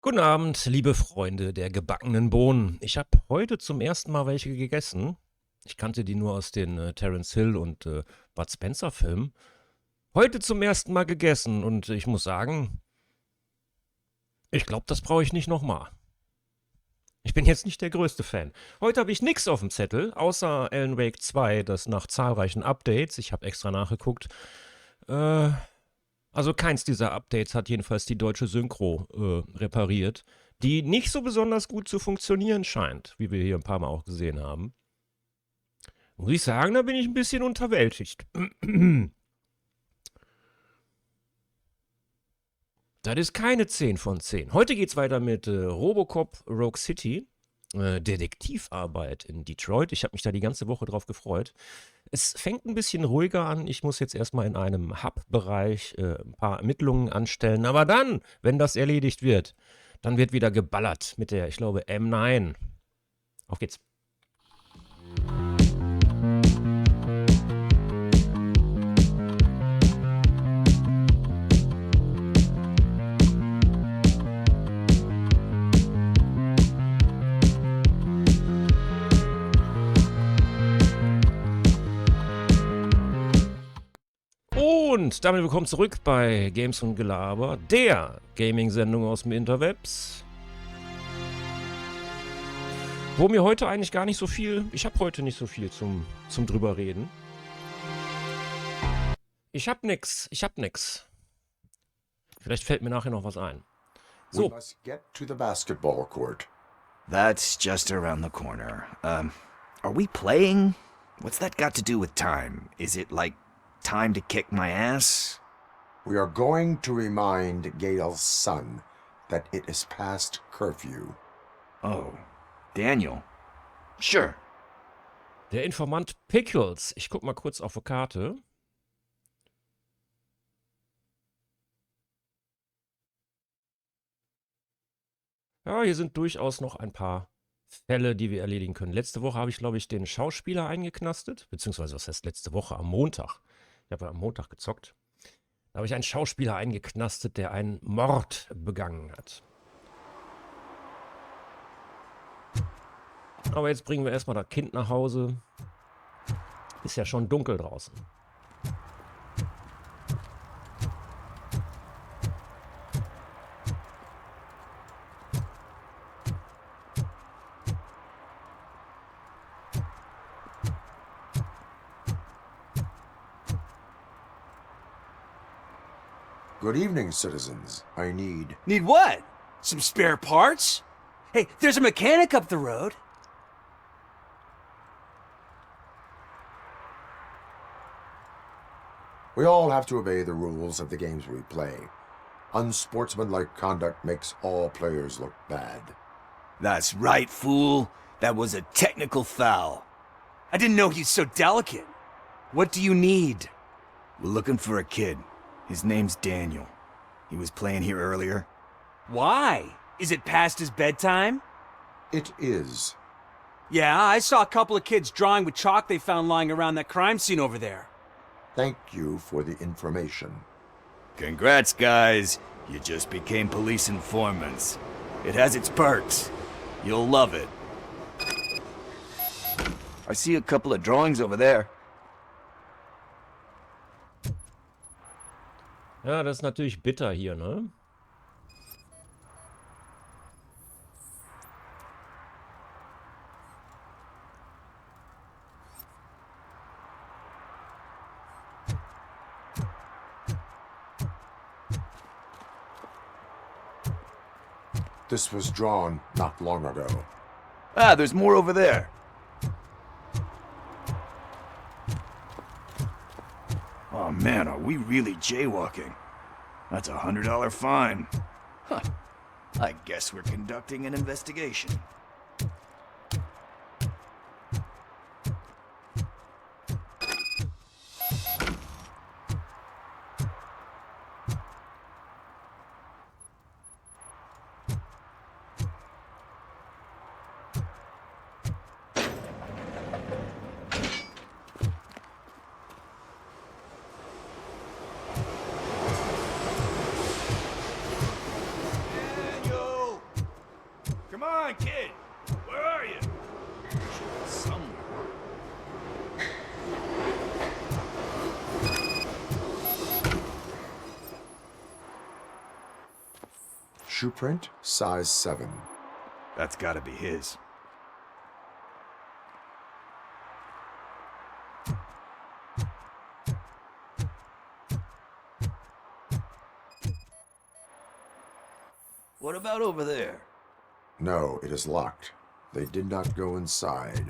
Guten Abend, liebe Freunde der gebackenen Bohnen. Ich habe heute zum ersten Mal welche gegessen. Ich kannte die nur aus den Terence Hill und Bud Spencer Filmen. Heute zum ersten Mal gegessen und ich muss sagen, ich glaube, das brauche ich nicht nochmal. Ich bin jetzt nicht der größte Fan. Heute habe ich nichts auf dem Zettel, außer Alan Wake 2, das nach zahlreichen Updates, ich habe extra nachgeguckt, also keins dieser Updates hat jedenfalls die deutsche Synchro repariert, die nicht so besonders gut zu funktionieren scheint, wie wir hier ein paar Mal auch gesehen haben. Muss ich sagen, da bin ich ein bisschen unterwältigt. Das ist keine 10 von 10. Heute geht's weiter mit Robocop Rogue City. Detektivarbeit in Detroit. Ich habe mich da die ganze Woche drauf gefreut. Es fängt ein bisschen ruhiger an. Ich muss jetzt erstmal in einem Hub-Bereich ein paar Ermittlungen anstellen. Aber dann, wenn das erledigt wird, dann wird wieder geballert mit der, ich glaube, M9. Auf geht's. Und damit willkommen zurück bei GamesUNDGelaber, der Gaming-Sendung aus dem Interwebs. Wo mir heute eigentlich gar nicht so viel, ich habe heute nicht so viel zum drüber reden. Ich hab nix. Vielleicht fällt mir nachher noch was ein. So. We must get to the basketball court. That's just around the corner. Are we playing? What's that got to do with time? Is it like time to kick my ass? We are going to remind Gail's son that it is past curfew. Oh, Daniel. Sure. Der Informant Pickles. Ich guck mal kurz auf die Karte. Ja, hier sind durchaus noch ein paar Fälle, die wir erledigen können. Letzte Woche habe ich, glaube ich, den Schauspieler eingeknastet. Beziehungsweise, was heißt letzte Woche? Am Montag. Ich habe ja am Montag gezockt. Da habe ich einen Schauspieler eingeknastet, der einen Mord begangen hat. Aber jetzt bringen wir erstmal das Kind nach Hause. Ist ja schon dunkel draußen. Good evening, citizens. I need... Need what? Some spare parts? Hey, there's a mechanic up the road. We all have to obey the rules of the games we play. Unsportsmanlike conduct makes all players look bad. That's right, fool. That was a technical foul. I didn't know he's so delicate. What do you need? We're looking for a kid. His name's Daniel. He was playing here earlier. Why? Is it past his bedtime? It is. Yeah, I saw a couple of kids drawing with chalk they found lying around that crime scene over there. Thank you for the information. Congrats, guys. You just became police informants. It has its perks. You'll love it. I see a couple of drawings over there. Ja, das ist natürlich bitter hier, ne? This was drawn not long ago. Ah, there's more over there. Oh man, are we really jaywalking? That's $100 fine. Huh. I guess we're conducting an investigation. on, kid! Where are you? Somewhere. Shoe print, size 7. That's gotta be his. What about over there? No, it is locked. They did not go inside.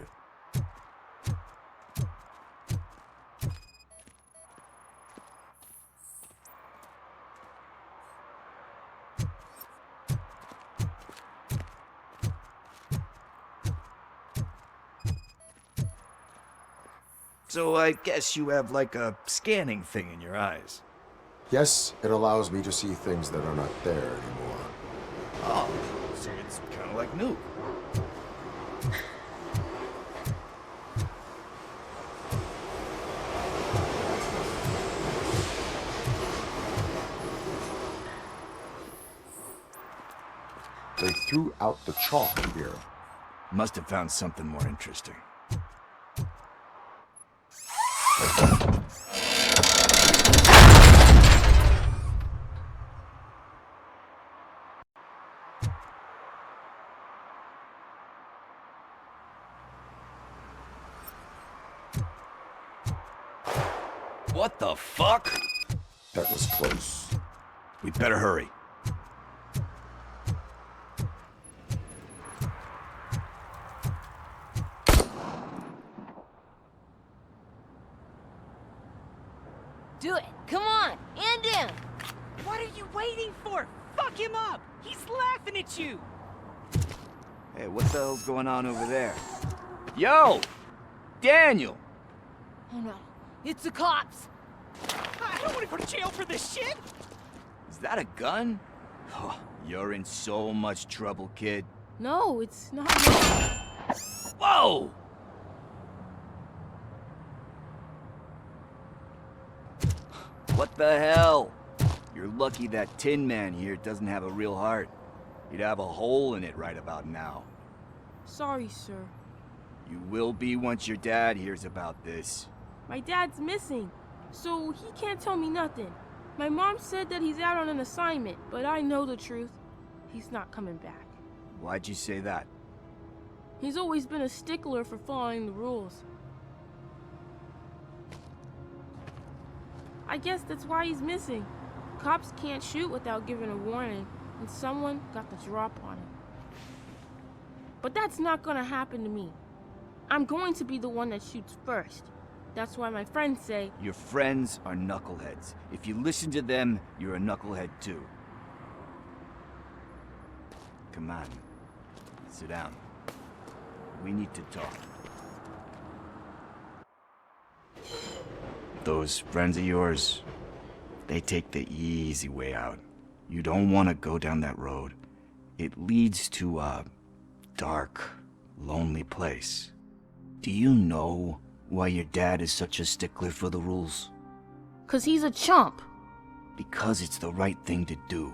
So I guess you have like a scanning thing in your eyes. Yes, it allows me to see things that are not there anymore. Oh, so it's kind of like new. They threw out the chalk here. Must have found something more interesting. What the fuck? That was close. We better hurry. Do it! Come on! And in! What are you waiting for? Fuck him up! He's laughing at you! Hey, what the hell's going on over there? Yo! Daniel! Oh no, it's the cops! I don't want to go to jail for this shit! Is that a gun? Oh, you're in so much trouble, kid. No, it's not. Whoa! What the hell? You're lucky that Tin Man here doesn't have a real heart. He'd have a hole in it right about now. Sorry, sir. You will be once your dad hears about this. My dad's missing, so he can't tell me nothing. My mom said that he's out on an assignment, but I know the truth. He's not coming back. Why'd you say that? He's always been a stickler for following the rules. I guess that's why he's missing. Cops can't shoot without giving a warning, and someone got the drop on him. But that's not gonna happen to me. I'm going to be the one that shoots first. That's why my friends say, Your friends are knuckleheads. If you listen to them, you're a knucklehead too. Come on. Sit down. We need to talk. Those friends of yours, they take the easy way out. You don't want to go down that road. It leads to a dark, lonely place. Do you know why your dad is such a stickler for the rules? 'cause he's a chump. Because it's the right thing to do.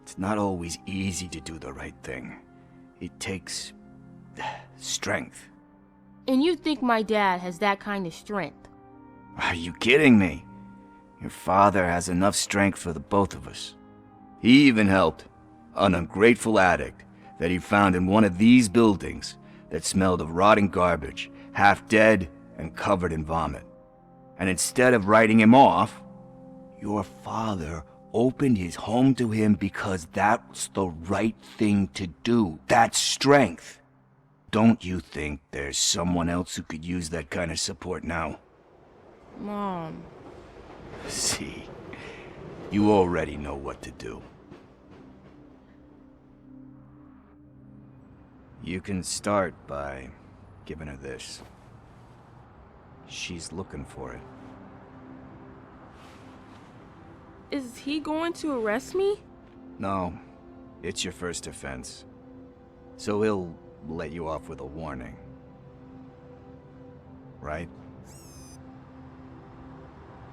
It's not always easy to do the right thing. It takes strength. And you think my dad has that kind of strength? Are you kidding me? Your father has enough strength for the both of us. He even helped an ungrateful addict that he found in one of these buildings that smelled of rotting garbage, half dead and covered in vomit. And instead of writing him off, your father opened his home to him because that's the right thing to do. That's strength. Don't you think there's someone else who could use that kind of support now? Mom. See, you already know what to do. You can start by giving her this. She's looking for it. Is he going to arrest me? No, it's your first offense. So he'll let you off with a warning. Right?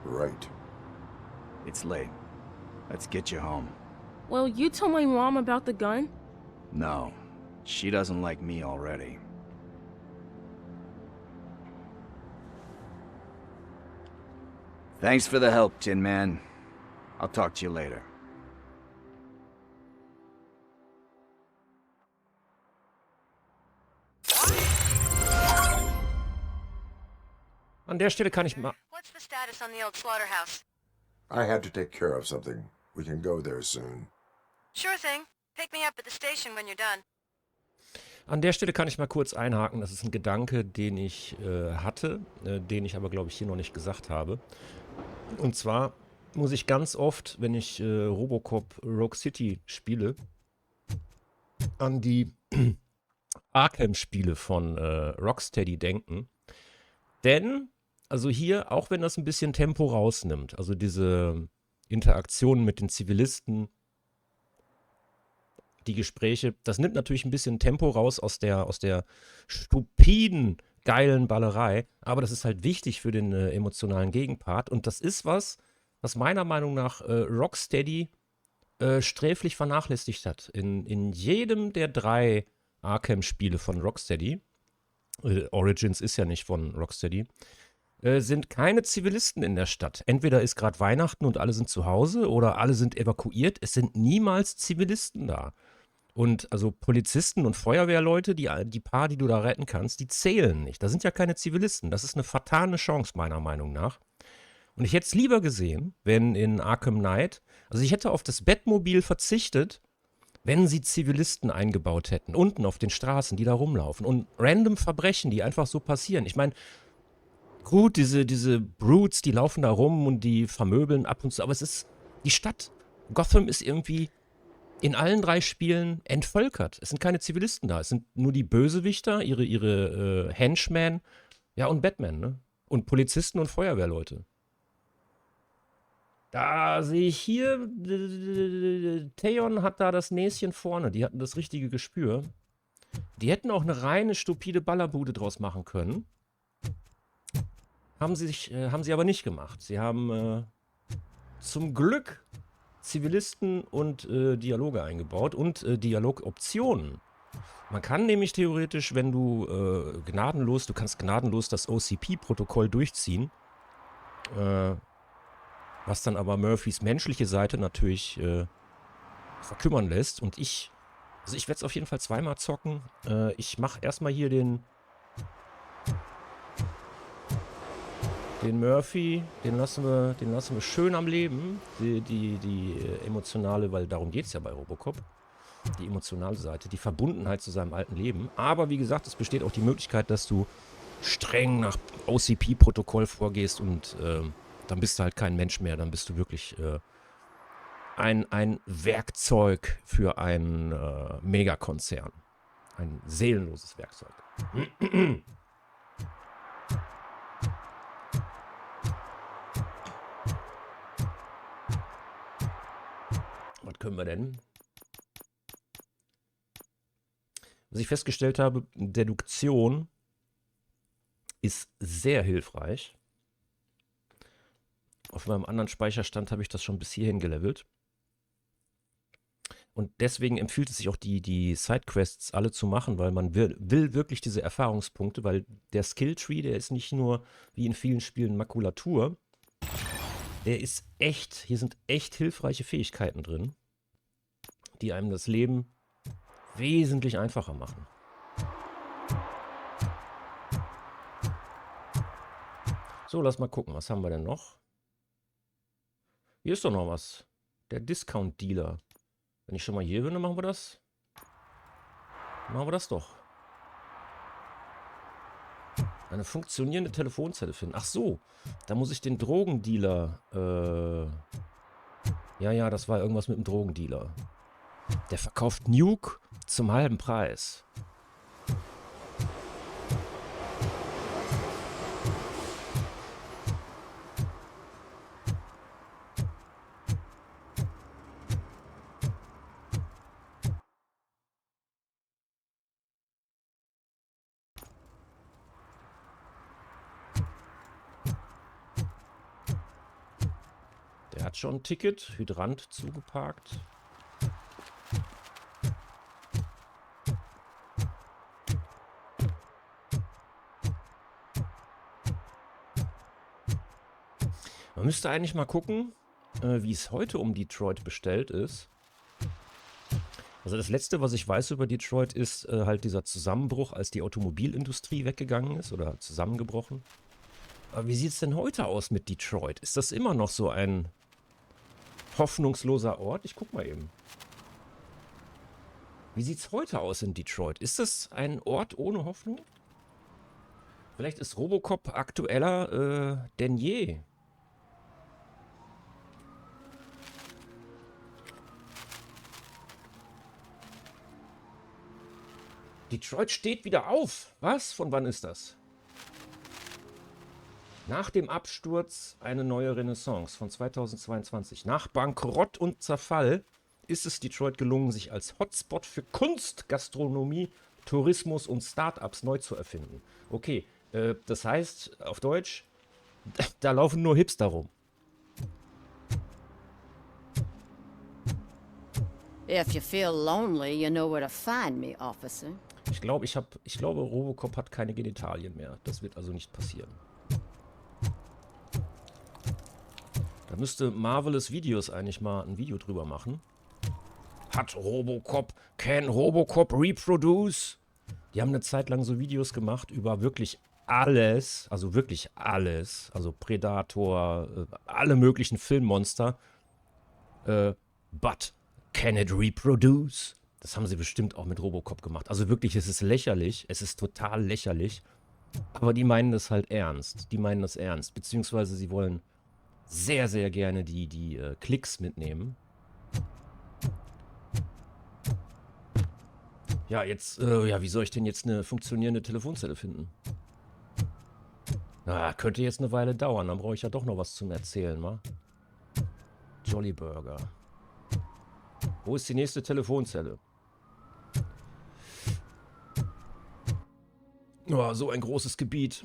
Right. It's late. Let's get you home. Well, you tell my mom about the gun? No, She doesn't like me already. Thanks for the help, Tin Man. I'll talk to you later. An der Stelle kann ich mal... What's the status on the old slaughterhouse? I had to take care of something. We can go there soon. Sure thing. Pick me up at the station when you're done. An der Stelle kann ich mal kurz einhaken. Das ist ein Gedanke, den ich hatte, den ich aber, glaube ich, hier noch nicht gesagt habe. Und zwar muss ich ganz oft, wenn ich Robocop Rogue City spiele, an die Arkham-Spiele von Rocksteady denken. Denn, also hier, auch wenn das ein bisschen Tempo rausnimmt, also diese Interaktionen mit den Zivilisten, die Gespräche, das nimmt natürlich ein bisschen Tempo raus aus der stupiden, geilen Ballerei, aber das ist halt wichtig für den emotionalen Gegenpart und das ist was meiner Meinung nach Rocksteady sträflich vernachlässigt hat. In jedem der 3 Arkham-Spiele von Rocksteady, Origins ist ja nicht von Rocksteady, sind keine Zivilisten in der Stadt. Entweder ist gerade Weihnachten und alle sind zu Hause oder alle sind evakuiert. Es sind niemals Zivilisten da. Und also Polizisten und Feuerwehrleute, die paar, die du da retten kannst, die zählen nicht. Da sind ja keine Zivilisten. Das ist eine fatale Chance, meiner Meinung nach. Und ich hätte es lieber gesehen, wenn in Arkham Knight, also ich hätte auf das Batmobil verzichtet, wenn sie Zivilisten eingebaut hätten, unten auf den Straßen, die da rumlaufen. Und random Verbrechen, die einfach so passieren. Ich meine, gut, diese Brutes, die laufen da rum und die vermöbeln ab und zu, aber es ist, die Stadt Gotham ist irgendwie in allen 3 Spielen entvölkert. Es sind keine Zivilisten da, es sind nur die Bösewichter, ihre Henchmen, ja und Batman, ne? Und Polizisten und Feuerwehrleute. Da sehe ich hier, Theon hat da das Näschen vorne, die hatten das richtige Gespür. Die hätten auch eine reine, stupide Ballerbude draus machen können. Haben sie aber nicht gemacht. Sie haben zum Glück Zivilisten und Dialoge eingebaut und Dialogoptionen. Man kann nämlich theoretisch, wenn du du kannst gnadenlos das OCP-Protokoll durchziehen, was dann aber Murphys menschliche Seite natürlich verkümmern lässt. Und ich werde es auf jeden Fall 2-mal zocken. Ich mache erstmal hier den Murphy, den lassen wir schön am Leben. Die emotionale, weil darum geht es ja bei Robocop. Die emotionale Seite, die Verbundenheit zu seinem alten Leben. Aber wie gesagt, es besteht auch die Möglichkeit, dass du streng nach OCP-Protokoll vorgehst und dann bist du halt kein Mensch mehr. Dann bist du wirklich ein Werkzeug für einen Megakonzern. Ein seelenloses Werkzeug. Was können wir denn? Was ich festgestellt habe, Deduktion ist sehr hilfreich. Auf meinem anderen Speicherstand habe ich das schon bis hierhin gelevelt. Und deswegen empfiehlt es sich auch, die Sidequests alle zu machen, weil man will wirklich diese Erfahrungspunkte, weil der Skilltree, der ist nicht nur wie in vielen Spielen Makulatur, der ist echt, hier sind echt hilfreiche Fähigkeiten drin, die einem das Leben wesentlich einfacher machen. So, lass mal gucken, was haben wir denn noch? Hier ist doch noch was. Der Discount-Dealer. Wenn ich schon mal hier bin, dann machen wir das. Machen wir das doch. Eine funktionierende Telefonzelle finden. Ach so, da muss ich den Drogendealer... Ja, das war irgendwas mit dem Drogendealer. Der verkauft Nuke zum halben Preis. Der hat schon ein Ticket, Hydrant zugeparkt. Man müsste eigentlich mal gucken, wie es heute um Detroit bestellt ist. Also das Letzte, was ich weiß über Detroit, ist halt dieser Zusammenbruch, als die Automobilindustrie weggegangen ist oder zusammengebrochen. Aber wie sieht es denn heute aus mit Detroit? Ist das immer noch so ein hoffnungsloser Ort? Ich guck mal eben. Wie sieht es heute aus in Detroit? Ist das ein Ort ohne Hoffnung? Vielleicht ist Robocop aktueller denn je. Detroit steht wieder auf. Was? Von wann ist das? Nach dem Absturz eine neue Renaissance von 2022. Nach Bankrott und Zerfall ist es Detroit gelungen, sich als Hotspot für Kunst, Gastronomie, Tourismus und Startups neu zu erfinden. Okay, das heißt auf Deutsch, da laufen nur Hipster rum. If you feel lonely, you know where to find me, officer. Ich glaube, Robocop hat keine Genitalien mehr. Das wird also nicht passieren. Da müsste Marvelous Videos eigentlich mal ein Video drüber machen. Can Robocop reproduce? Die haben eine Zeit lang so Videos gemacht über wirklich alles, also Predator, alle möglichen Filmmonster. But can it reproduce? Das haben sie bestimmt auch mit Robocop gemacht. Also wirklich, es ist lächerlich. Es ist total lächerlich. Aber die meinen das halt ernst. Die meinen das ernst. Beziehungsweise sie wollen sehr, sehr gerne die Klicks mitnehmen. Ja, jetzt, wie soll ich denn jetzt eine funktionierende Telefonzelle finden? Na, könnte jetzt eine Weile dauern. Dann brauche ich ja doch noch was zum Erzählen, wa? Jolly Burger. Wo ist die nächste Telefonzelle? Oh, so ein großes Gebiet.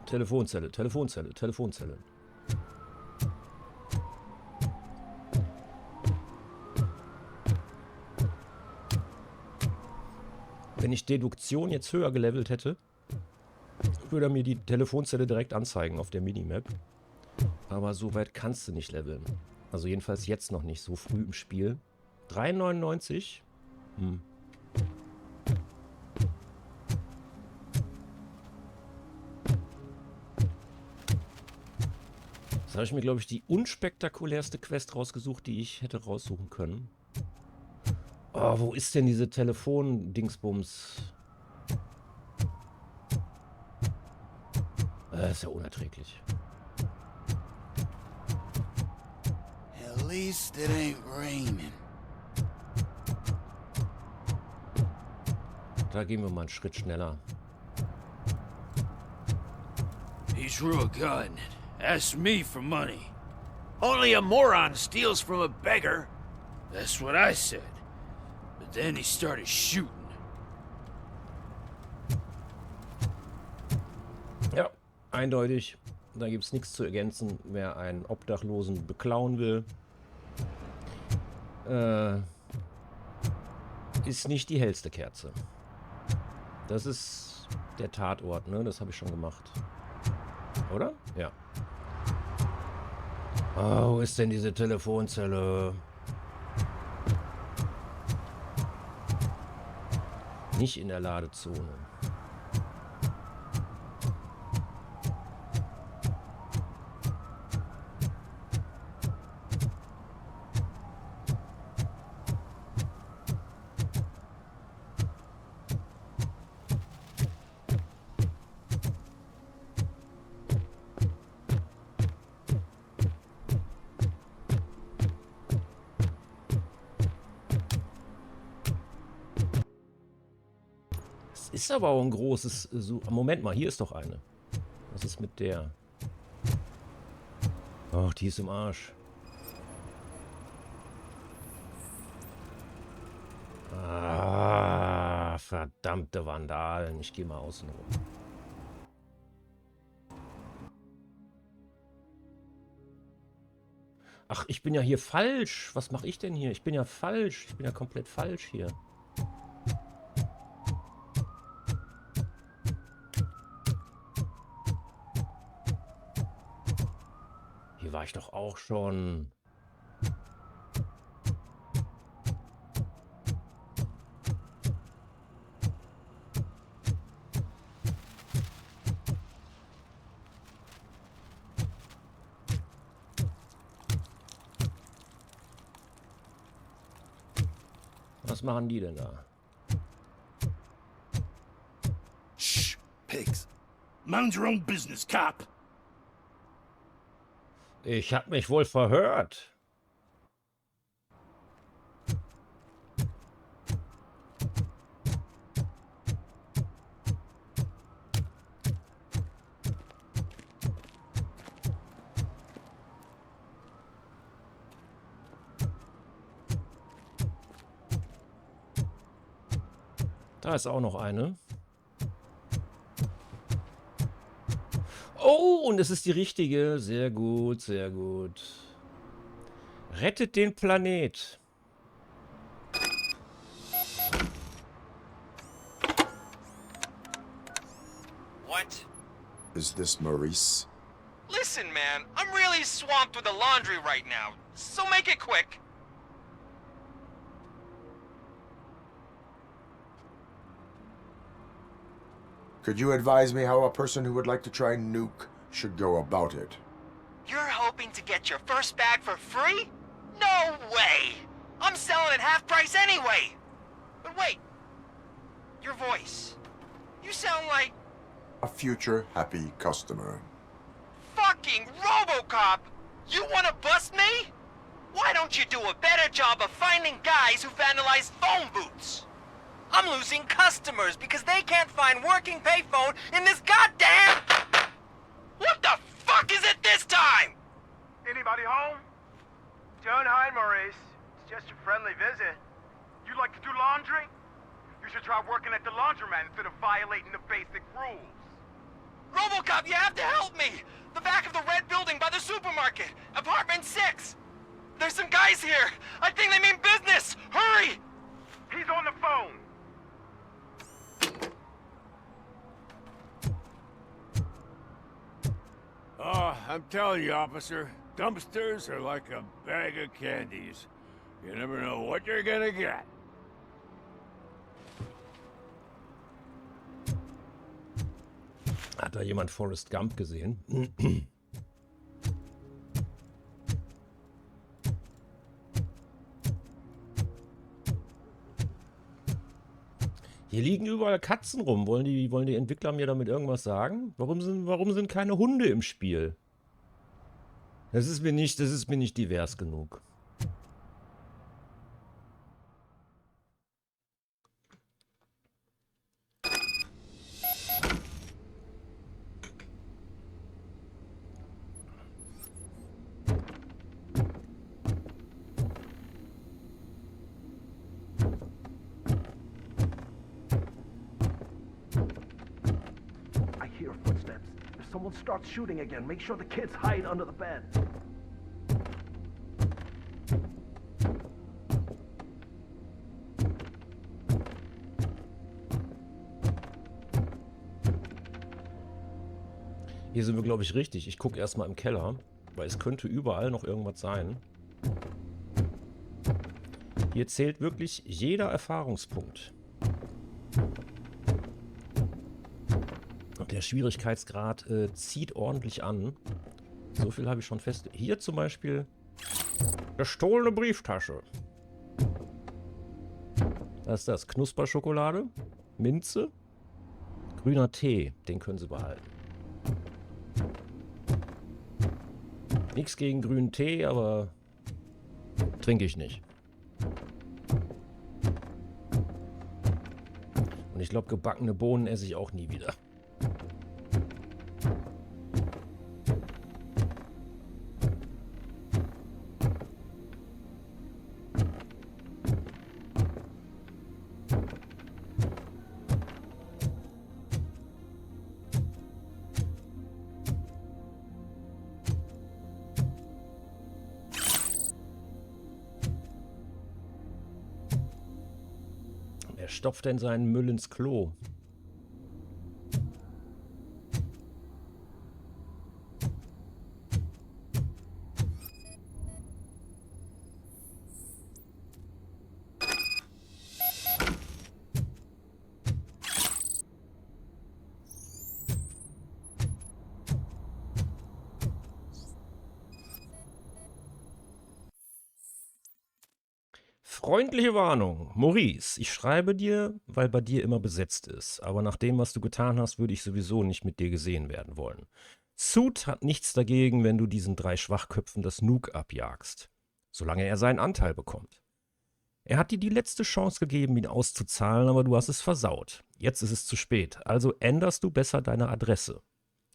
Telefonzelle. Wenn ich Deduktion jetzt höher gelevelt hätte, würde er mir die Telefonzelle direkt anzeigen auf der Minimap. Aber so weit kannst du nicht leveln. Also jedenfalls jetzt noch nicht, so früh im Spiel. 3,99? Jetzt habe ich mir, glaube ich, die unspektakulärste Quest rausgesucht, die ich hätte raussuchen können. Oh, wo ist denn diese Telefon-Dingsbums? Das ist ja unerträglich. At least it ain't raining. Da gehen wir mal einen Schritt schneller. He's real good and asks me for money. Only a moron steals from a beggar. That's what I said. But then he started shooting. Ja, eindeutig. Da gibt es nichts zu ergänzen. Wer einen Obdachlosen beklauen will, ist nicht die hellste Kerze. Das ist der Tatort, ne? Das habe ich schon gemacht. Oder? Ja. Oh, wo ist denn diese Telefonzelle? Nicht in der Ladezone. Ist aber auch ein großes... Moment mal, hier ist doch eine. Was ist mit der? Ach, die ist im Arsch. Ah, verdammte Vandalen. Ich gehe mal außen rum. Ach, ich bin ja hier falsch. Was mache ich denn hier? Ich bin ja falsch. Ich bin ja komplett falsch hier. Hier war ich doch auch schon. Was machen die denn da? Shh, pigs. Mind your own business, cop. Ich hab mich wohl verhört. Da ist auch noch eine. Oh, und es ist die richtige. Sehr gut, sehr gut. Rettet den Planet. What? Is this Maurice? Listen, man, I'm really swamped with the laundry right now, so make it quick. Could you advise me how a person who would like to try Nuke should go about it? You're hoping to get your first bag for free? No way! I'm selling at half price anyway! But wait, your voice. You sound like A future happy customer. fucking Robocop! You wanna bust me? Why don't you do a better job of finding guys who vandalize phone booths? I'm losing customers because they can't find working payphone in this goddamn... What the fuck is it this time? Anybody home? Don't hide, Maurice. It's just a friendly visit. You like to do laundry? You should try working at the laundromat instead of violating the basic rules. Robocop, you have to help me! The back of the red building by the supermarket, apartment 6. There's some guys here. I think they mean business. Hurry! He's on the phone. Oh, I'm telling you, officer, dumpsters are like a bag of candies. You never know what you're gonna get. Hat da jemand Forrest Gump gesehen? Hier liegen überall Katzen rum. Wollen die Entwickler mir damit irgendwas sagen? Warum sind keine Hunde im Spiel? Das ist mir nicht divers genug. Someone starts shooting again. Make sure the kids hide under the bed. Hier sind wir, glaube ich, richtig. Ich gucke erstmal im Keller, weil es könnte überall noch irgendwas sein. Hier zählt wirklich jeder Erfahrungspunkt. Der Schwierigkeitsgrad zieht ordentlich an. So viel habe ich schon fest. Hier zum Beispiel gestohlene Brieftasche. Was ist das? Knusperschokolade, Minze, grüner Tee. Den können Sie behalten. Nichts gegen grünen Tee, aber trinke ich nicht. Und ich glaube, gebackene Bohnen esse ich auch nie wieder. Er stopft denn seinen Müll ins Klo. Freundliche Warnung. Maurice, ich schreibe dir, weil bei dir immer besetzt ist. Aber nach dem, was du getan hast, würde ich sowieso nicht mit dir gesehen werden wollen. Suit hat nichts dagegen, wenn du diesen 3 Schwachköpfen das Nuke abjagst. Solange er seinen Anteil bekommt. Er hat dir die letzte Chance gegeben, ihn auszuzahlen, aber du hast es versaut. Jetzt ist es zu spät, also änderst du besser deine Adresse.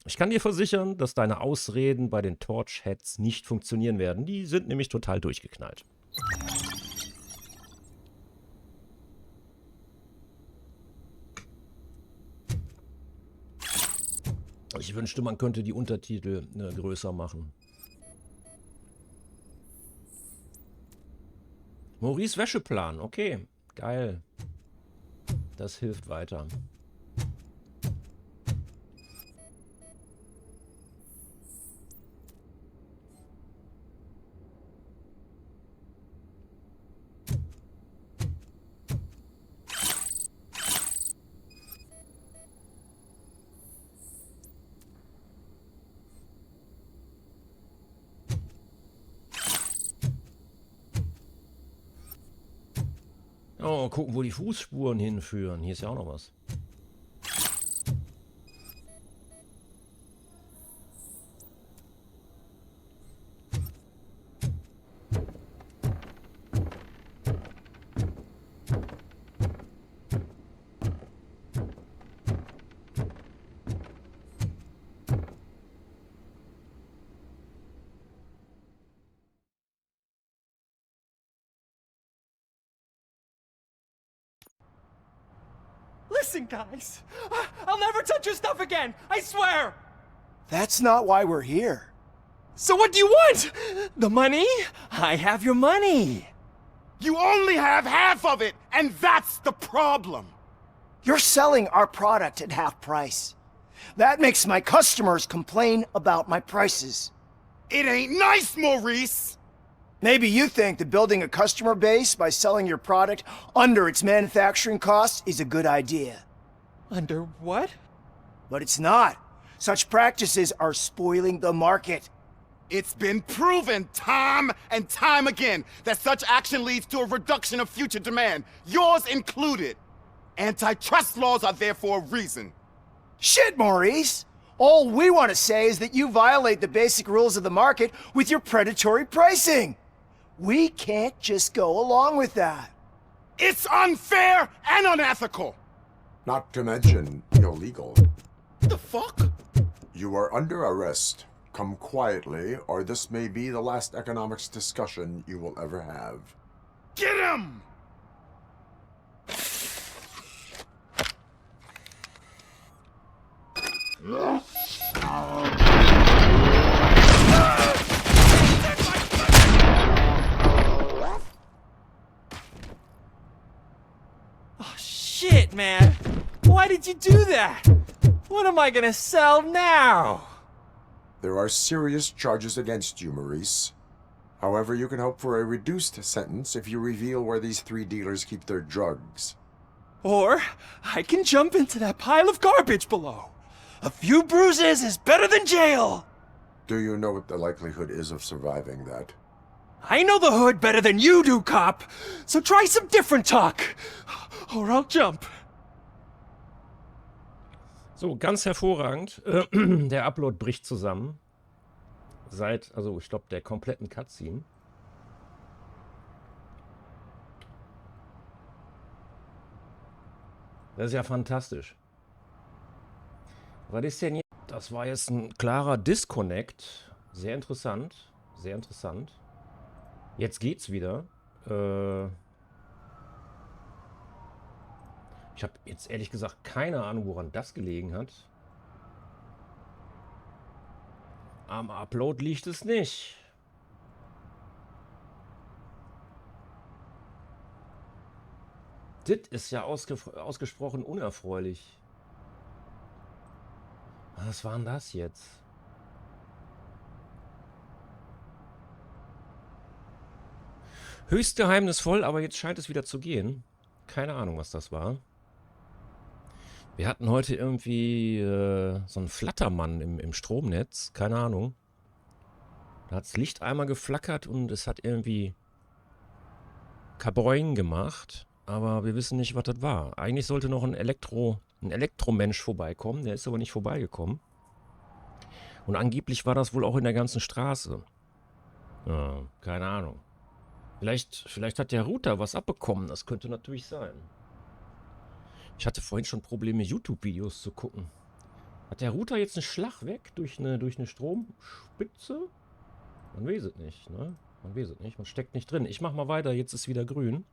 Ich kann dir versichern, dass deine Ausreden bei den Torch-Heads nicht funktionieren werden. Die sind nämlich total durchgeknallt. Ich wünschte, man könnte die Untertitel größer machen. Maurice Wäscheplan, okay, geil. Das hilft weiter. Oh, gucken, wo die Fußspuren hinführen. Hier ist ja auch noch was. Listen, guys. I'll never touch your stuff again. I swear. That's not why we're here. So what do you want? The money? I have your money. You only have half of it, and that's the problem. You're selling our product at half price. That makes my customers complain about my prices. It ain't nice, Maurice. Maybe you think that building a customer base by selling your product under its manufacturing costs is a good idea. Under what? But it's not. Such practices are spoiling the market. It's been proven time and time again that such action leads to a reduction of future demand, yours included. Antitrust laws are there for a reason. Shit, Maurice! All we want to say is that you violate the basic rules of the market with your predatory pricing. We can't just go along with that. It's unfair and unethical. Not to mention illegal. The fuck? You are under arrest. Come quietly, or this may be the last economics discussion you will ever have. Get him! Oh, shit, man. Why did you do that? What am I gonna sell now? There are serious charges against you, Maurice. However, you can hope for a reduced sentence if you reveal where these 3 dealers keep their drugs. Or I can jump into that pile of garbage below. A few bruises is better than jail. Do you know what the likelihood is of surviving that? I know the hood better than you do, cop. So try some different talk. Or I'll jump. So, ganz hervorragend. Der Upload bricht zusammen. Seit, also ich glaube, der kompletten Cutscene. Das ist ja fantastisch. Was ist denn jetzt? Das war jetzt ein klarer Disconnect. Sehr interessant. Sehr interessant. Jetzt geht's wieder. Ich habe jetzt ehrlich gesagt keine Ahnung, woran das gelegen hat. Am Upload liegt es nicht. Das ist ja ausgesprochen unerfreulich. Was war denn das jetzt? Höchst geheimnisvoll, aber jetzt scheint es wieder zu gehen. Keine Ahnung, was das war. Wir hatten heute irgendwie so einen Flattermann im Stromnetz. Keine Ahnung. Da hat das Licht einmal geflackert und es hat irgendwie Kabräun gemacht, aber wir wissen nicht, was das war. Eigentlich sollte noch ein Elektromensch vorbeikommen, der ist aber nicht vorbeigekommen. Und angeblich war das wohl auch in der ganzen Straße. Ja, keine Ahnung. Vielleicht hat der Router was abbekommen, das könnte natürlich sein. Ich hatte vorhin schon Probleme, YouTube-Videos zu gucken. Hat der Router jetzt einen Schlag weg durch eine Stromspitze? Man weiß es nicht, ne? Man weiß es nicht, man steckt nicht drin. Ich mach mal weiter, jetzt ist wieder grün.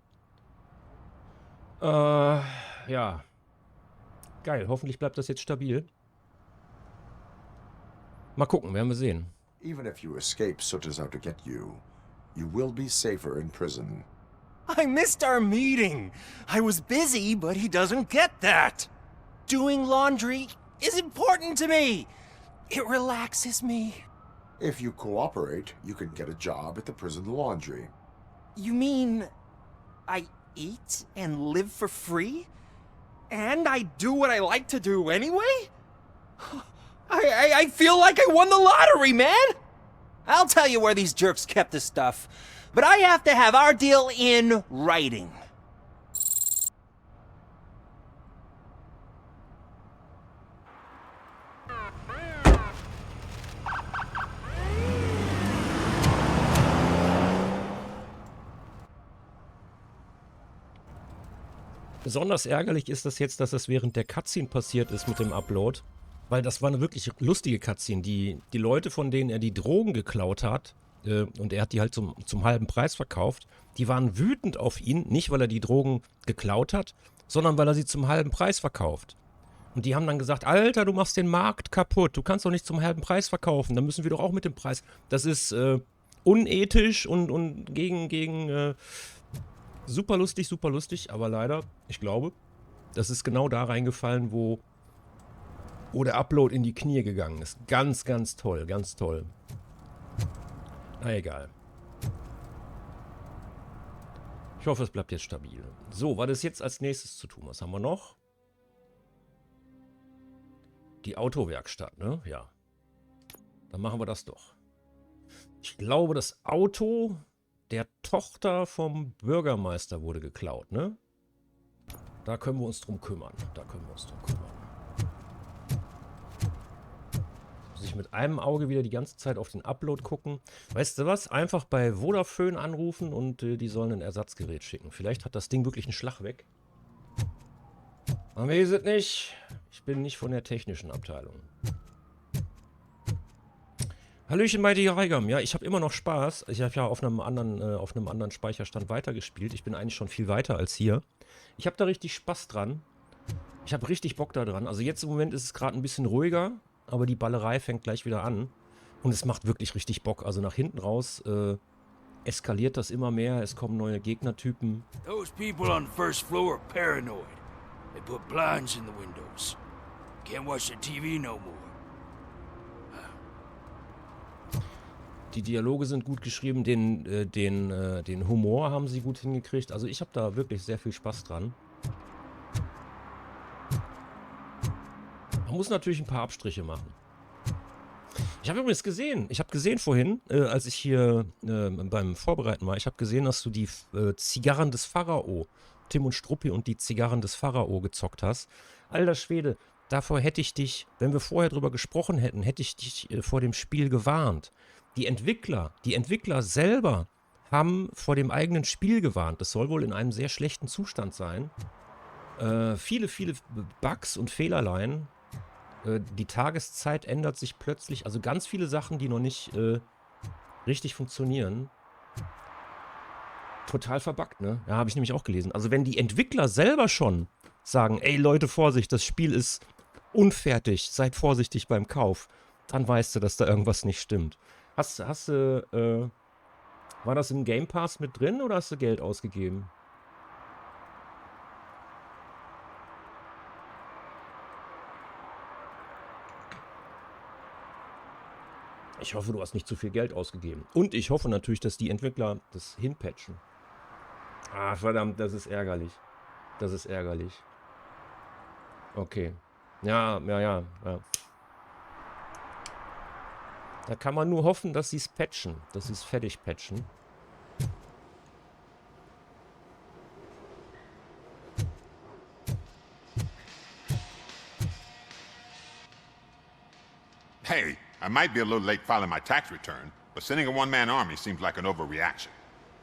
Ja. Geil, hoffentlich bleibt das jetzt stabil. Mal gucken, werden wir sehen. Even if you escape Suta's out to get you, you will be safer in prison. I missed our meeting. I was busy, but he doesn't get that. Doing laundry is important to me. It relaxes me. If you cooperate, you can get a job at the prison laundry. You mean I eat and live for free? And I do what I like to do anyway? I feel like I won the lottery, man! I'll tell you where these jerks kept the stuff, but I have to have our deal in writing. Besonders ärgerlich ist das jetzt, dass das während der Cutscene passiert ist mit dem Upload. Weil das war eine wirklich lustige Cutscene. Die Leute, von denen er die Drogen geklaut hat, und er hat die halt zum halben Preis verkauft, die waren wütend auf ihn. Nicht, weil er die Drogen geklaut hat, sondern weil er sie zum halben Preis verkauft. Und die haben dann gesagt, Alter, du machst den Markt kaputt. Du kannst doch nicht zum halben Preis verkaufen. Dann müssen wir doch auch mit dem Preis. Das ist unethisch und gegen super lustig, aber leider, ich glaube, das ist genau da reingefallen, wo der Upload in die Knie gegangen ist. Ganz, ganz toll, ganz toll. Na egal. Ich hoffe, es bleibt jetzt stabil. So, was ist jetzt als nächstes zu tun? Was haben wir noch? Die Autowerkstatt, ne? Ja. Dann machen wir das doch. Ich glaube, das Auto der Tochter vom Bürgermeister wurde geklaut, ne? Da können wir uns drum kümmern. Muss ich mit einem Auge wieder die ganze Zeit auf den Upload gucken. Weißt du was? Einfach bei Vodafone anrufen und die sollen ein Ersatzgerät schicken. Vielleicht hat das Ding wirklich einen Schlag weg. Man weiß es nicht. Ich bin nicht von der technischen Abteilung. Hallöchen, Mighty Reigam. Ja, ich habe immer noch Spaß. Ich habe ja auf einem anderen Speicherstand weitergespielt. Ich bin eigentlich schon viel weiter als hier. Ich habe da richtig Spaß dran. Ich habe richtig Bock da dran. Also jetzt im Moment ist es gerade ein bisschen ruhiger, aber die Ballerei fängt gleich wieder an. Und es macht wirklich richtig Bock. Also nach hinten raus eskaliert das immer mehr. Es kommen neue Gegnertypen. Those people on the first floor are paranoid. They put blinds in the windows. Can't watch the TV no more. Die Dialoge sind gut geschrieben, den Humor haben sie gut hingekriegt. Also ich habe da wirklich sehr viel Spaß dran. Man muss natürlich ein paar Abstriche machen. Ich habe übrigens gesehen, vorhin, als ich hier beim Vorbereiten war, ich habe gesehen, dass du die Zigarren des Pharao, Tim und Struppi und die Zigarren des Pharao gezockt hast. Alter Schwede, davor hätte ich dich, wenn wir vorher drüber gesprochen hätten, hätte ich dich vor dem Spiel gewarnt. Die Entwickler selber haben vor dem eigenen Spiel gewarnt. Das soll wohl in einem sehr schlechten Zustand sein. Viele Bugs und Fehlerlein. Die Tageszeit ändert sich plötzlich. Also ganz viele Sachen, die noch nicht richtig funktionieren. Total verbuggt, ne? Ja, habe ich nämlich auch gelesen. Also wenn die Entwickler selber schon sagen, ey Leute, Vorsicht, das Spiel ist unfertig, seid vorsichtig beim Kauf, dann weißt du, dass da irgendwas nicht stimmt. Hast du, war das im Game Pass mit drin oder hast du Geld ausgegeben? Ich hoffe, du hast nicht zu viel Geld ausgegeben. Und ich hoffe natürlich, dass die Entwickler das hinpatchen. Ah, verdammt, das ist ärgerlich. Das ist ärgerlich. Okay. Ja. Da kann man nur hoffen, dass sie es patchen. Dass sie es fertig patchen. Hey, I might be a little late filing my tax return, but sending a one-man army seems like an overreaction.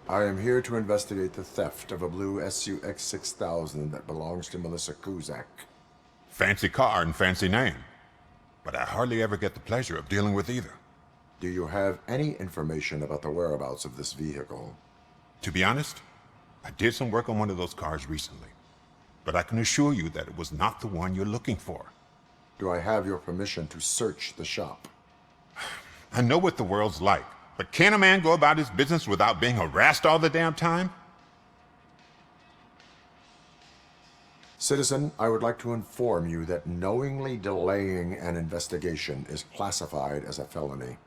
I am here to investigate the theft of a blue SUX 6000 that belongs to Melissa Kuzak. Fancy car and fancy name. But I hardly ever get the pleasure of dealing with either. Do you have any information about the whereabouts of this vehicle? To be honest, I did some work on one of those cars recently. But I can assure you that it was not the one you're looking for. Do I have your permission to search the shop? I know what the world's like, but can a man go about his business without being harassed all the damn time? Citizen, I would like to inform you that knowingly delaying an investigation is classified as a felony.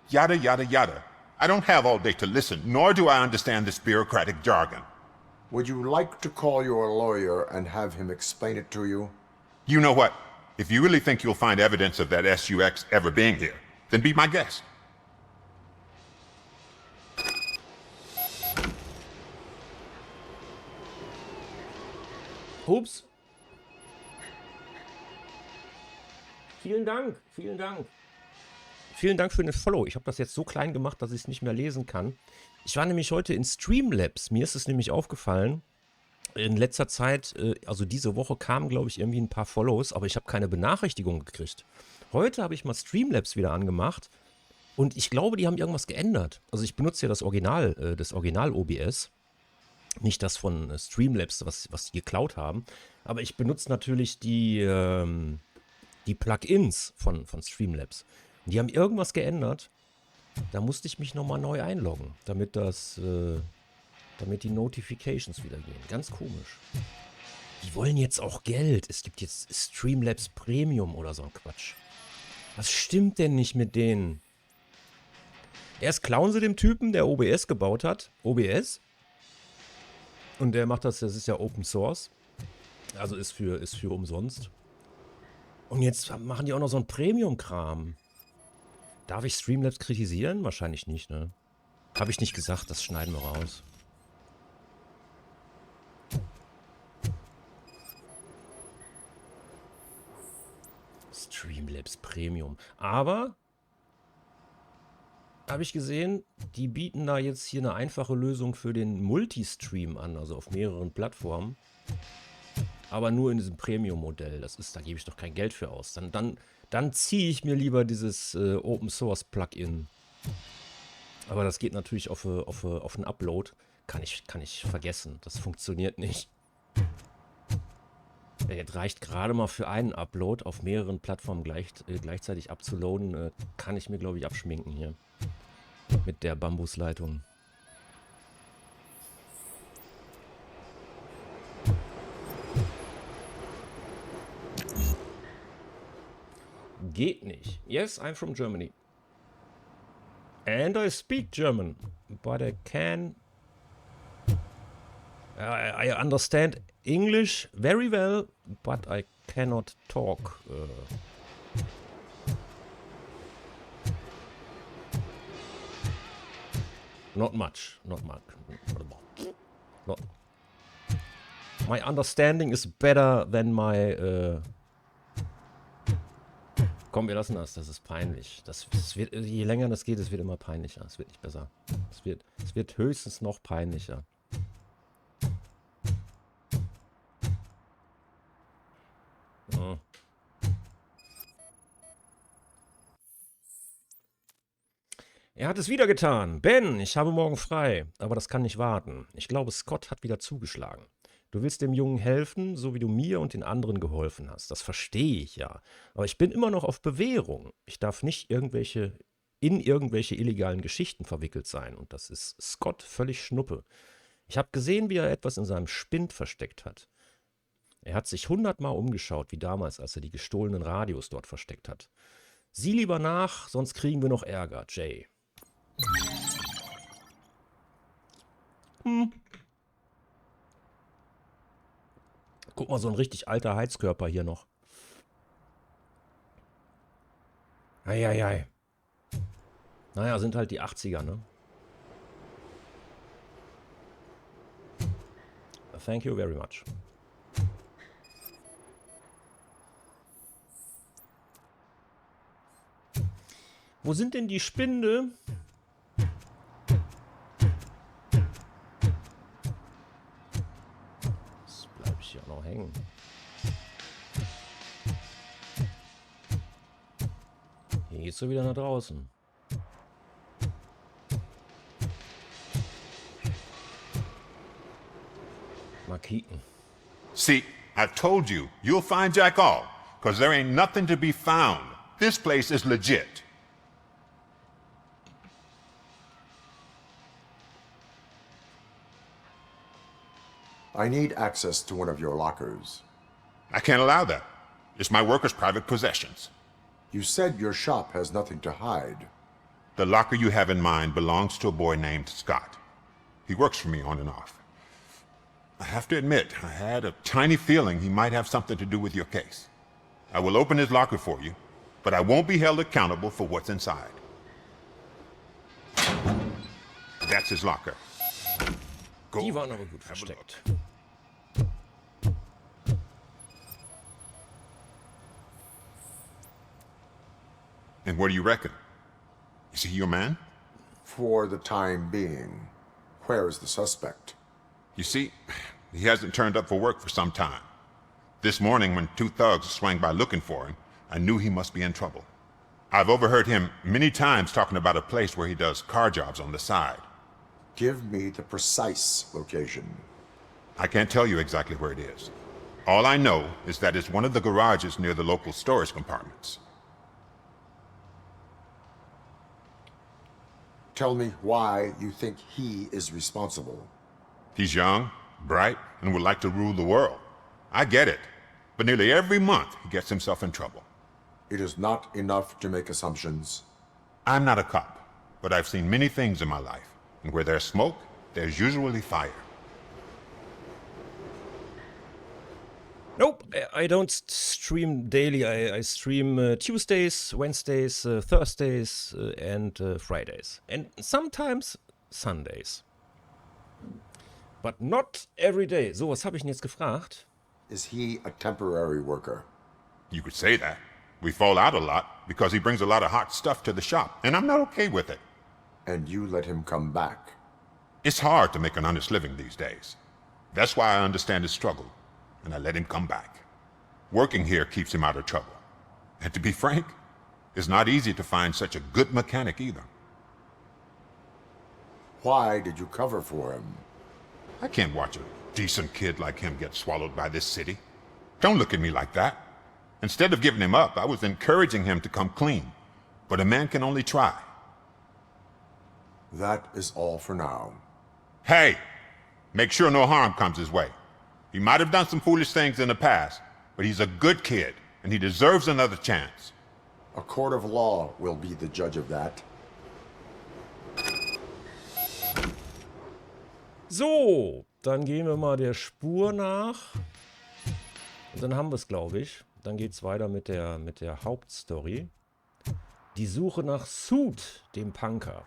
Yada, yada, yada. I don't have all day to listen, nor do I understand this bureaucratic jargon. Would you like to call your lawyer and have him explain it to you? You know what? If you really think you'll find evidence of that SUX ever being here, then be my guest. Ups. Vielen Dank, vielen Dank. Vielen Dank für den Follow. Ich habe das jetzt so klein gemacht, dass ich es nicht mehr lesen kann. Ich war nämlich heute in Streamlabs. Mir ist es nämlich aufgefallen, in letzter Zeit, also diese Woche kamen, glaube ich, irgendwie ein paar Follows, aber ich habe keine Benachrichtigung gekriegt. Heute habe ich mal Streamlabs wieder angemacht und ich glaube, die haben irgendwas geändert. Also ich benutze ja das Original OBS. Nicht das von Streamlabs, was die geklaut haben. Aber ich benutze natürlich die Plugins von Streamlabs. Die haben irgendwas geändert. Da musste ich mich nochmal neu einloggen, damit die Notifications wieder gehen. Ganz komisch. Die wollen jetzt auch Geld. Es gibt jetzt Streamlabs Premium oder so ein Quatsch. Was stimmt denn nicht mit denen? Erst klauen sie dem Typen, der OBS gebaut hat. OBS. Und der macht das ist ja Open Source. Also ist für umsonst. Und jetzt machen die auch noch so einen Premium-Kram. Darf ich Streamlabs kritisieren? Wahrscheinlich nicht, ne? Habe ich nicht gesagt, das schneiden wir raus. Streamlabs Premium. Aber, habe ich gesehen, die bieten da jetzt hier eine einfache Lösung für den Multistream an, also auf mehreren Plattformen. Aber nur in diesem Premium-Modell. Da gebe ich doch kein Geld für aus. Dann ziehe ich mir lieber dieses Open Source Plugin. Aber das geht natürlich auf einen Upload. Kann ich vergessen. Das funktioniert nicht. Es reicht gerade mal für einen Upload auf mehreren Plattformen gleichzeitig abzuladen. Kann ich mir, glaube ich, abschminken hier. Mit der Bambusleitung. Geht nicht. Yes, I'm from Germany. And I speak German. But I can... I understand English very well, but I cannot talk. Not much. Not much. Not. My understanding is better than my... Komm, wir lassen das. Das ist peinlich. Je länger das geht, es wird immer peinlicher. Es wird nicht besser. Es wird höchstens noch peinlicher. Ja. Er hat es wieder getan. Ben, ich habe morgen frei. Aber das kann nicht warten. Ich glaube, Scott hat wieder zugeschlagen. Du willst dem Jungen helfen, so wie du mir und den anderen geholfen hast. Das verstehe ich ja. Aber ich bin immer noch auf Bewährung. Ich darf nicht in irgendwelche illegalen Geschichten verwickelt sein. Und das ist Scott völlig Schnuppe. Ich habe gesehen, wie er etwas in seinem Spind versteckt hat. Er hat sich 100-mal umgeschaut, wie damals, als er die gestohlenen Radios dort versteckt hat. Sieh lieber nach, sonst kriegen wir noch Ärger, Jay. Guck mal, so ein richtig alter Heizkörper hier noch. Eieiei. Naja, sind halt die 80er, ne? Thank you very much. Wo sind denn die Spinde? Jetzt bleibe ich hier noch hängen. Hier geht's so wieder nach draußen. Mal kicken. See, I told you, you'll find Jack all, because there ain't nothing to be found. This place is legit. I need access to one of your lockers. I can't allow that. It's my workers' private possessions. You said your shop has nothing to hide. The locker you have in mind belongs to a boy named Scott. He works for me on and off. I have to admit, I had a tiny feeling he might have something to do with your case. I will open his locker for you, but I won't be held accountable for what's inside. That's his locker. Go. Die waren aber gut versteckt. And what do you reckon? Is he your man? For the time being. Where is the suspect? You see, he hasn't turned up for work for some time. This morning, when two thugs swang by looking for him, I knew he must be in trouble. I've overheard him many times talking about a place where he does car jobs on the side. Give me the precise location. I can't tell you exactly where it is. All I know is that it's one of the garages near the local storage compartments. Tell me why you think he is responsible. He's young, bright, and would like to rule the world. I get it. But nearly every month, he gets himself in trouble. It is not enough to make assumptions. I'm not a cop, but I've seen many things in my life. And where there's smoke, there's usually fire. Nope, I don't stream daily. I stream Tuesdays, Wednesdays, Thursdays and Fridays. And sometimes Sundays. But not every day. So, was habe ich denn jetzt gefragt? Is he a temporary worker? You could say that. We fall out a lot because he brings a lot of hot stuff to the shop, and I'm not okay with it. And you let him come back? It's hard to make an honest living these days. That's why I understand his struggle, and I let him come back. Working here keeps him out of trouble. And to be frank, it's not easy to find such a good mechanic either. Why did you cover for him? I can't watch a decent kid like him get swallowed by this city. Don't look at me like that. Instead of giving him up, I was encouraging him to come clean. But a man can only try. That is all for now. Hey! Make sure no harm comes his way. He might have done some foolish things in the past, but he's a good kid, and he deserves another chance. A court of law will be the judge of that. So, dann gehen wir mal der Spur nach. Und dann haben wir es, glaube ich. Dann geht es weiter mit der Hauptstory. Die Suche nach Suit, dem Punker.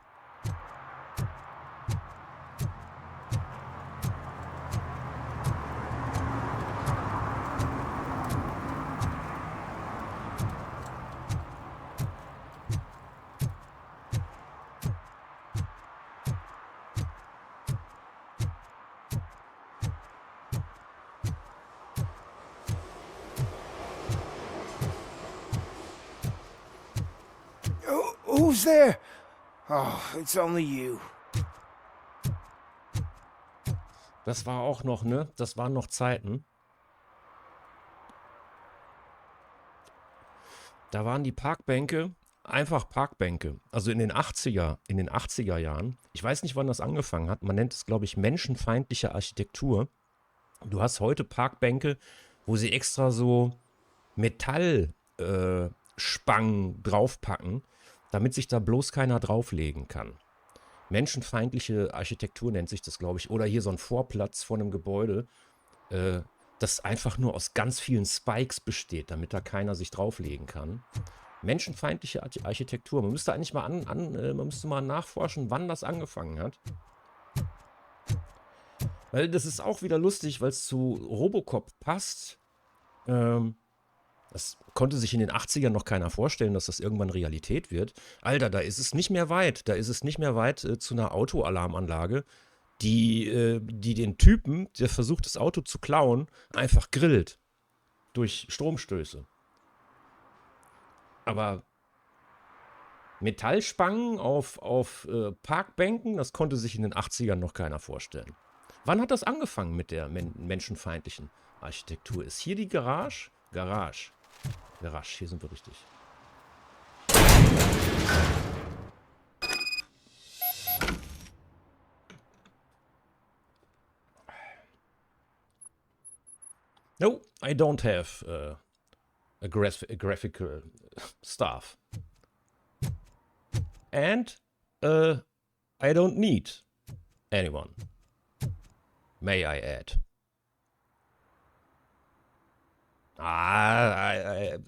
Who's there? Oh, it's only you. Das war auch noch, ne? Das waren noch Zeiten. Da waren die Parkbänke einfach Parkbänke. Also in den 80er Jahren. Ich weiß nicht, wann das angefangen hat. Man nennt es, glaube ich, menschenfeindliche Architektur. Du hast heute Parkbänke, wo sie extra so Metallspangen draufpacken, damit sich da bloß keiner drauflegen kann. Menschenfeindliche Architektur nennt sich das, glaube ich. Oder hier so ein Vorplatz vor einem Gebäude, das einfach nur aus ganz vielen Spikes besteht, damit da keiner sich drauflegen kann. Menschenfeindliche Architektur. Man müsste eigentlich mal man müsste mal nachforschen, wann das angefangen hat. Weil das ist auch wieder lustig, weil es zu Robocop passt. Das konnte sich in den 80ern noch keiner vorstellen, dass das irgendwann Realität wird. Alter, da ist es nicht mehr weit. Da ist es nicht mehr weit zu einer Autoalarmanlage, die den Typen, der versucht, das Auto zu klauen, einfach grillt. Durch Stromstöße. Aber Metallspangen auf Parkbänken, das konnte sich in den 80ern noch keiner vorstellen. Wann hat das angefangen mit der menschenfeindlichen Architektur? Ist hier die Garage? Garage, hier sind wir richtig. No, I don't have a graphical staff. And I don't need anyone. May I add? I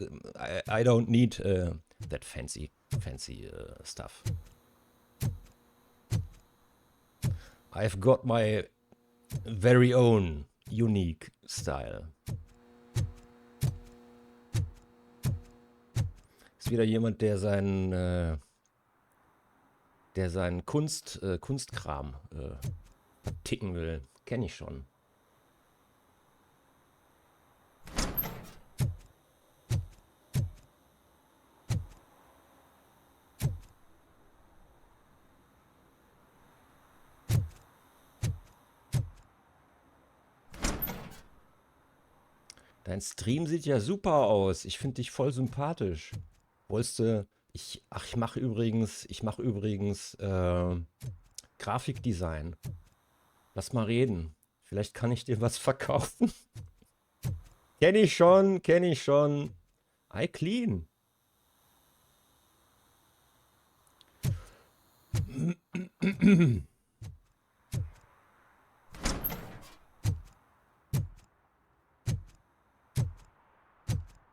don't need that fancy stuff. I've got my very own unique style. Ist wieder jemand, der seinen Kunstkram ticken will. Kenne ich schon. Dein Stream sieht ja super aus. Ich finde dich voll sympathisch. Wolltest du... Ich mache übrigens Grafikdesign. Lass mal reden. Vielleicht kann ich dir was verkaufen. Kenn ich schon. I clean.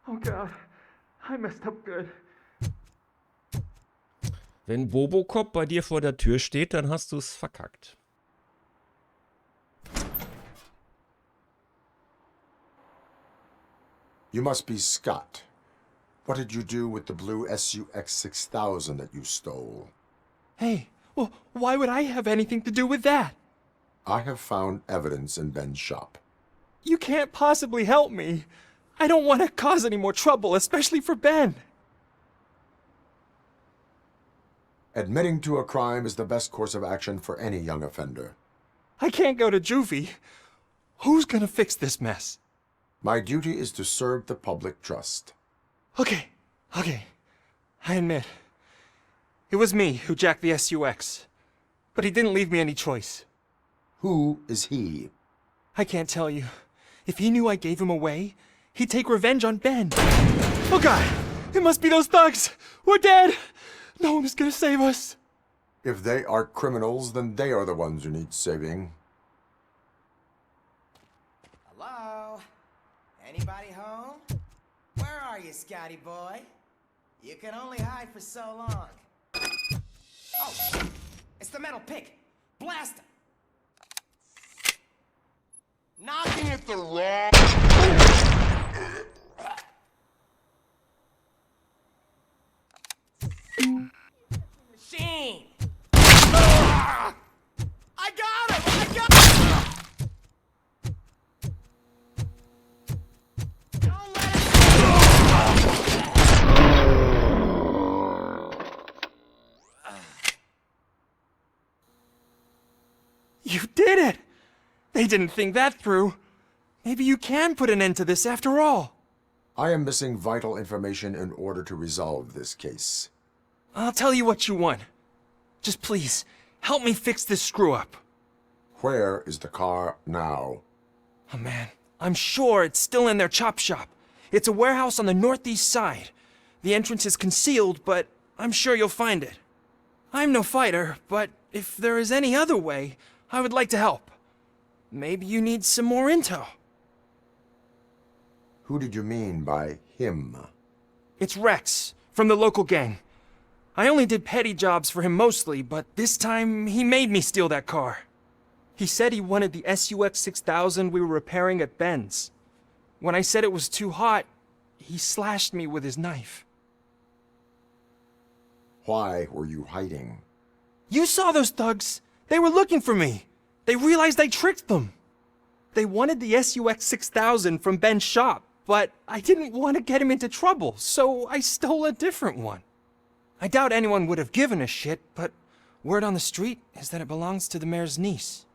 Oh God, I messed up good. Wenn Robocop bei dir vor der Tür steht, dann hast du es verkackt. You must be Scott. What did you do with the blue SUX 6000 that you stole? Hey, well, why would I have anything to do with that? I have found evidence in Ben's shop. You can't possibly help me. I don't want to cause any more trouble, especially for Ben. Admitting to a crime is the best course of action for any young offender. I can't go to juvie. Who's gonna fix this mess? My duty is to serve the public trust. Okay. I admit. It was me who jacked the SUX. But he didn't leave me any choice. Who is he? I can't tell you. If he knew I gave him away, he'd take revenge on Ben. Oh God! It must be those thugs! We're dead! No one is gonna save us. If they are criminals, then they are the ones who need saving. Hello? Anybody home? Where are you, Scotty boy? You can only hide for so long. Oh, it's the metal pick. Blast him. Knocking at the wrong... Machine! Ah! I got him! Don't let You did it! They didn't think that through. Maybe you can put an end to this after all. I am missing vital information in order to resolve this case. I'll tell you what you want. Just please, help me fix this screw-up. Where is the car now? Oh man, I'm sure it's still in their chop shop. It's a warehouse on the northeast side. The entrance is concealed, but I'm sure you'll find it. I'm no fighter, but if there is any other way, I would like to help. Maybe you need some more intel. Who did you mean by him? It's Rex, from the local gang. I only did petty jobs for him mostly, but this time he made me steal that car. He said he wanted the SUX 6000 we were repairing at Ben's. When I said it was too hot, He slashed me with his knife. Why were you hiding? You saw those thugs! They were looking for me! They realized I tricked them! They wanted the SUX 6000 from Ben's shop, but I didn't want to get him into trouble, so I stole a different one. I doubt anyone would have given a shit, but word on the street is that it belongs to the mayor's niece.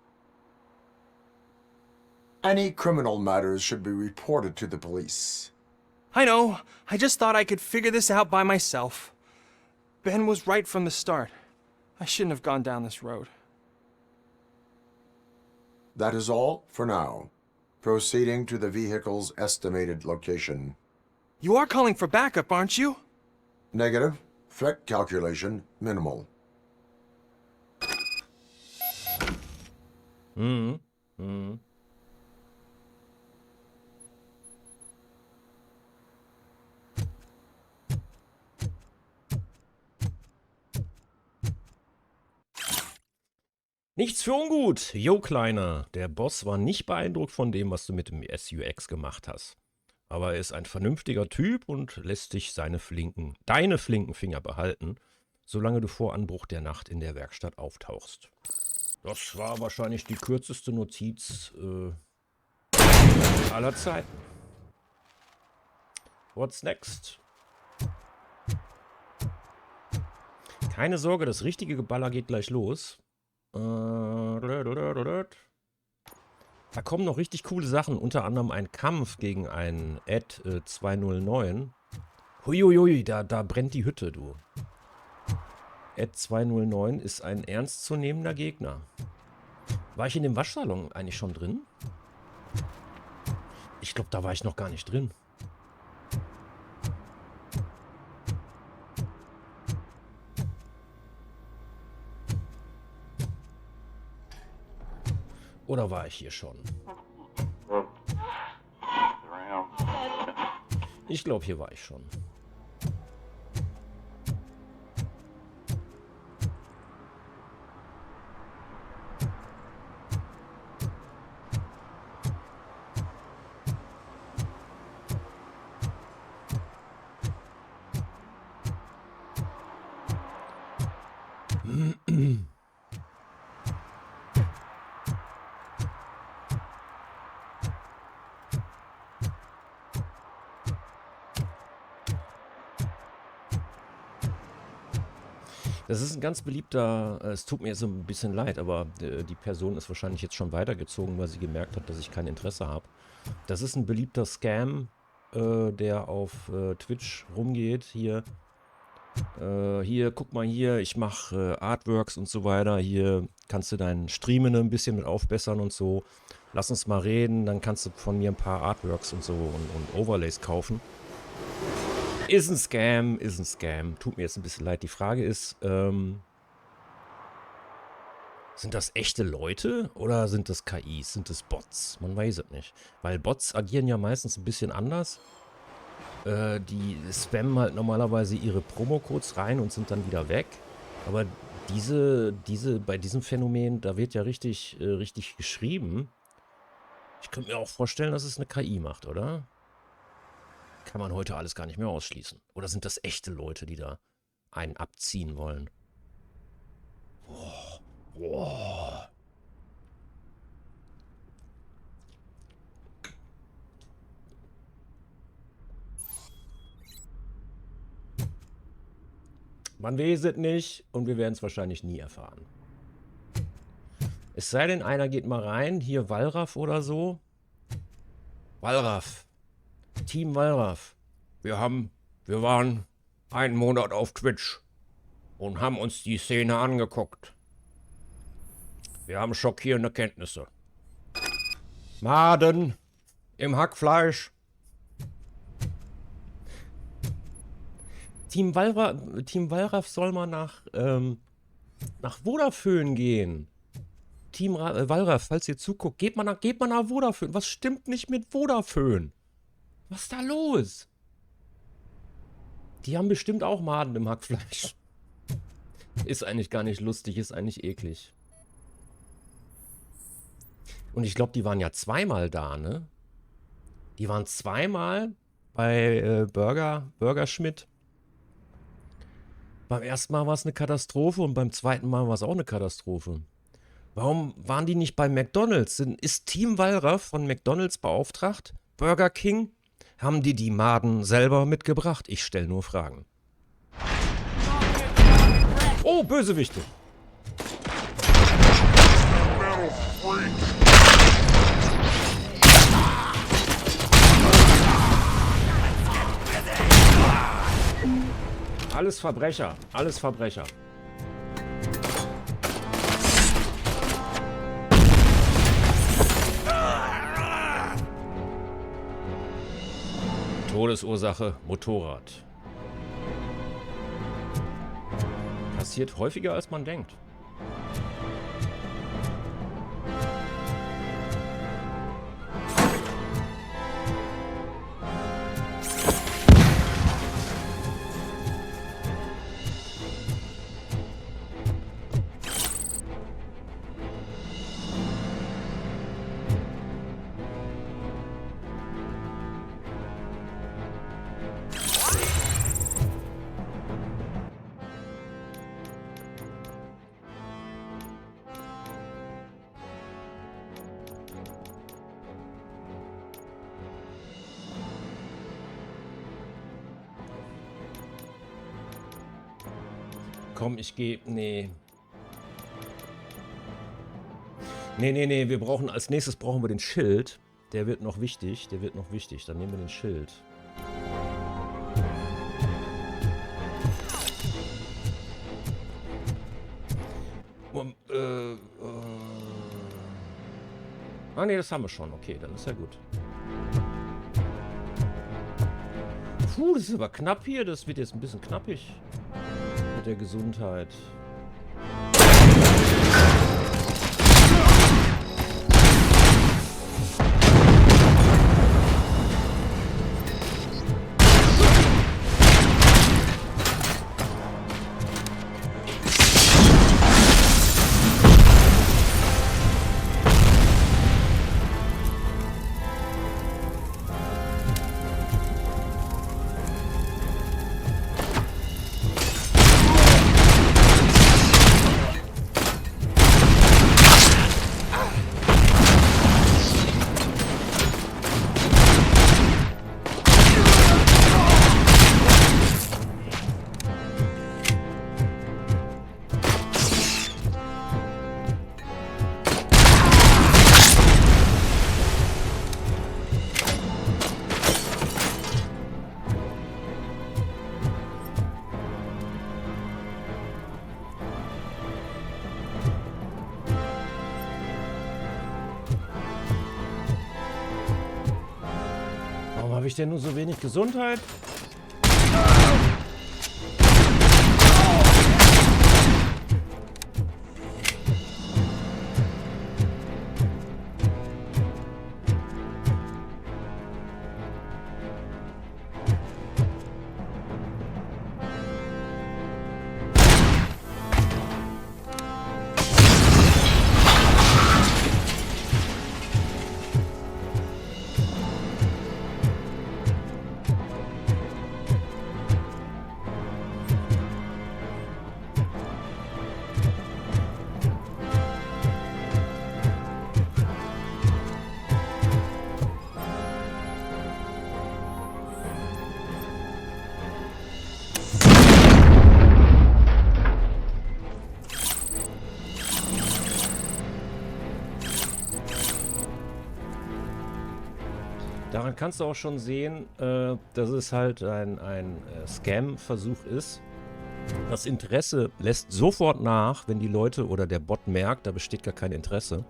Any criminal matters should be reported to the police. I know. I just thought I could figure this out by myself. Ben was right from the start. I shouldn't have gone down this road. That is all for now. Proceeding to the vehicle's estimated location. You are calling for backup, aren't you? Negative. Threat calculation minimal. Nichts für ungut. Jo, Kleiner. Der Boss war nicht beeindruckt von dem, was du mit dem SUX gemacht hast. Aber er ist ein vernünftiger Typ und lässt dich deine flinken Finger behalten, solange du vor Anbruch der Nacht in der Werkstatt auftauchst. Das war wahrscheinlich die kürzeste Notiz aller Zeiten. What's next? Keine Sorge, das richtige Geballer geht gleich los. Da kommen noch richtig coole Sachen, unter anderem ein Kampf gegen einen Ed 209. Huiuiui, da brennt die Hütte, du. Ed 209 ist ein ernstzunehmender Gegner. War ich in dem Waschsalon eigentlich schon drin? Ich glaube, da war ich noch gar nicht drin. Oder war ich hier schon? Ich glaube, hier war ich schon. Das ist ein ganz beliebter, es tut mir jetzt so ein bisschen leid, aber die Person ist wahrscheinlich jetzt schon weitergezogen, weil sie gemerkt hat, dass ich kein Interesse habe. Das ist ein beliebter Scam, der auf Twitch rumgeht. Hier, guck mal hier, ich mache Artworks und so weiter. Hier kannst du deinen Streamen ein bisschen mit aufbessern und so. Lass uns mal reden, dann kannst du von mir ein paar Artworks und so und Overlays kaufen. Ist ein Scam, ist ein Scam. Tut mir jetzt ein bisschen leid. Die Frage ist, sind das echte Leute oder sind das KIs? Sind das Bots? Man weiß es nicht. Weil Bots agieren ja meistens ein bisschen anders. Die spammen halt normalerweise ihre Promocodes rein und sind dann wieder weg. Aber bei diesem Phänomen, da wird ja richtig geschrieben. Ich könnte mir auch vorstellen, dass es eine KI macht, oder? Kann man heute alles gar nicht mehr ausschließen. Oder sind das echte Leute, die da einen abziehen wollen? Boah. Boah. Man weiß es nicht und wir werden es wahrscheinlich nie erfahren. Es sei denn, einer geht mal rein, hier Wallraff oder so. Wallraff. Team Wallraff. Wir waren einen Monat auf Twitch und haben uns die Szene angeguckt. Wir haben schockierende Kenntnisse. Maden im Hackfleisch. Team Wallraff soll mal nach Vodafone gehen. Team Wallraff, falls ihr zuguckt, geht mal nach Vodafone. Was stimmt nicht mit Vodafone? Was ist da los? Die haben bestimmt auch Maden im Hackfleisch. Ist eigentlich gar nicht lustig, ist eigentlich eklig. Und ich glaube, die waren ja zweimal da, ne? Die waren zweimal bei Burger Schmidt. Beim ersten Mal war es eine Katastrophe und beim zweiten Mal war es auch eine Katastrophe. Warum waren die nicht bei McDonald's? Ist Team Wallraff von McDonald's beauftragt? Burger King? Haben die Maden selber mitgebracht? Ich stelle nur Fragen. Oh, Bösewichte! Alles Verbrecher, alles Verbrecher. Todesursache Motorrad. Passiert häufiger als man denkt. Komm, ich gehe... Nee. Nee, wir brauchen... Als nächstes brauchen wir den Schild. Der wird noch wichtig, Dann nehmen wir den Schild. Ah, nee, das haben wir schon. Okay, dann ist ja gut. Puh, das ist aber knapp hier. Das wird jetzt ein bisschen knappig. Mit der Gesundheit. Habe ich denn nur so wenig Gesundheit? Daran kannst du auch schon sehen, dass es halt ein Scam-Versuch ist. Das Interesse lässt sofort nach, wenn die Leute oder der Bot merkt, da besteht gar kein Interesse.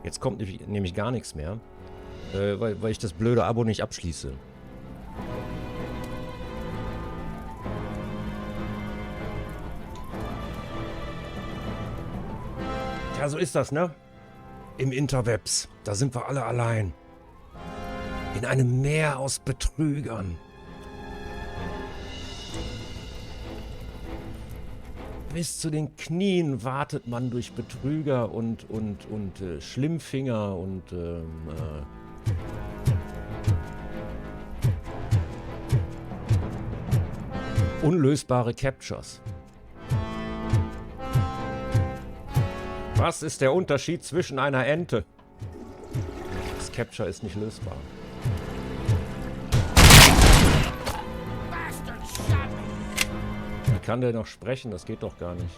Jetzt kommt nämlich gar nichts mehr, weil ich das blöde Abo nicht abschließe. Ja, so ist das, ne? Im Interwebs, da sind wir alle allein. In einem Meer aus Betrügern. Bis zu den Knien wartet man durch Betrüger und Schlimmfinger und Unlösbare Captures. Was ist der Unterschied zwischen einer Ente? Das Capture ist nicht lösbar. Wie kann der noch sprechen? Das geht doch gar nicht.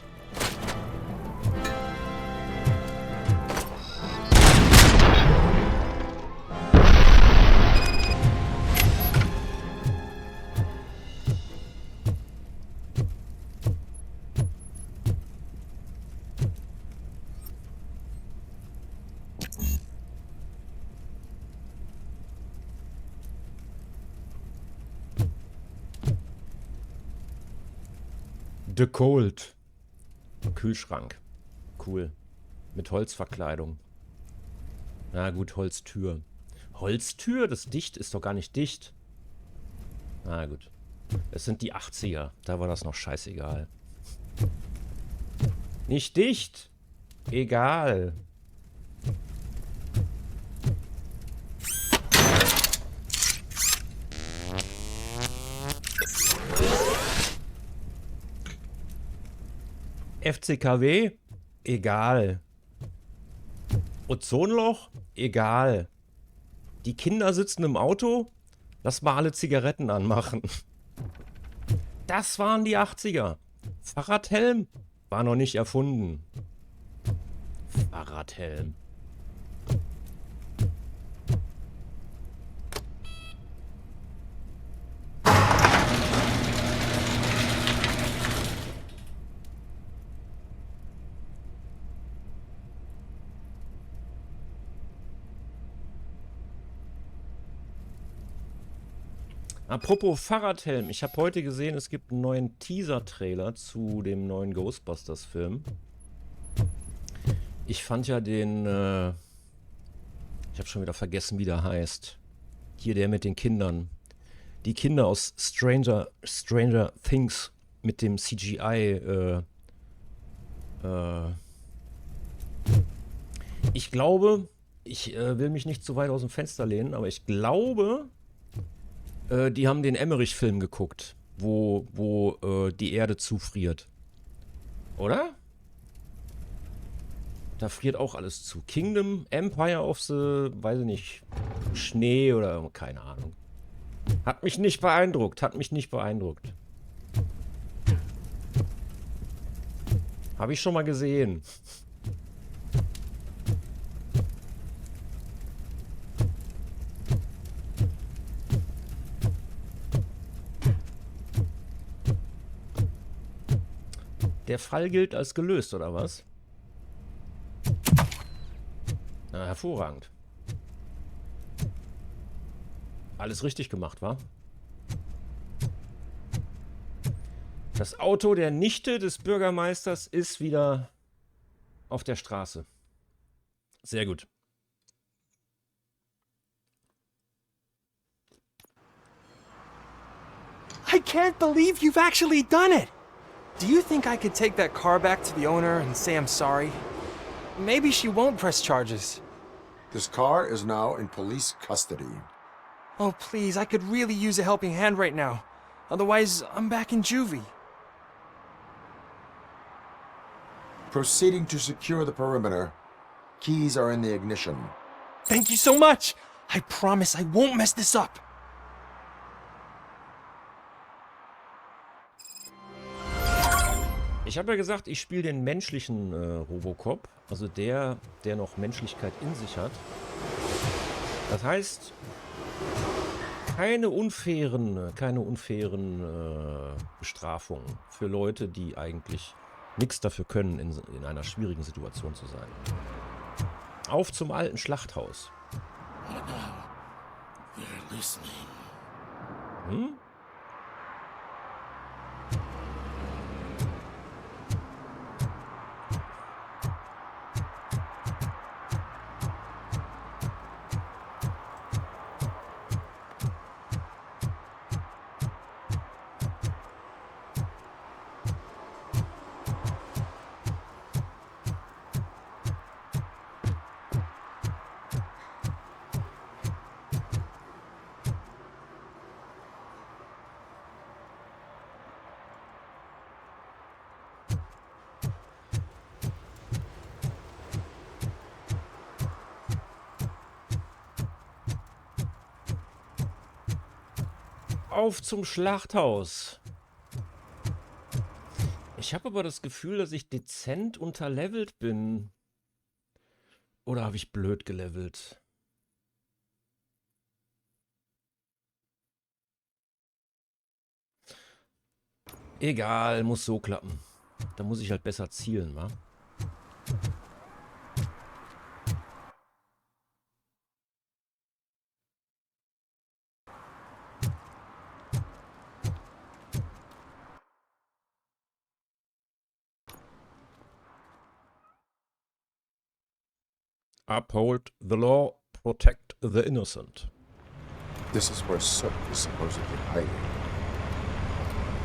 The Cold. Kühlschrank. Cool. Mit Holzverkleidung. Na gut, Holztür. Holztür? Das dicht ist doch gar nicht dicht. Na gut. Es sind die 80er. Da war das noch scheißegal. Nicht dicht. Egal. FCKW? Egal. Ozonloch? Egal. Die Kinder sitzen im Auto? Lass mal alle Zigaretten anmachen. Das waren die 80er. Fahrradhelm? War noch nicht erfunden. Fahrradhelm. Apropos Fahrradhelm, ich habe heute gesehen, es gibt einen neuen Teaser-Trailer zu dem neuen Ghostbusters-Film. Ich fand ja den, ich habe schon wieder vergessen, wie der heißt. Hier der mit den Kindern. Die Kinder aus Stranger Things mit dem CGI. Ich glaube, ich will mich nicht zu weit aus dem Fenster lehnen, aber ich glaube... die haben den Emmerich-Film geguckt, wo die Erde zufriert. Oder? Da friert auch alles zu. Kingdom, Empire of the, weiß ich nicht, Schnee oder keine Ahnung. Hat mich nicht beeindruckt, hat mich nicht beeindruckt. Habe ich schon mal gesehen. Der Fall gilt als gelöst, oder was? Na, hervorragend. Alles richtig gemacht, wa? Das Auto der Nichte des Bürgermeisters ist wieder auf der Straße. Sehr gut. I can't believe you've actually done it! Do you think I could take that car back to the owner and say I'm sorry? Maybe she won't press charges. This car is now in police custody. Oh, please, I could really use a helping hand right now. Otherwise, I'm back in juvie. Proceeding to secure the perimeter. Keys are in the ignition. Thank you so much! I promise I won't mess this up. Ich habe ja gesagt, ich spiele den menschlichen Robocop, also der noch Menschlichkeit in sich hat. Das heißt, keine unfairen Bestrafungen für Leute, die eigentlich nichts dafür können, in einer schwierigen Situation zu sein. Auf zum alten Schlachthaus. Hm? auf zum Schlachthaus. Ich habe aber das Gefühl, dass ich dezent unterlevelt bin. Oder habe ich blöd gelevelt? Egal, muss so klappen. Da muss ich halt besser zielen, wa? Uphold the law, protect the innocent. This is where Sook is supposedly hiding.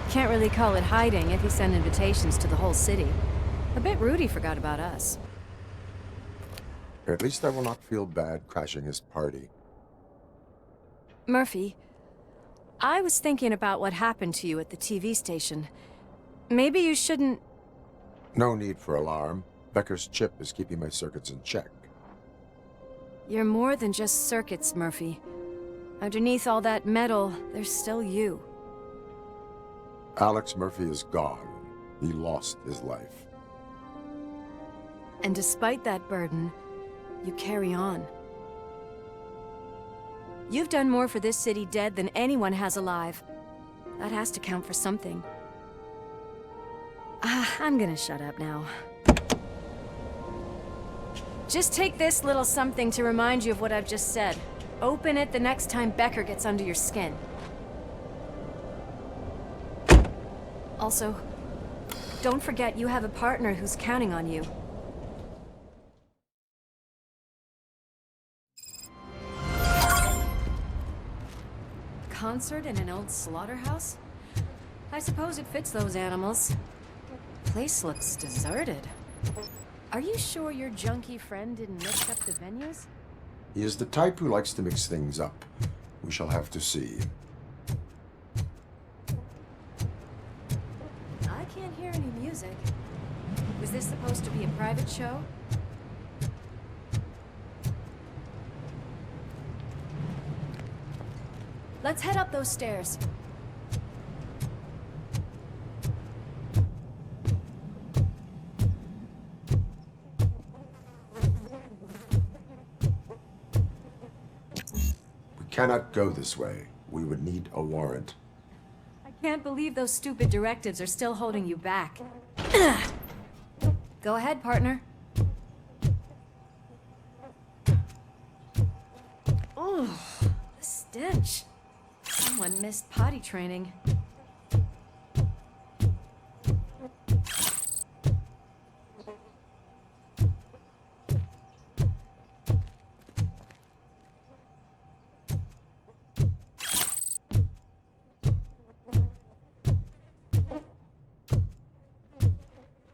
Can't really call it hiding if you send invitations to the whole city. A bit rude he forgot about us. At least I will not feel bad crashing his party. Murphy, I was thinking about what happened to you at the TV station. Maybe you shouldn't... No need for alarm. Becker's chip is keeping my circuits in check. You're more than just circuits, Murphy. Underneath all that metal, there's still you. Alex Murphy is gone. He lost his life. And despite that burden, you carry on. You've done more for this city dead than anyone has alive. That has to count for something. I'm gonna shut up now. Just take this little something to remind you of what I've just said. Open it the next time Becker gets under your skin. Also, don't forget you have a partner who's counting on you. Concert in an old slaughterhouse? I suppose it fits those animals. Place looks deserted. Are you sure your junkie friend didn't mix up the venues? He is the type who likes to mix things up. We shall have to see. I can't hear any music. Was this supposed to be a private show? Let's head up those stairs. We cannot go this way. We would need a warrant. I can't believe those stupid directives are still holding you back. Go ahead, partner. Ooh, the stench. Someone missed potty training.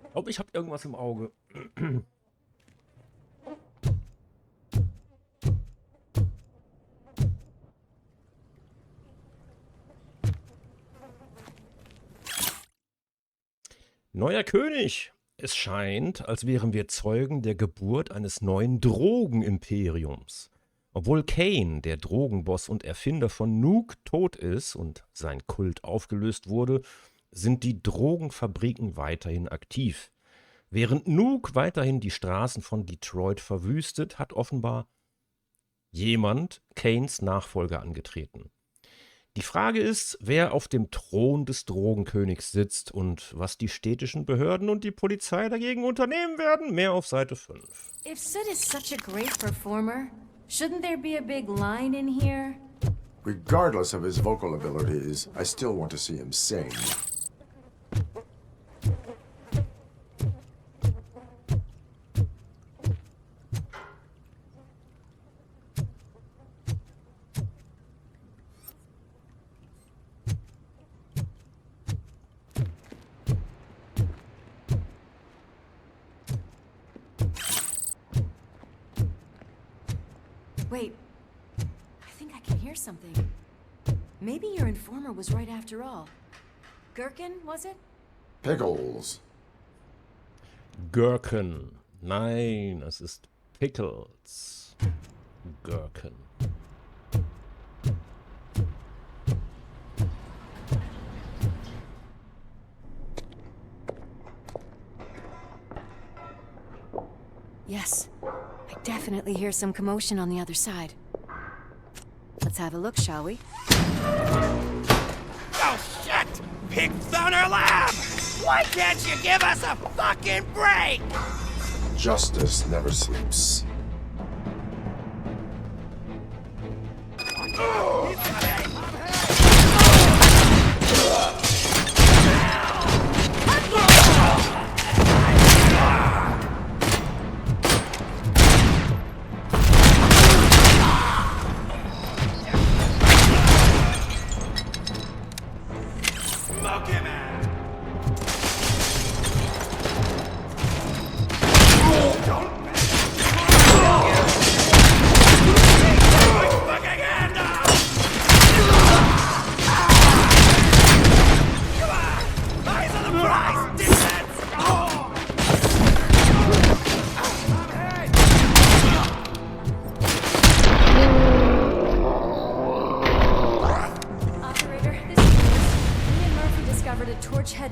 Ich glaube, ich habe irgendwas im Auge. Neuer König! Es scheint, als wären wir Zeugen der Geburt eines neuen Drogenimperiums. Obwohl Kane, der Drogenboss und Erfinder von Nuke, tot ist und sein Kult aufgelöst wurde, sind die Drogenfabriken weiterhin aktiv. Während Nuke weiterhin die Straßen von Detroit verwüstet, hat offenbar jemand Kanes Nachfolger angetreten. Die Frage ist, wer auf dem Thron des Drogenkönigs sitzt und was die städtischen Behörden und die Polizei dagegen unternehmen werden. Mehr auf Seite 5. If Sid is such a great performer, shouldn't there be a big line in here? Regardless of his vocal abilities, I still want to see him sing. Wait, I think I can hear something. Maybe your informer was right after all. Gherkin, was it? Pickles. Gherkin. Nein, es ist Pickles. Gherkin. Yes. I definitely hear some commotion on the other side. Let's have a look, shall we? Oh, shit! Pigs on our lab! Why can't you give us a fucking break? Justice never sleeps.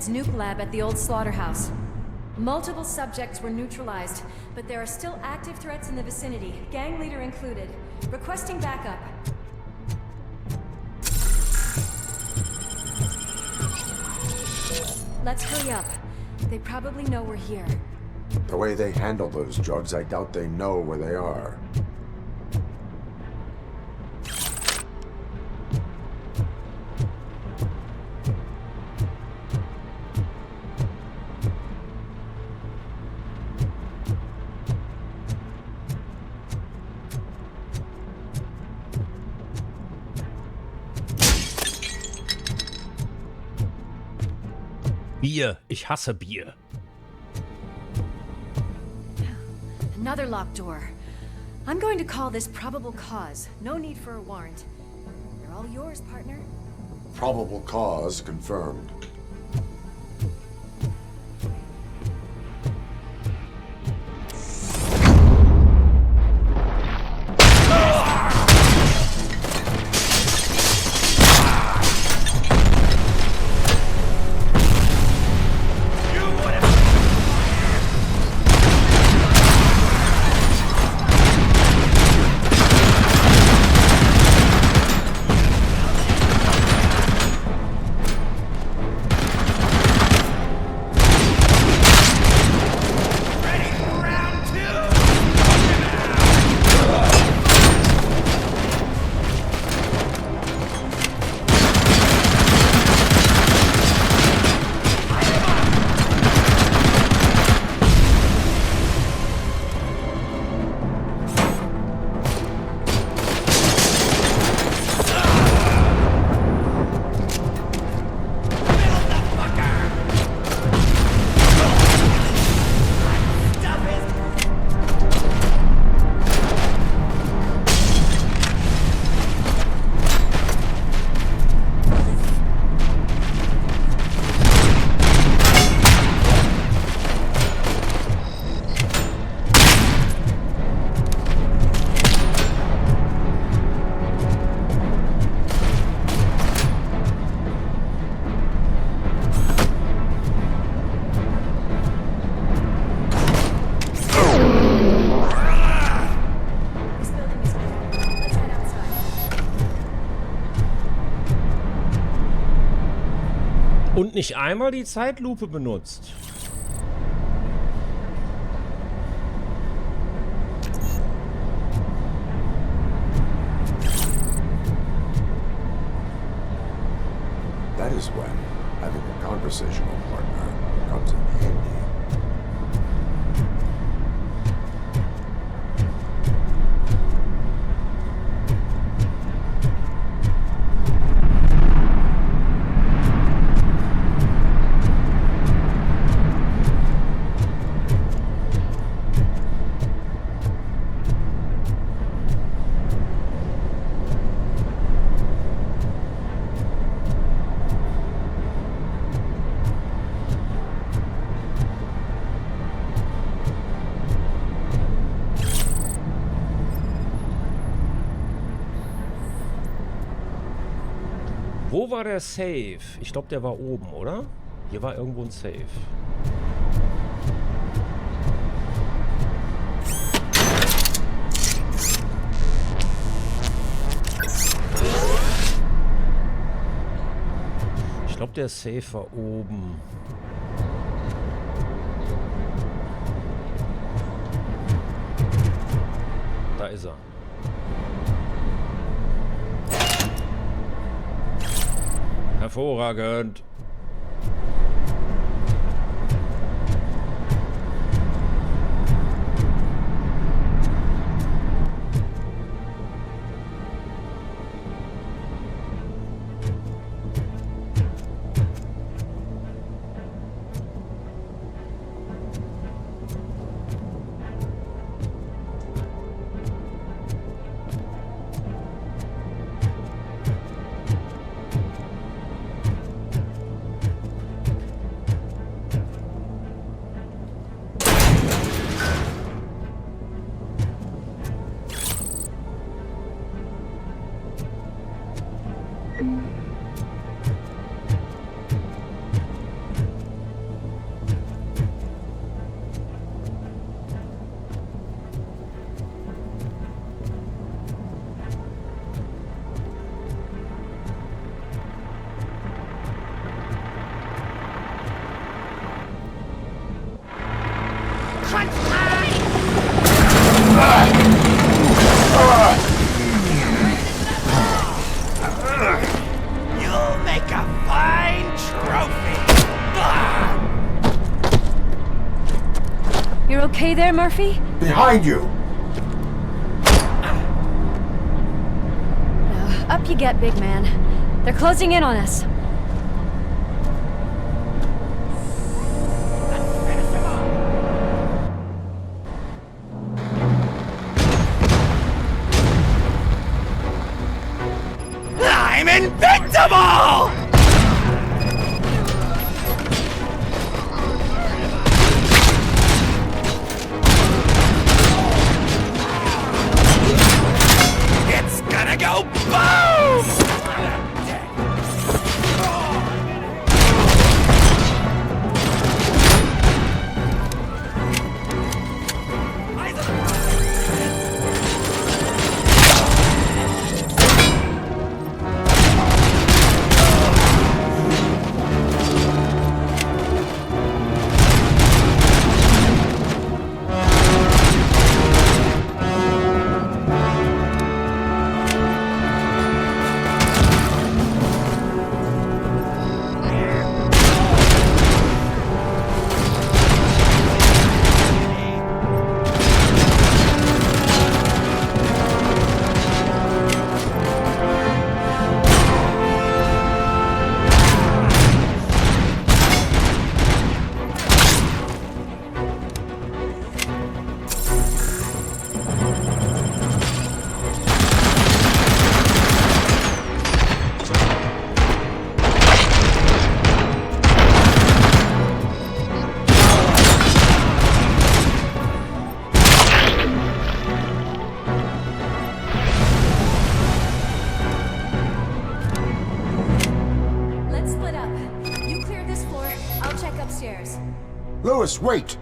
Nuke lab at the old slaughterhouse. Multiple subjects were neutralized, but there are still active threats in the vicinity, gang leader included. Requesting backup. Let's hurry up. They probably know we're here. The way they handle those drugs, I doubt they know where they are. Bier. Ich hasse Bier. Another locked door. I'm going to call this probable cause. No need for a warrant. They're all yours, partner. Probable cause confirmed. Und nicht einmal die Zeitlupe benutzt. That is when having a conversational partner comes in handy. Wo war der Safe? Ich glaube, der war oben, oder? Hier war irgendwo ein Safe. glaube, der Safe war oben. Da ist er. Hervorragend. You'll make a fine trophy. You're okay there, Murphy? Behind you! Up you get, big man. They're closing in on us. I'm invincible! It's gonna go boom! Lewis, wait!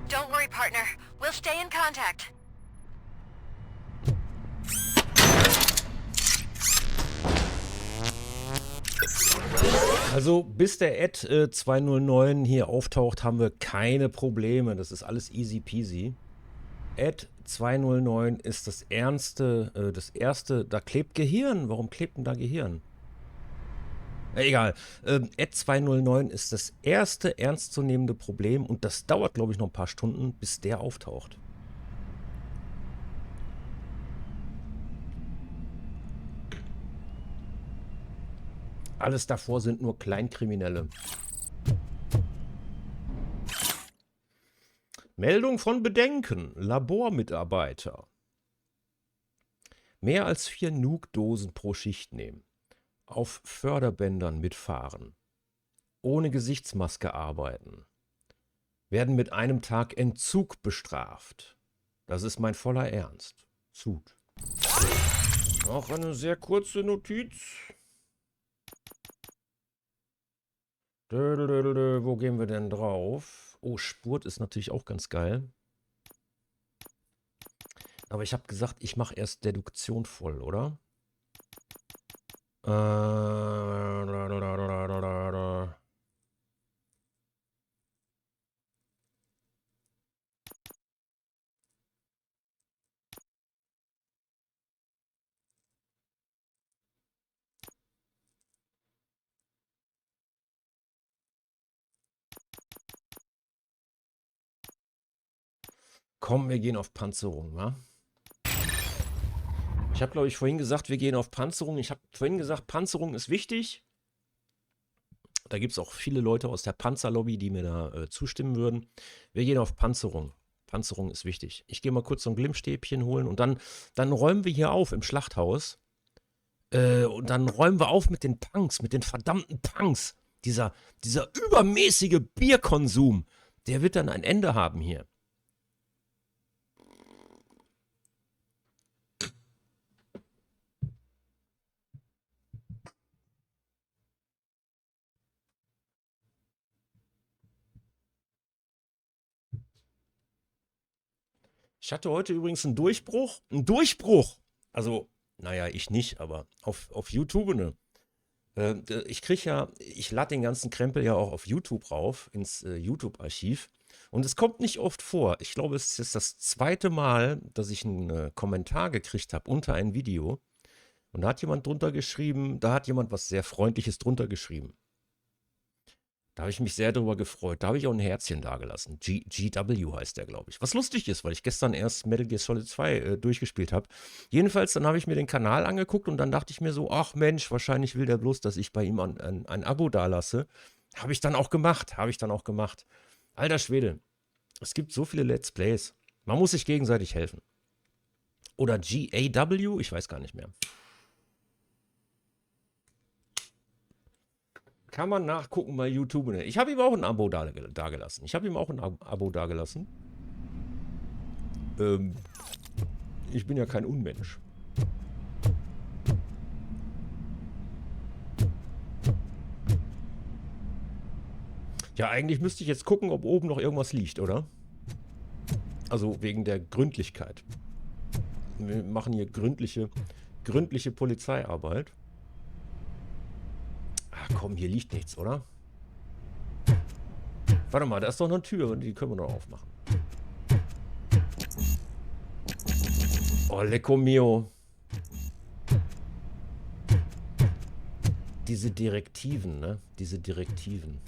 Don't worry, partner. We'll stay in contact. Also bis der Ed 209 hier auftaucht, haben wir keine Probleme. Das ist alles easy peasy. Ed 209 ist das erste, da klebt Gehirn. Warum klebt denn da Gehirn? Egal. Ed 209 ist das erste ernstzunehmende Problem und das dauert, glaube ich, noch ein paar Stunden, bis der auftaucht. Alles davor sind nur Kleinkriminelle. Meldung von Bedenken. Labormitarbeiter. Mehr als 4 Nuke-Dosen pro Schicht nehmen. Auf Förderbändern mitfahren. Ohne Gesichtsmaske arbeiten. Werden mit einem Tag Entzug bestraft. Das ist mein voller Ernst. Zug. Noch eine sehr kurze Notiz. Wo gehen wir denn drauf? Oh, Spurt ist natürlich auch ganz geil. Aber ich habe gesagt, ich mache erst Deduktion voll, oder? Komm, wir gehen auf Panzerung, wa? Ich habe, glaube ich, vorhin gesagt, wir gehen auf Panzerung. Ich habe vorhin gesagt, Panzerung ist wichtig. Da gibt es auch viele Leute aus der Panzerlobby, die mir da zustimmen würden. Wir gehen auf Panzerung. Panzerung ist wichtig. Ich gehe mal kurz so ein Glimmstäbchen holen und dann räumen wir hier auf im Schlachthaus. Und dann räumen wir auf mit den Punks, mit den verdammten Punks. Dieser übermäßige Bierkonsum, der wird dann ein Ende haben hier. Ich hatte heute übrigens einen Durchbruch. Einen Durchbruch! Also, naja, ich nicht, aber auf YouTube, ne? Ich lade den ganzen Krempel ja auch auf YouTube rauf, ins YouTube-Archiv. Und es kommt nicht oft vor. Ich glaube, es ist das zweite Mal, dass ich einen Kommentar gekriegt habe unter ein Video. Und da hat jemand drunter geschrieben, da hat jemand was sehr Freundliches drunter geschrieben. Da habe ich mich sehr darüber gefreut. Da habe ich auch ein Herzchen dagelassen. GW heißt der, glaube ich. Was lustig ist, weil ich gestern erst Metal Gear Solid 2 durchgespielt habe. Jedenfalls, dann habe ich mir den Kanal angeguckt und dann dachte ich mir so, ach Mensch, wahrscheinlich will der bloß, dass ich bei ihm ein Abo dalasse. Habe ich dann auch gemacht. Alter Schwede, es gibt so viele Let's Plays. Man muss sich gegenseitig helfen. Oder GAW, ich weiß gar nicht mehr. Kann man nachgucken bei YouTube. Ich habe ihm auch ein Abo dagelassen. Ich bin ja kein Unmensch. Ja, eigentlich müsste ich jetzt gucken, ob oben noch irgendwas liegt, oder? Also wegen der Gründlichkeit. Wir machen hier gründliche Polizeiarbeit. Ach komm, hier liegt nichts, oder? Warte mal, da ist doch eine Tür, die können wir noch aufmachen. Oh, lecco mio. Diese Direktiven, ne? Diese Direktiven.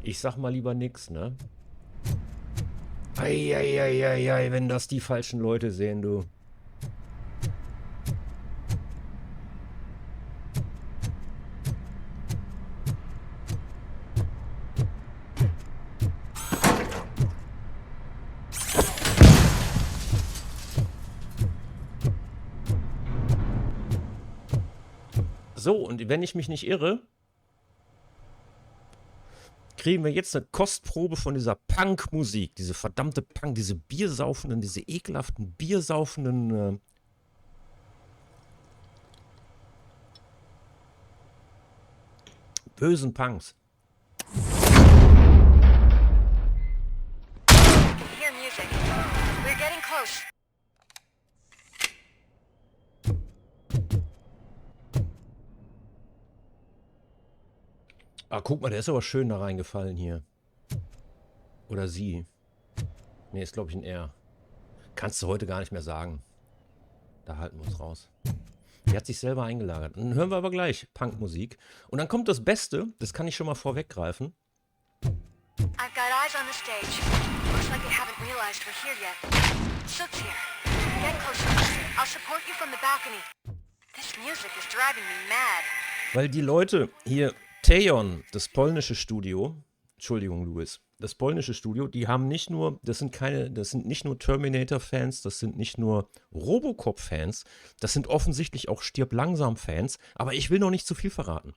Ich sag mal lieber nix, ne? Eieieiei, wenn das die falschen Leute sehen, du. So, und wenn ich mich nicht irre, kriegen wir jetzt eine Kostprobe von dieser Punk-Musik, diese verdammte Punk, diese biersaufenden, diese ekelhaften, biersaufenden bösen Punks. Hear music. We're getting close. Ah, guck mal, der ist aber schön da reingefallen hier. Oder sie. Nee, ist glaube ich ein R. Kannst du heute gar nicht mehr sagen. Da halten wir uns raus. Die hat sich selber eingelagert. Dann hören wir aber gleich Punkmusik. Und dann kommt das Beste, das kann ich schon mal vorweggreifen. I've got eyes on the stage. Looks like they haven't realized we're here yet. Sook's here. Get closer. I'll support you from the balcony. This music is driving me mad. Weil die Leute hier, Tejon, das polnische Studio, Entschuldigung, Louis, das polnische Studio, die haben nicht nur, das sind nicht nur Terminator-Fans, das sind nicht nur Robocop-Fans, das sind offensichtlich auch Stirb langsam-Fans, aber ich will noch nicht zu viel verraten.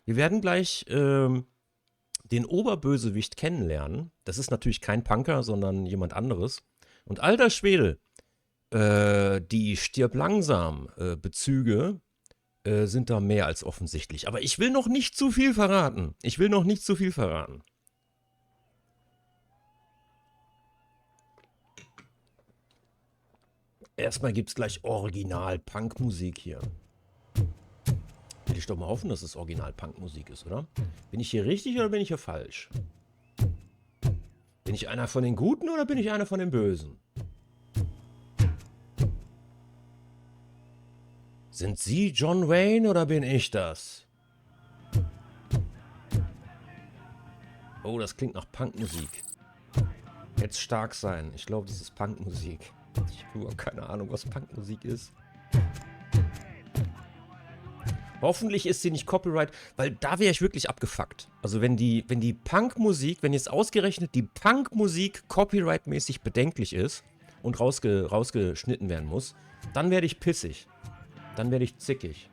Wir werden gleich den Oberbösewicht kennenlernen. Das ist natürlich kein Punker, sondern jemand anderes. Und alter Schwede, die Stirb langsam Bezüge sind da mehr als offensichtlich. Aber ich will noch nicht zu viel verraten. Erstmal gibt es gleich Original-Punk-Musik hier. Will ich doch mal hoffen, dass es Original-Punk-Musik ist, oder? Bin ich hier richtig oder bin ich hier falsch? Bin ich einer von den Guten oder bin ich einer von den Bösen? Sind Sie John Wayne oder bin ich das? Oh, das klingt nach Punkmusik. Jetzt stark sein. Ich glaube, das ist Punkmusik. Ich habe überhaupt keine Ahnung, was Punkmusik ist. Hoffentlich ist sie nicht Copyright, weil da wäre ich wirklich abgefuckt. Also wenn die Punkmusik, wenn jetzt ausgerechnet die Punkmusik copyrightmäßig bedenklich ist und rausgeschnitten werden muss, dann werde ich pissig. Dann werde ich zickig.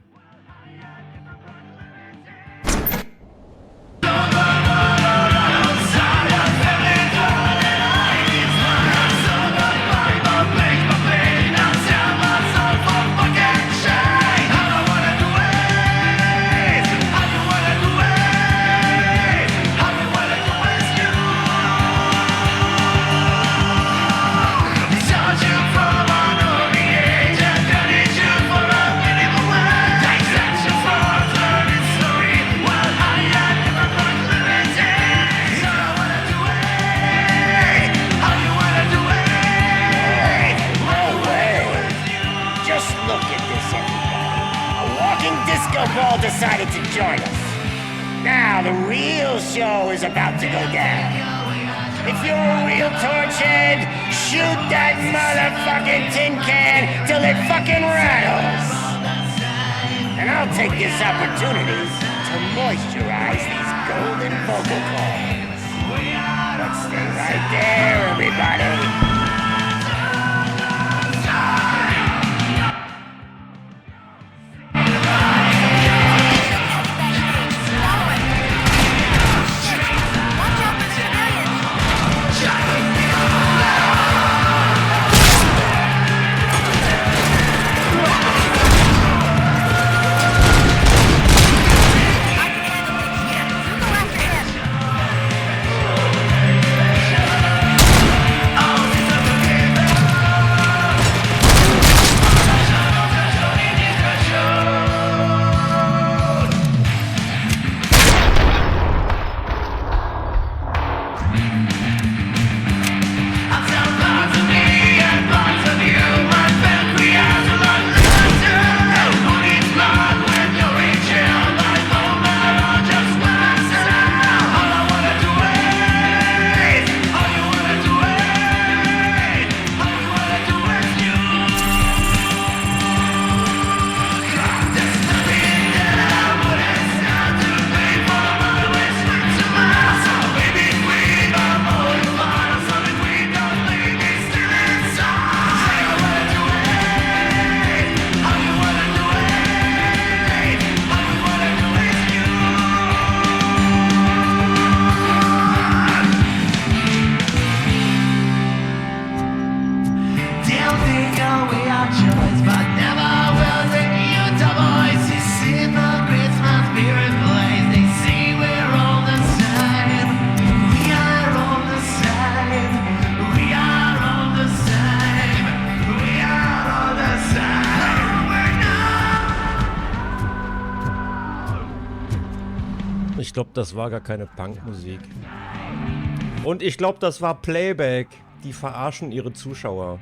Decided to join us. Now the real show is about to go down. If you're a real torchhead, shoot that motherfucking tin can till it fucking rattles. And I'll take this opportunity to moisturize these golden vocal cords. But stay right there, everybody. Ich glaube, das war gar keine Punkmusik. Und ich glaube, das war Playback. Die verarschen ihre Zuschauer.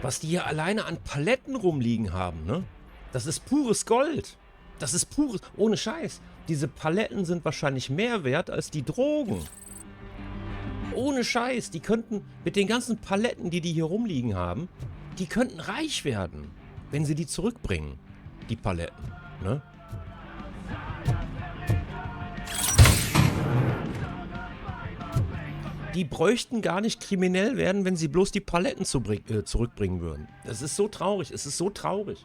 Was die hier alleine an Paletten rumliegen haben, ne? Das ist pures Gold. Das ist pures... Ohne Scheiß. Diese Paletten sind wahrscheinlich mehr wert als die Drogen. Ohne Scheiß. Die könnten mit den ganzen Paletten, die hier rumliegen haben, die könnten reich werden, wenn sie die zurückbringen. Die Paletten, ne? Die bräuchten gar nicht kriminell werden, wenn sie bloß die Paletten zurückbringen würden. Das ist so traurig. Es ist so traurig.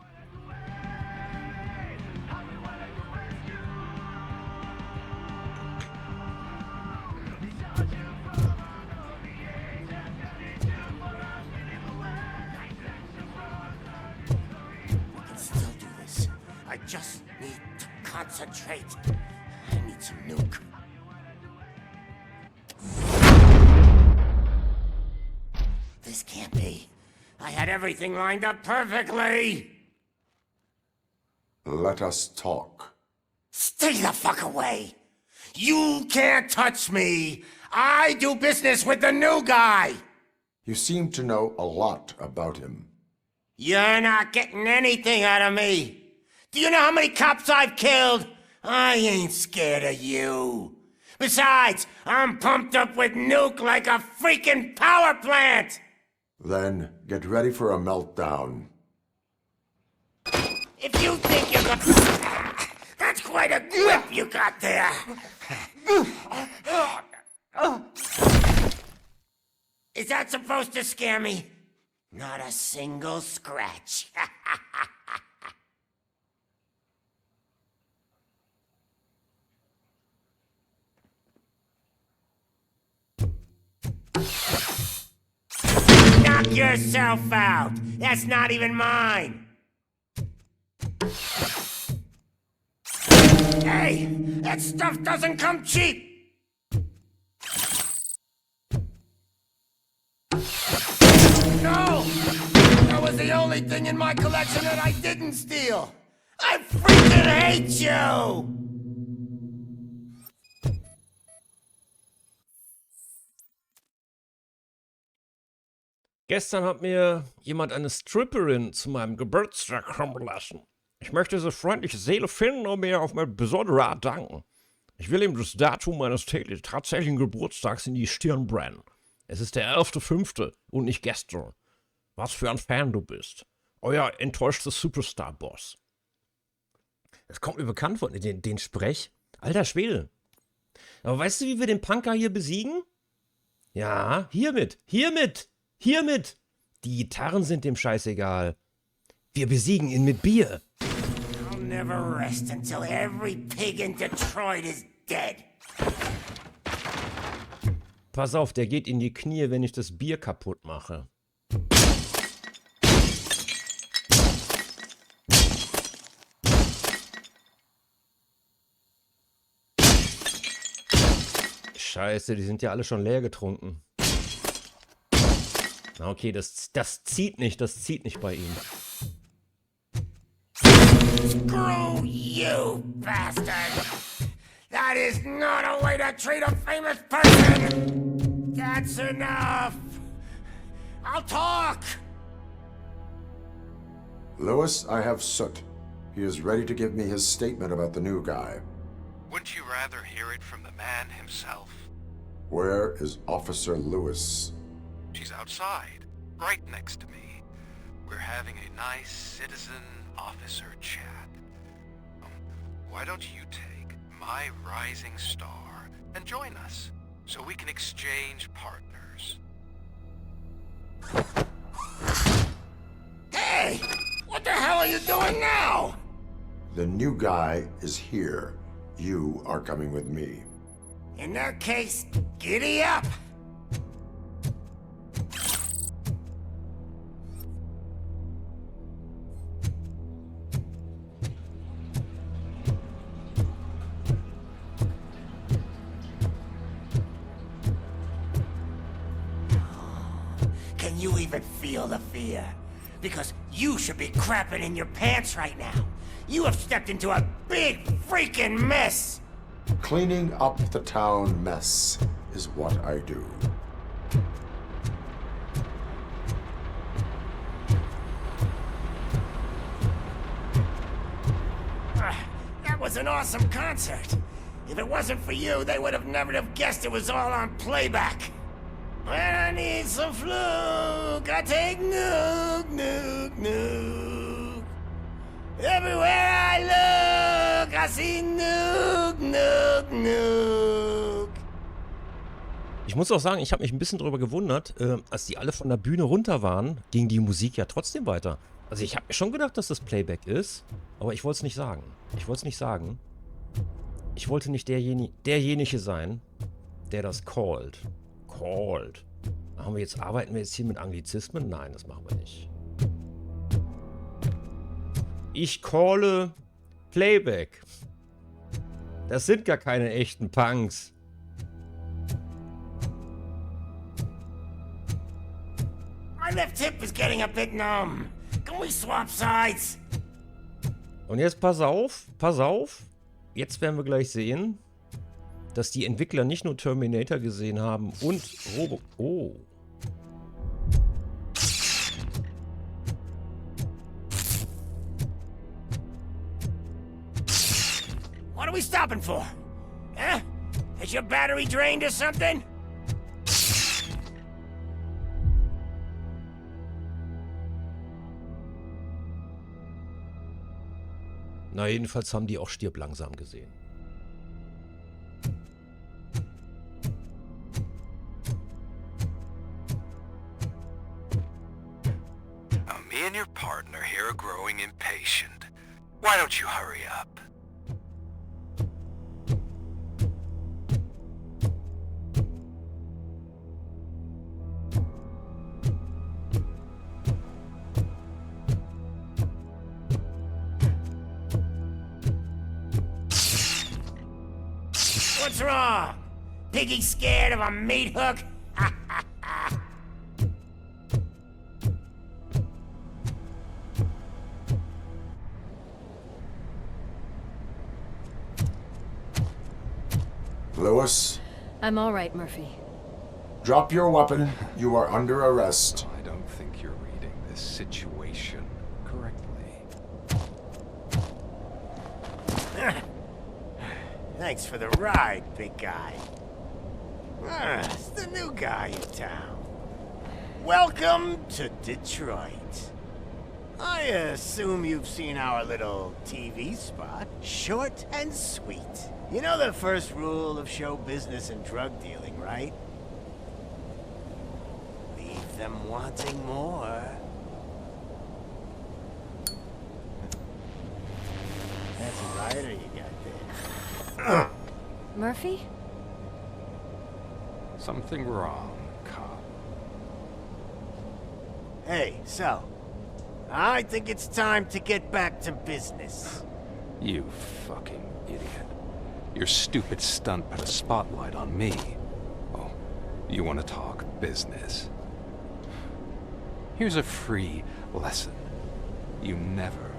I just need to concentrate. I need some nuke. This can't be. I had everything lined up perfectly. Let us talk. Stay the fuck away. You can't touch me. I do business with the new guy. You seem to know a lot about him. You're not getting anything out of me. Do you know how many cops I've killed? I ain't scared of you. Besides, I'm pumped up with nuke like a freaking power plant! Then get ready for a meltdown. If you think you're gonna... That's quite a grip you got there. Is that supposed to scare me? Not a single scratch. Knock yourself out. That's not even mine. Hey, that stuff doesn't come cheap. No! That was the only thing in my collection that I didn't steal. I freaking hate you! Gestern hat mir jemand eine Stripperin zu meinem Geburtstag kommen lassen. Ich möchte diese freundliche Seele finden und mir auf meine besondere Art danken. Ich will ihm das Datum meines tatsächlichen Geburtstags in die Stirn brennen. Es ist der 11.05. und nicht gestern. Was für ein Fan du bist. Euer enttäuschtes Superstar-Boss. Das kommt mir bekannt vor, den Sprech. Alter Schwede. Aber weißt du, wie wir den Punker hier besiegen? Ja, hiermit. Die Gitarren sind dem scheißegal. Wir besiegen ihn mit Bier. I'll never rest until every pig in Detroit is dead. Pass auf, der geht in die Knie, wenn ich das Bier kaputt mache. Scheiße, die sind ja alle schon leer getrunken. Okay, das zieht nicht bei ihm. Screw you, bastard! That is not a way to treat a famous person! That's enough! I'll talk! Lewis, I have Soot. He is ready to give me his statement about the new guy. Wouldn't you rather hear it from the man himself? Where is Officer Lewis? She's outside, right next to me. We're having a nice citizen-officer chat. Why don't you take my rising star and join us, so we can exchange partners? Hey! What the hell are you doing now? The new guy is here. You are coming with me. In that case, giddy up! Can you even feel the fear? Because you should be crapping in your pants right now. You have stepped into a big freaking mess! Cleaning up the town mess is what I do. was an awesome concert. If it wasn't for you, they would have never have guessed it was all on playback. When I need some fluke, I take nuke, nuke, nuke. Everywhere I look, I see nuke, nuke, nuke. Ich muss auch sagen, ich habe mich ein bisschen drüber gewundert, als die alle von der Bühne runter waren, ging die Musik ja trotzdem weiter. Also ich habe mir schon gedacht, dass das Playback ist, aber ich wollte es nicht sagen. Ich wollte es nicht sagen. Ich wollte nicht derjenige sein, der das called. Arbeiten wir jetzt hier mit Anglizismen? Nein, das machen wir nicht. Ich calle Playback. Das sind gar keine echten Punks. My left hip is getting a bit numb. Can we swap sides? Und jetzt pass auf, pass auf. Jetzt werden wir gleich sehen, dass die Entwickler nicht nur Terminator gesehen haben und Robocop. Oh. What are we stopping for? Huh? Is your battery drained or something? Na, jedenfalls haben die auch Stirb langsam gesehen. Now, me and your partner here are growing impatient. Why don't you hurry up? What's wrong? Piggy scared of a meat hook? Lewis, I'm all right, Murphy. drop your weapon. You are under arrest. I don't think you're reading this situation correctly. Thanks for the ride, big guy. It's the new guy in town. Welcome to Detroit. I assume you've seen our little TV spot. Short and sweet. You know the first rule of show business and drug dealing, right? Leave them wanting more. That's a rider you got there. Murphy? Something wrong, Karl. Hey, so, I think it's time to get back to business. You fucking idiot. Your stupid stunt put a spotlight on me. Oh, you want to talk business? Here's a free lesson. You never,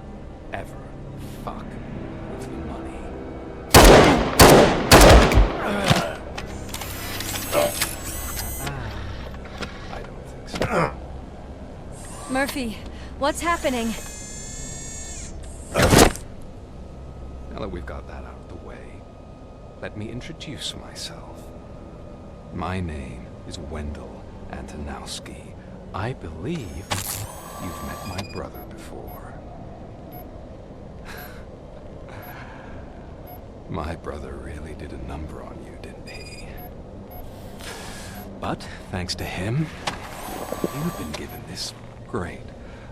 ever fuck with the money. I don't think so. Murphy, what's happening? Now that we've got that out of the way, let me introduce myself. My name is Wendell Antonowski. I believe you've met my brother before. My brother really did a number on you, didn't he? But thanks to him, you've been given this great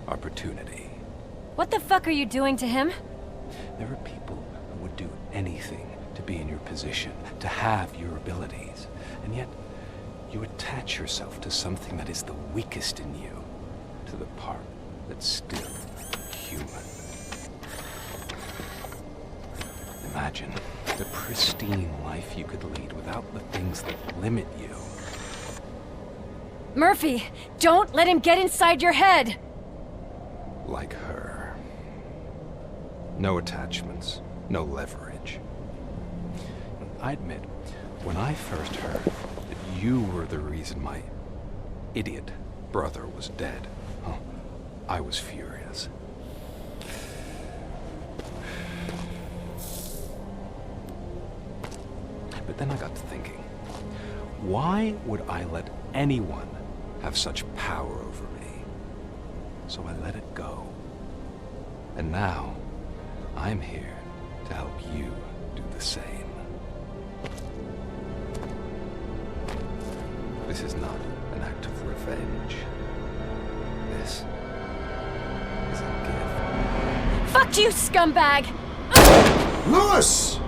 opportunity. What the fuck are you doing to him? There are people who would do anything to be in your position, to have your abilities, and yet you attach yourself to something that is the weakest in you, to the part that's still human. Imagine the pristine life you could lead without the things that limit you. Murphy, don't let him get inside your head! Like her. No attachments, no leverage. I admit, when I first heard that you were the reason my idiot brother was dead, oh, I was furious. Then I got to thinking, why would I let anyone have such power over me? So I let it go. And now, I'm here to help you do the same. This is not an act of revenge. This is a gift. Fuck you, scumbag! Lewis!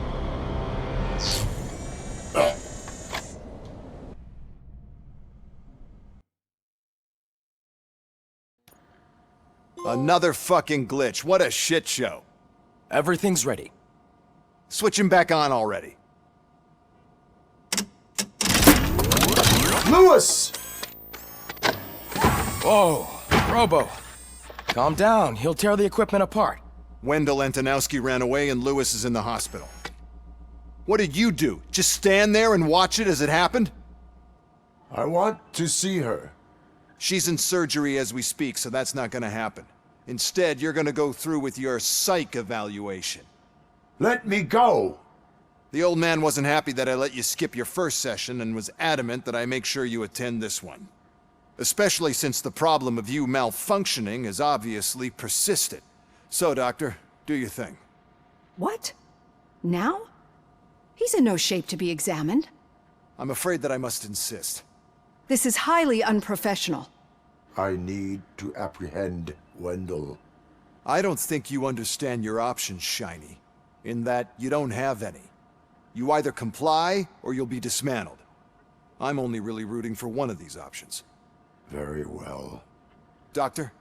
Another fucking glitch. What a shit show. Everything's ready. Switch him back on already. Lewis! Whoa, Robo. Calm down. He'll tear the equipment apart. Wendell Antonowski ran away and Lewis is in the hospital. What did you do? Just stand there and watch it as it happened? I want to see her. She's in surgery as we speak, so that's not gonna happen. Instead, you're gonna go through with your psych evaluation. Let me go! The old man wasn't happy that I let you skip your first session and was adamant that I make sure you attend this one. Especially since the problem of you malfunctioning is obviously persistent. So, Doctor, do your thing. What? Now? He's in no shape to be examined. I'm afraid that I must insist. This is highly unprofessional. I need to apprehend Wendell. I don't think you understand your options, Shiny. In that you don't have any. You either comply or you'll be dismantled. I'm only really rooting for one of these options. Very well. Doctor?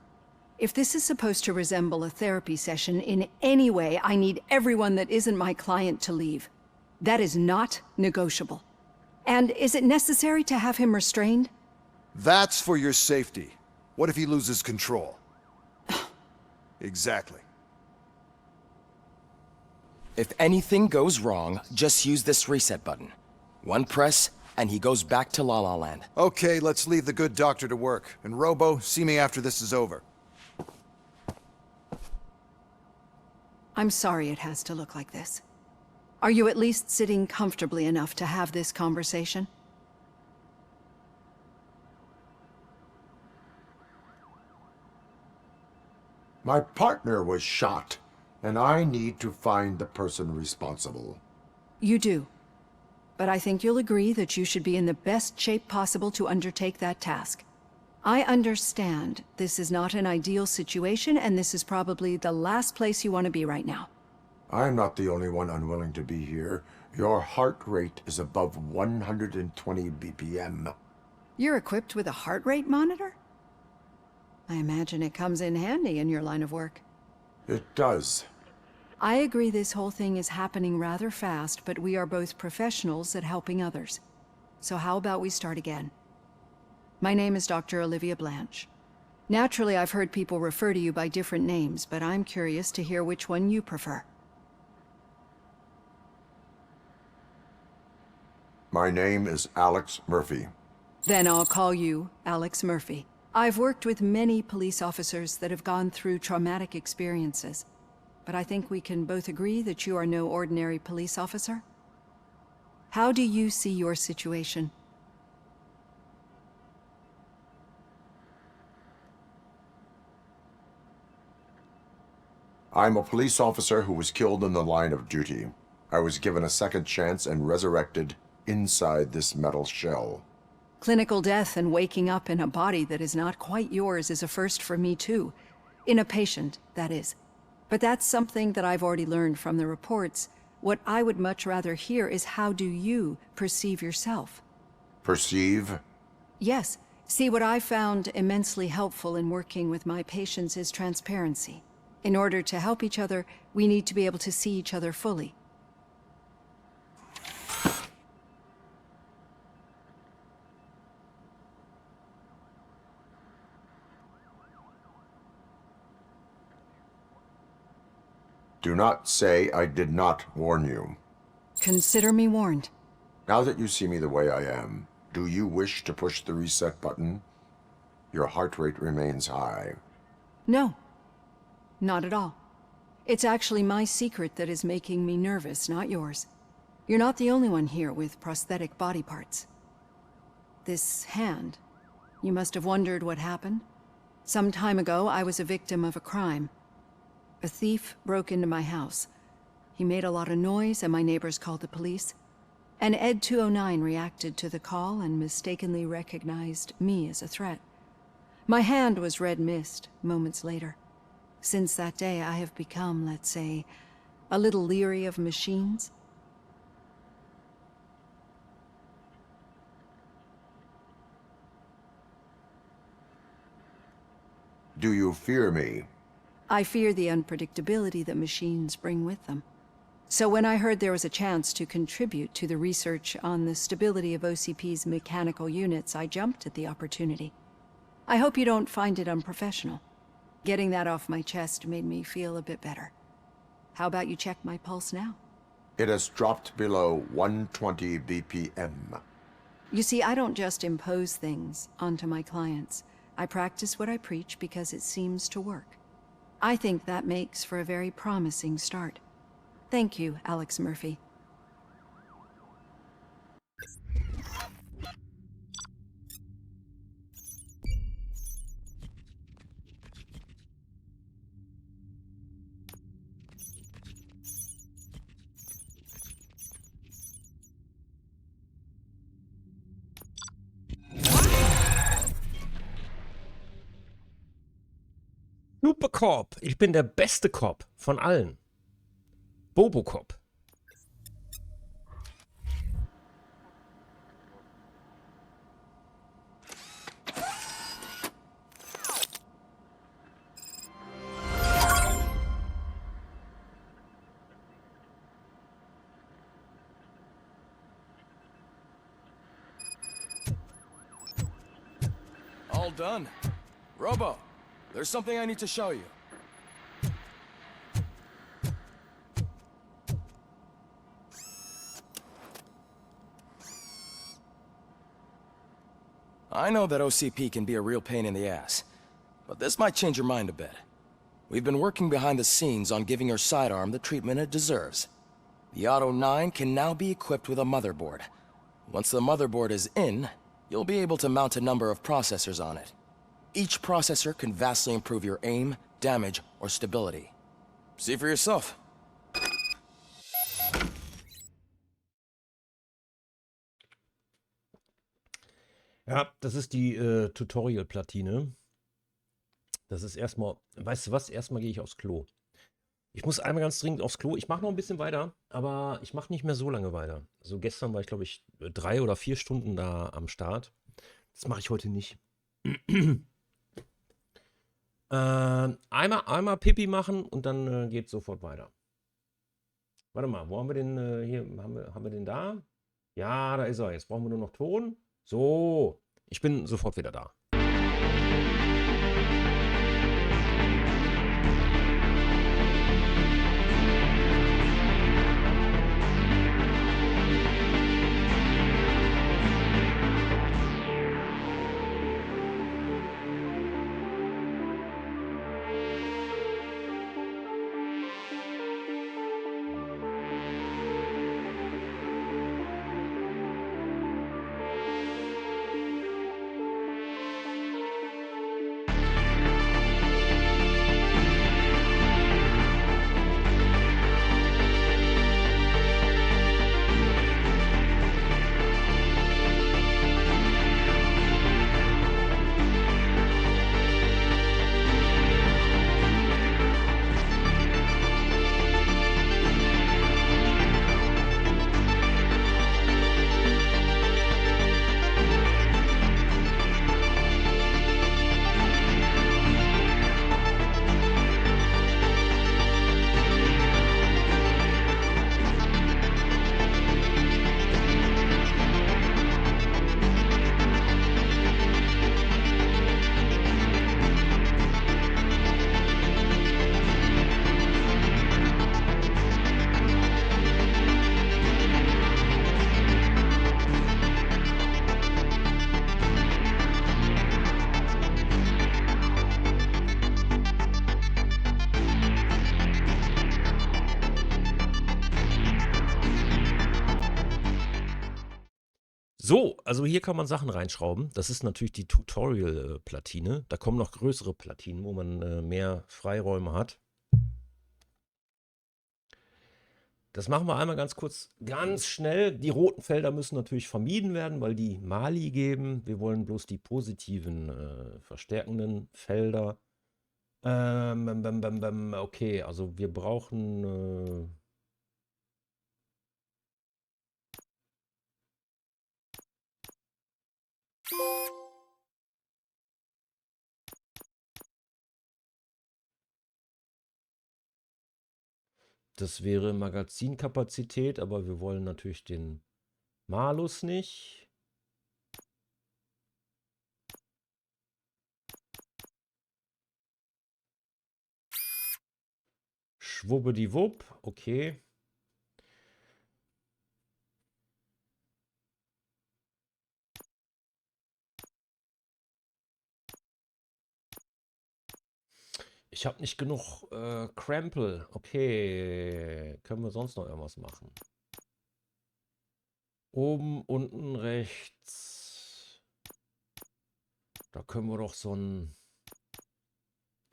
If this is supposed to resemble a therapy session in any way, I need everyone that isn't my client to leave. That is not negotiable. And is it necessary to have him restrained? That's for your safety. What if he loses control? Exactly. If anything goes wrong, just use this reset button. One press, and he goes back to La La Land. Okay, let's leave the good doctor to work. And Robo, see me after this is over. I'm sorry it has to look like this. Are you at least sitting comfortably enough to have this conversation? My partner was shot, and I need to find the person responsible. You do. But I think you'll agree that you should be in the best shape possible to undertake that task. I understand this is not an ideal situation, and this is probably the last place you want to be right now. I'm not the only one unwilling to be here. Your heart rate is above 120 BPM. You're equipped with a heart rate monitor? I imagine it comes in handy in your line of work. It does. I agree this whole thing is happening rather fast, but we are both professionals at helping others. So how about we start again? My name is Dr. Olivia Blanche. Naturally, I've heard people refer to you by different names, but I'm curious to hear which one you prefer. My name is Alex Murphy. Then I'll call you Alex Murphy. I've worked with many police officers that have gone through traumatic experiences, but I think we can both agree that you are no ordinary police officer. How do you see your situation? I'm a police officer who was killed in the line of duty. I was given a second chance and resurrected inside this metal shell. Clinical death and waking up in a body that is not quite yours is a first for me too. In a patient, that is. But that's something that I've already learned from the reports. What I would much rather hear is how do you perceive yourself? Perceive? Yes. See, what I found immensely helpful in working with my patients is transparency. In order to help each other, we need to be able to see each other fully. Do not say I did not warn you. Consider me warned. Now that you see me the way I am, do you wish to push the reset button? Your heart rate remains high. No. Not at all. It's actually my secret that is making me nervous, not yours. You're not the only one here with prosthetic body parts. This hand, you must have wondered what happened. Some time ago, I was a victim of a crime. A thief broke into my house. He made a lot of noise and my neighbors called the police. And Ed 209 reacted to the call and mistakenly recognized me as a threat. My hand was red mist moments later. Since that day, I have become, let's say, a little leery of machines. Do you fear me? I fear the unpredictability that machines bring with them. So when I heard there was a chance to contribute to the research on the stability of OCP's mechanical units, I jumped at the opportunity. I hope you don't find it unprofessional. Getting that off my chest made me feel a bit better. How about you check my pulse now? It has dropped below 120 BPM. You see, I don't just impose things onto my clients. I practice what I preach because it seems to work. I think that makes for a very promising start. Thank you, Alex Murphy. Super Cop. Ich bin der beste Cop von allen. Robocop. All done. Robo, there's something I need to show you. I know that OCP can be a real pain in the ass, but this might change your mind a bit. We've been working behind the scenes on giving your sidearm the treatment it deserves. The Auto 9 can now be equipped with a motherboard. Once the motherboard is in, you'll be able to mount a number of processors on it. Each processor can vastly improve your aim, damage, or stability. See for yourself. Ja, das ist die Tutorial-Platine. Das ist erstmal, weißt du was, erstmal gehe ich aufs Klo. Ich muss einmal ganz dringend aufs Klo. Ich mache noch ein bisschen weiter, aber ich mache nicht mehr so lange weiter. Also gestern war ich, glaube ich, 3 oder 4 Stunden da am Start. Das mache ich heute nicht. Einmal Pipi machen und dann geht sofort weiter. Warte mal, wo haben wir den hier? Haben wir den da? Ja, da ist er. Jetzt brauchen wir nur noch Ton. So, ich bin sofort wieder da. So, also hier kann man Sachen reinschrauben. Das ist natürlich die Tutorial-Platine. Da kommen noch größere Platinen, wo man mehr Freiräume hat. Das machen wir einmal ganz kurz, ganz schnell. Die roten Felder müssen natürlich vermieden werden, weil die Mali geben. Wir wollen bloß die positiven, verstärkenden Felder. Okay, also wir brauchen... Das wäre Magazinkapazität, aber wir wollen natürlich den Malus nicht. Schwubbediwupp, okay. Ich habe nicht genug Crample. Okay, können wir sonst noch irgendwas machen? Oben, unten, rechts. Da können wir doch so einen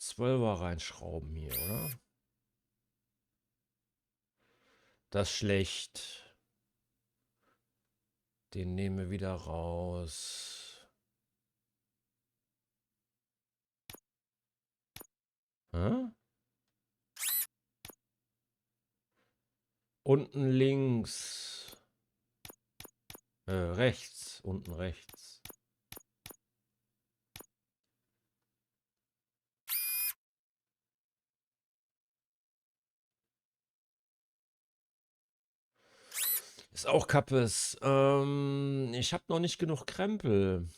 12er reinschrauben hier, oder? Das ist schlecht. Den nehmen wir wieder raus. Hä? Unten links. Rechts. Unten rechts. Ist auch Kappes. Ich habe noch nicht genug Krempel.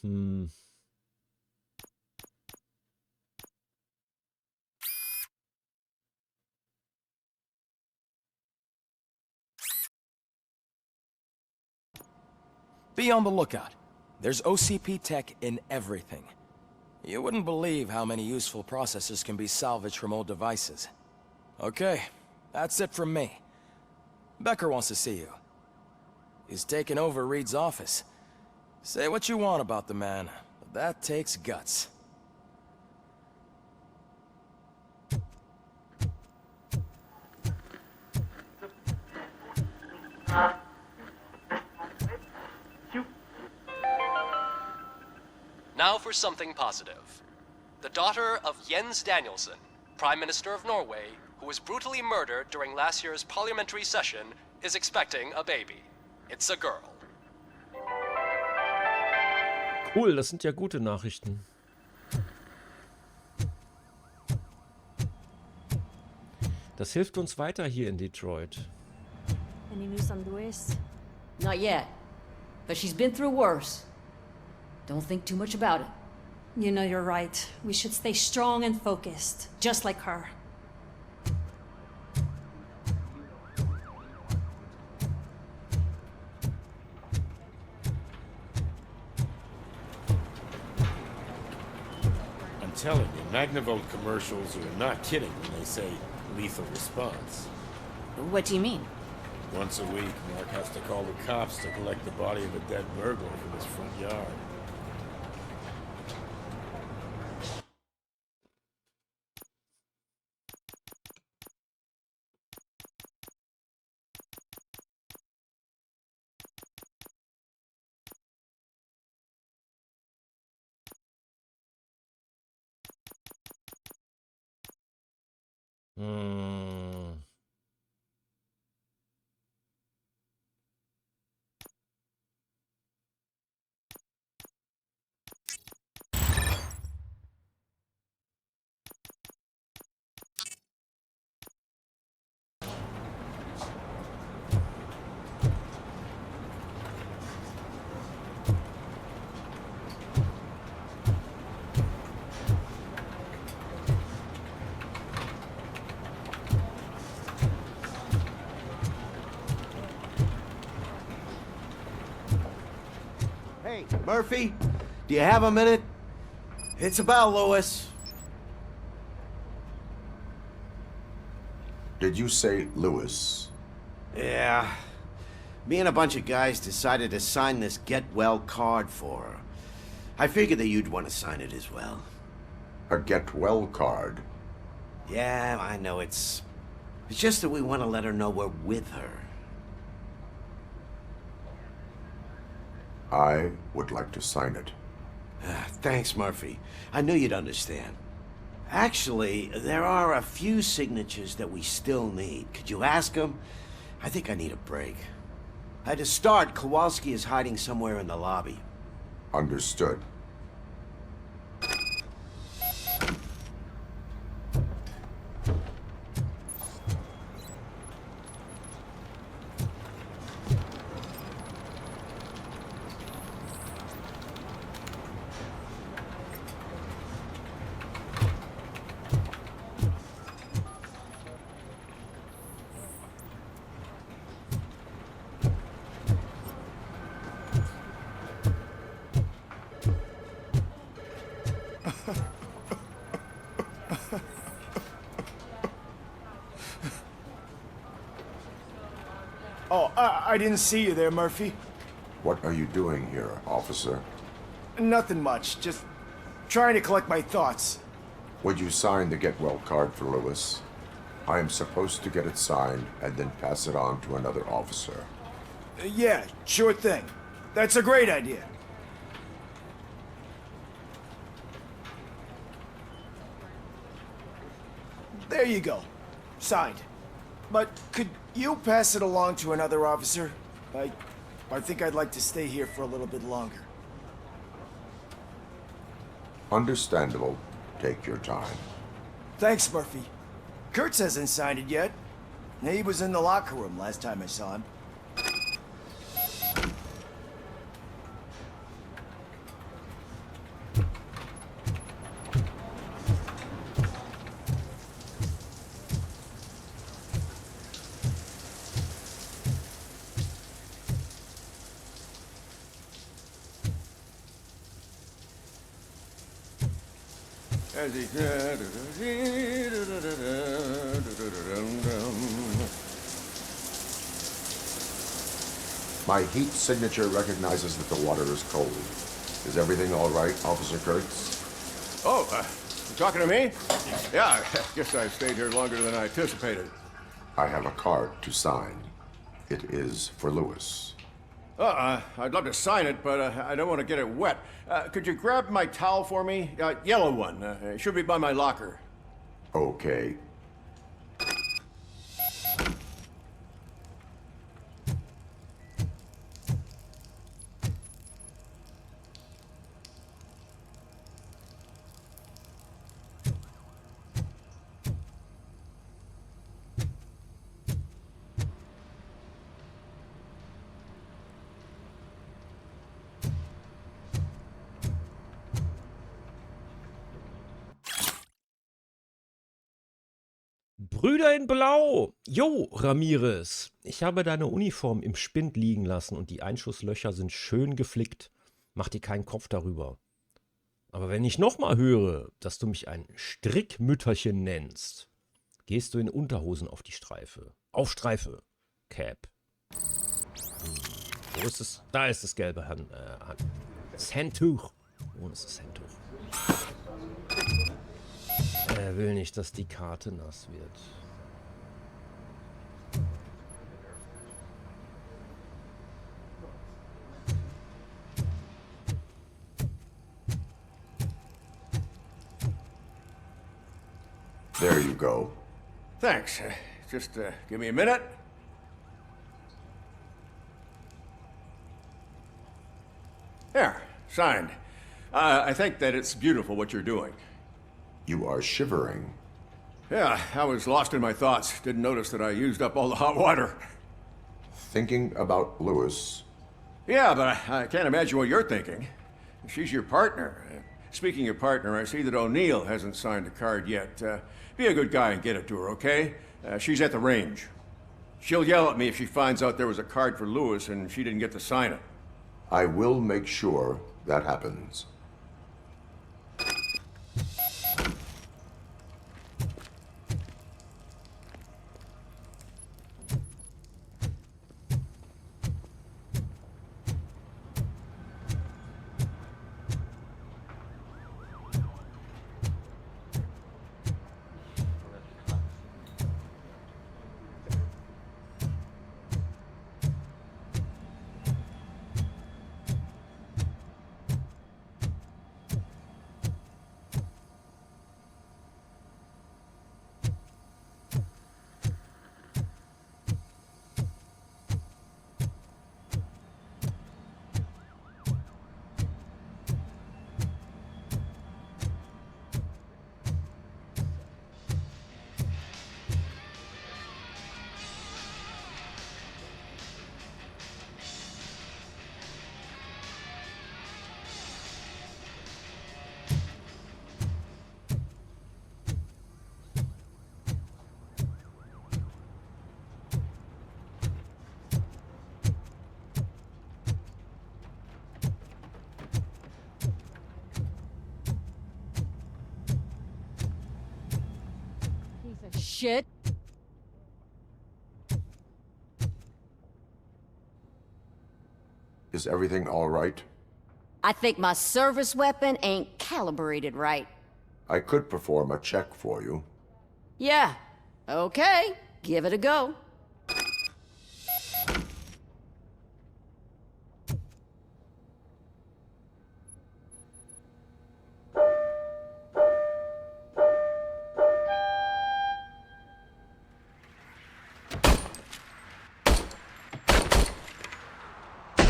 Be on the lookout. There's OCP tech in everything. You wouldn't believe how many useful processors can be salvaged from old devices. Okay, that's it from me. Becker wants to see you. He's taken over Reed's office. Say what you want about the man, but that takes guts. Now for something positive. The daughter of Jens Danielson, Prime Minister of Norway, who was brutally murdered during last year's parliamentary session, is expecting a baby. It's a girl. Cool, das sind ja gute Nachrichten. Das hilft uns weiter hier in Detroit. Any news on Luis? Not yet, but she's been through worse. Don't think too much about it. You know you're right. We should stay strong and focused, just like her. I'm telling you, Magnavolt commercials are not kidding when they say lethal response. What do you mean? Once a week, Mark has to call the cops to collect the body of a dead burglar from his front yard. Hey, Murphy, do you have a minute? It's about Lewis. Did you say Lewis? Yeah. Me and a bunch of guys decided to sign this get well card for her. I figured that you'd want to sign it as well. A get well card? Yeah, I know it's just that we want to let her know we're with her. I would like to sign it. Thanks, Murphy. I knew you'd understand. Actually, there are a few signatures that we still need. Could you ask them? I think I need a break. To start, Kowalski is hiding somewhere in the lobby. Understood. Oh, I didn't see you there, Murphy. What are you doing here, officer? Nothing much, just trying to collect my thoughts. Would you sign the get well card for Lewis? I am supposed to get it signed and then pass it on to another officer. Yeah, sure thing. That's a great idea. There you go. Signed. But could you pass it along to another officer? I think I'd like to stay here for a little bit longer. Understandable. Take your time. Thanks, Murphy. Kurtz hasn't signed it yet. He was in the locker room last time I saw him. My heat signature recognizes that the water is cold. Is everything all right, Officer Kurtz? Oh, you talking to me? Yeah, I guess I stayed here longer than I anticipated. I have a card to sign. It is for Lewis. I'd love to sign it, but I don't want to get it wet. Could you grab my towel for me? Yellow one. It should be by my locker. Okay. Brüder in Blau! Jo, Ramirez! Ich habe deine Uniform im Spind liegen lassen und die Einschusslöcher sind schön geflickt. Mach dir keinen Kopf darüber. Aber wenn ich nochmal höre, dass du mich ein Strickmütterchen nennst, gehst du in Unterhosen auf die Streife. Auf Streife. Cap. Wo ist es? Da ist das gelbe das Handtuch. Wo ist das Handtuch? Er will nicht, dass die Karte nass wird. There you go. Thanks. Just give me a minute. There, signed. I think that it's beautiful what you're doing. You are shivering. Yeah, I was lost in my thoughts. Didn't notice that I used up all the hot water. Thinking about Lewis? Yeah, but I can't imagine what you're thinking. She's your partner. Speaking of partner, I see that O'Neill hasn't signed the card yet. Be a good guy and get it to her, okay? She's at the range. She'll yell at me if she finds out there was a card for Lewis and she didn't get to sign it. I will make sure that happens. shit. Is everything all right? I think my service weapon ain't calibrated right. I could perform a check for you. Yeah. Okay. Give it a go.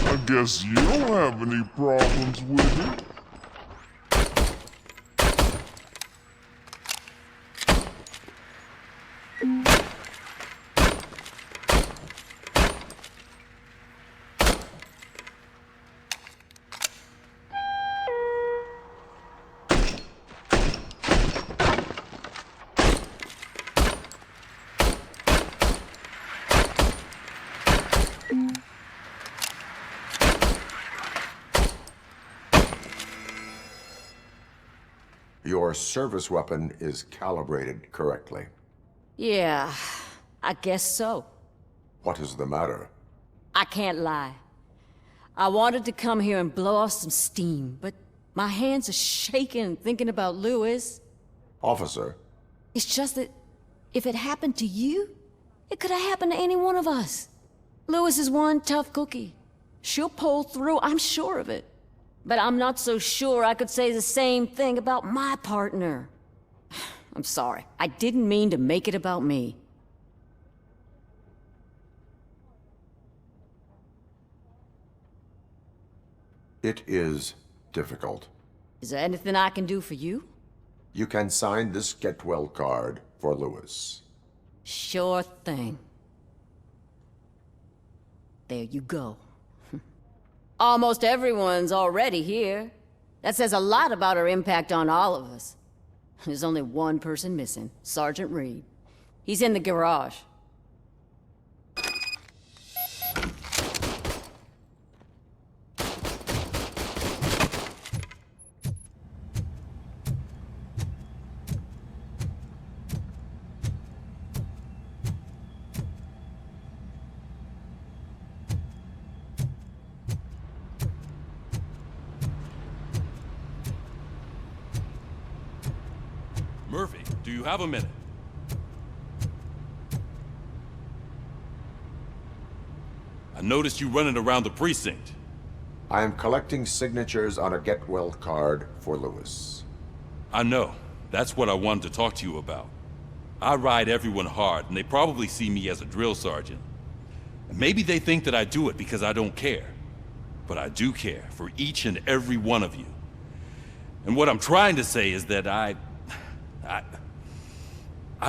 I guess you don't have any problems with it. Your service weapon is calibrated correctly. Yeah, I guess so. What is the matter? I can't lie. I wanted to come here and blow off some steam, but my hands are shaking thinking about Lewis. Officer. It's just that if it happened to you, it could have happened to any one of us. Lewis is one tough cookie. She'll pull through, I'm sure of it. But I'm not so sure I could say the same thing about my partner. I'm sorry. I didn't mean to make it about me. It is difficult. Is there anything I can do for you? You can sign this Get Well card for Lewis. Sure thing. There you go. Almost everyone's already here. That says a lot about her impact on all of us. There's only one person missing, Sergeant Reed. He's in the garage. Murphy, do you have a minute? I noticed you running around the precinct. I am collecting signatures on a Get Well card for Lewis. I know. That's what I wanted to talk to you about. I ride everyone hard, and they probably see me as a drill sergeant. And maybe they think that I do it because I don't care. But I do care for each and every one of you. And what I'm trying to say is that I'd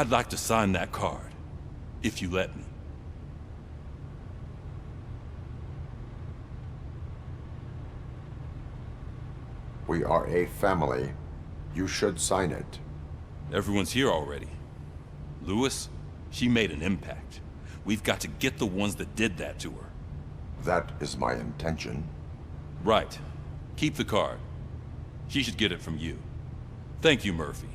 like to sign that card, if you let me. We are a family. You should sign it. Everyone's here already. Lewis, she made an impact. We've got to get the ones that did that to her. That is my intention. Right. Keep the card. She should get it from you. Thank you, Murphy.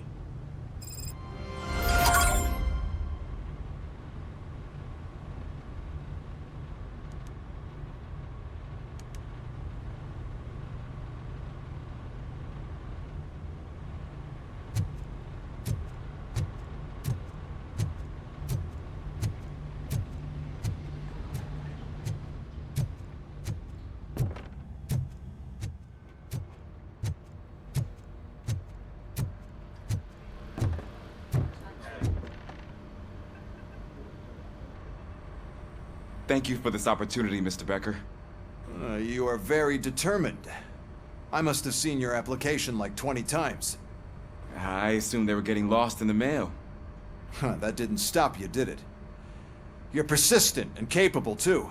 Thank you for this opportunity, Mr. Becker. You are very determined. I must have seen your application like 20 times. I assumed they were getting lost in the mail. That didn't stop you, did it? You're persistent and capable, too.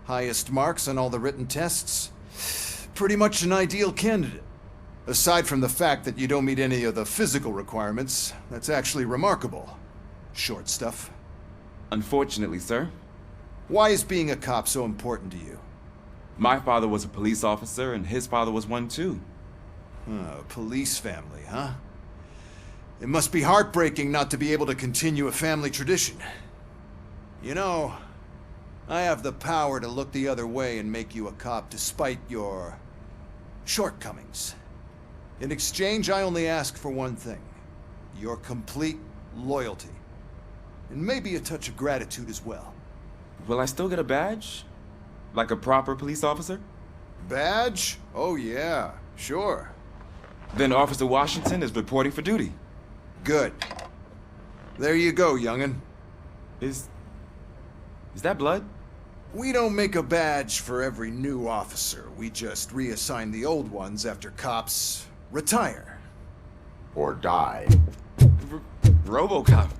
Highest marks on all the written tests. Pretty much an ideal candidate. Aside from the fact that you don't meet any of the physical requirements, that's actually remarkable. Short stuff. Unfortunately, sir. Why is being a cop so important to you? My father was a police officer, and his father was one too. Police family, huh? It must be heartbreaking not to be able to continue a family tradition. You know, I have the power to look the other way and make you a cop despite your shortcomings. In exchange, I only ask for one thing. Your complete loyalty. And maybe a touch of gratitude as well. Will I still get a badge? Like a proper police officer? Badge? Oh yeah, sure. Then Officer Washington is reporting for duty. Good. There you go, young'un. Is that blood? We don't make a badge for every new officer. We just reassign the old ones after cops retire. Or die. Robocop.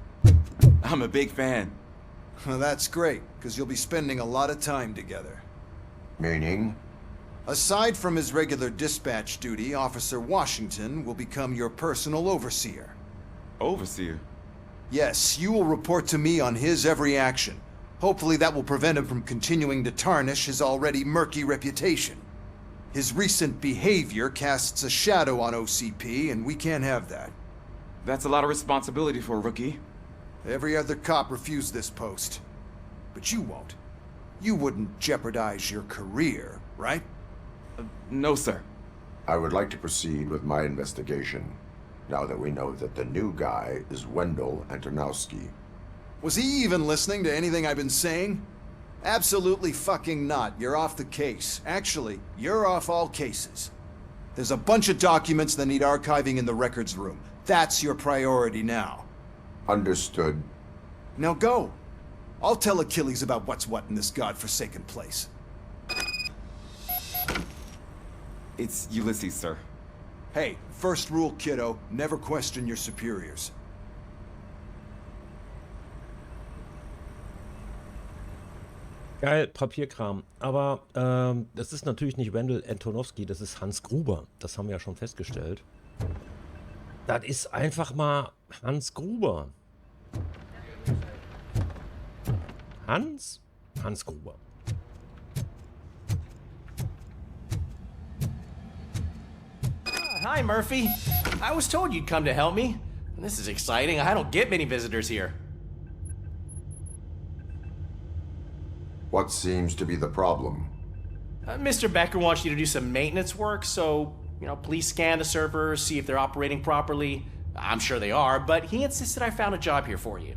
I'm a big fan. Well, that's great, because you'll be spending a lot of time together. Meaning? Aside from his regular dispatch duty, Officer Washington will become your personal overseer. Overseer? Yes, you will report to me on his every action. Hopefully that will prevent him from continuing to tarnish his already murky reputation. His recent behavior casts a shadow on OCP, and we can't have that. That's a lot of responsibility for a rookie. Every other cop refused this post. But you won't. You wouldn't jeopardize your career, right? No, sir. I would like to proceed with my investigation, now that we know that the new guy is Wendell Antonowski. Was he even listening to anything I've been saying? Absolutely fucking not. You're off the case. Actually, you're off all cases. There's a bunch of documents that need archiving in the records room. That's your priority now. Understood. Now go. I'll tell Achilles about what's what in this godforsaken place. It's Ulysses, sir. Hey, first rule, kiddo, never question your superiors. Geil, Papierkram. Aber das ist natürlich nicht Wendell Antonowski, das ist Hans Gruber. Das haben wir ja schon festgestellt. Das ist einfach mal Hans Gruber. Hans Gruber. Hi, Murphy. I was told you'd come to help me. This is exciting. I don't get many visitors here. What seems to be the problem? Mr. Becker wants you to do some maintenance work, so, please scan the servers, see if they're operating properly. I'm sure they are, but he insisted I found a job here for you.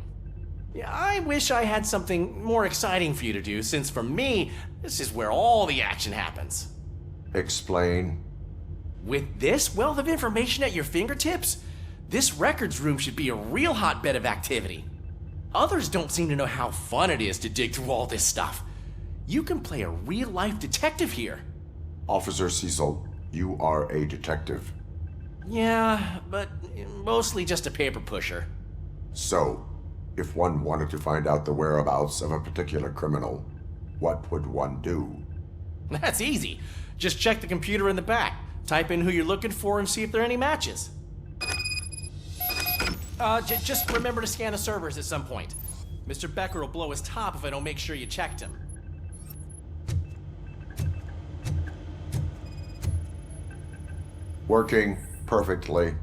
Yeah, I wish I had something more exciting for you to do, since for me, this is where all the action happens. Explain. With this wealth of information at your fingertips, this records room should be a real hotbed of activity. Others don't seem to know how fun it is to dig through all this stuff. You can play a real-life detective here. Officer Cecil, you are a detective. Yeah, but mostly just a paper pusher. So, if one wanted to find out the whereabouts of a particular criminal, what would one do? That's easy. Just check the computer in the back. Type in who you're looking for and see if there are any matches. Just remember to scan the servers at some point. Mr. Becker will blow his top if I don't make sure you checked him. Working perfectly.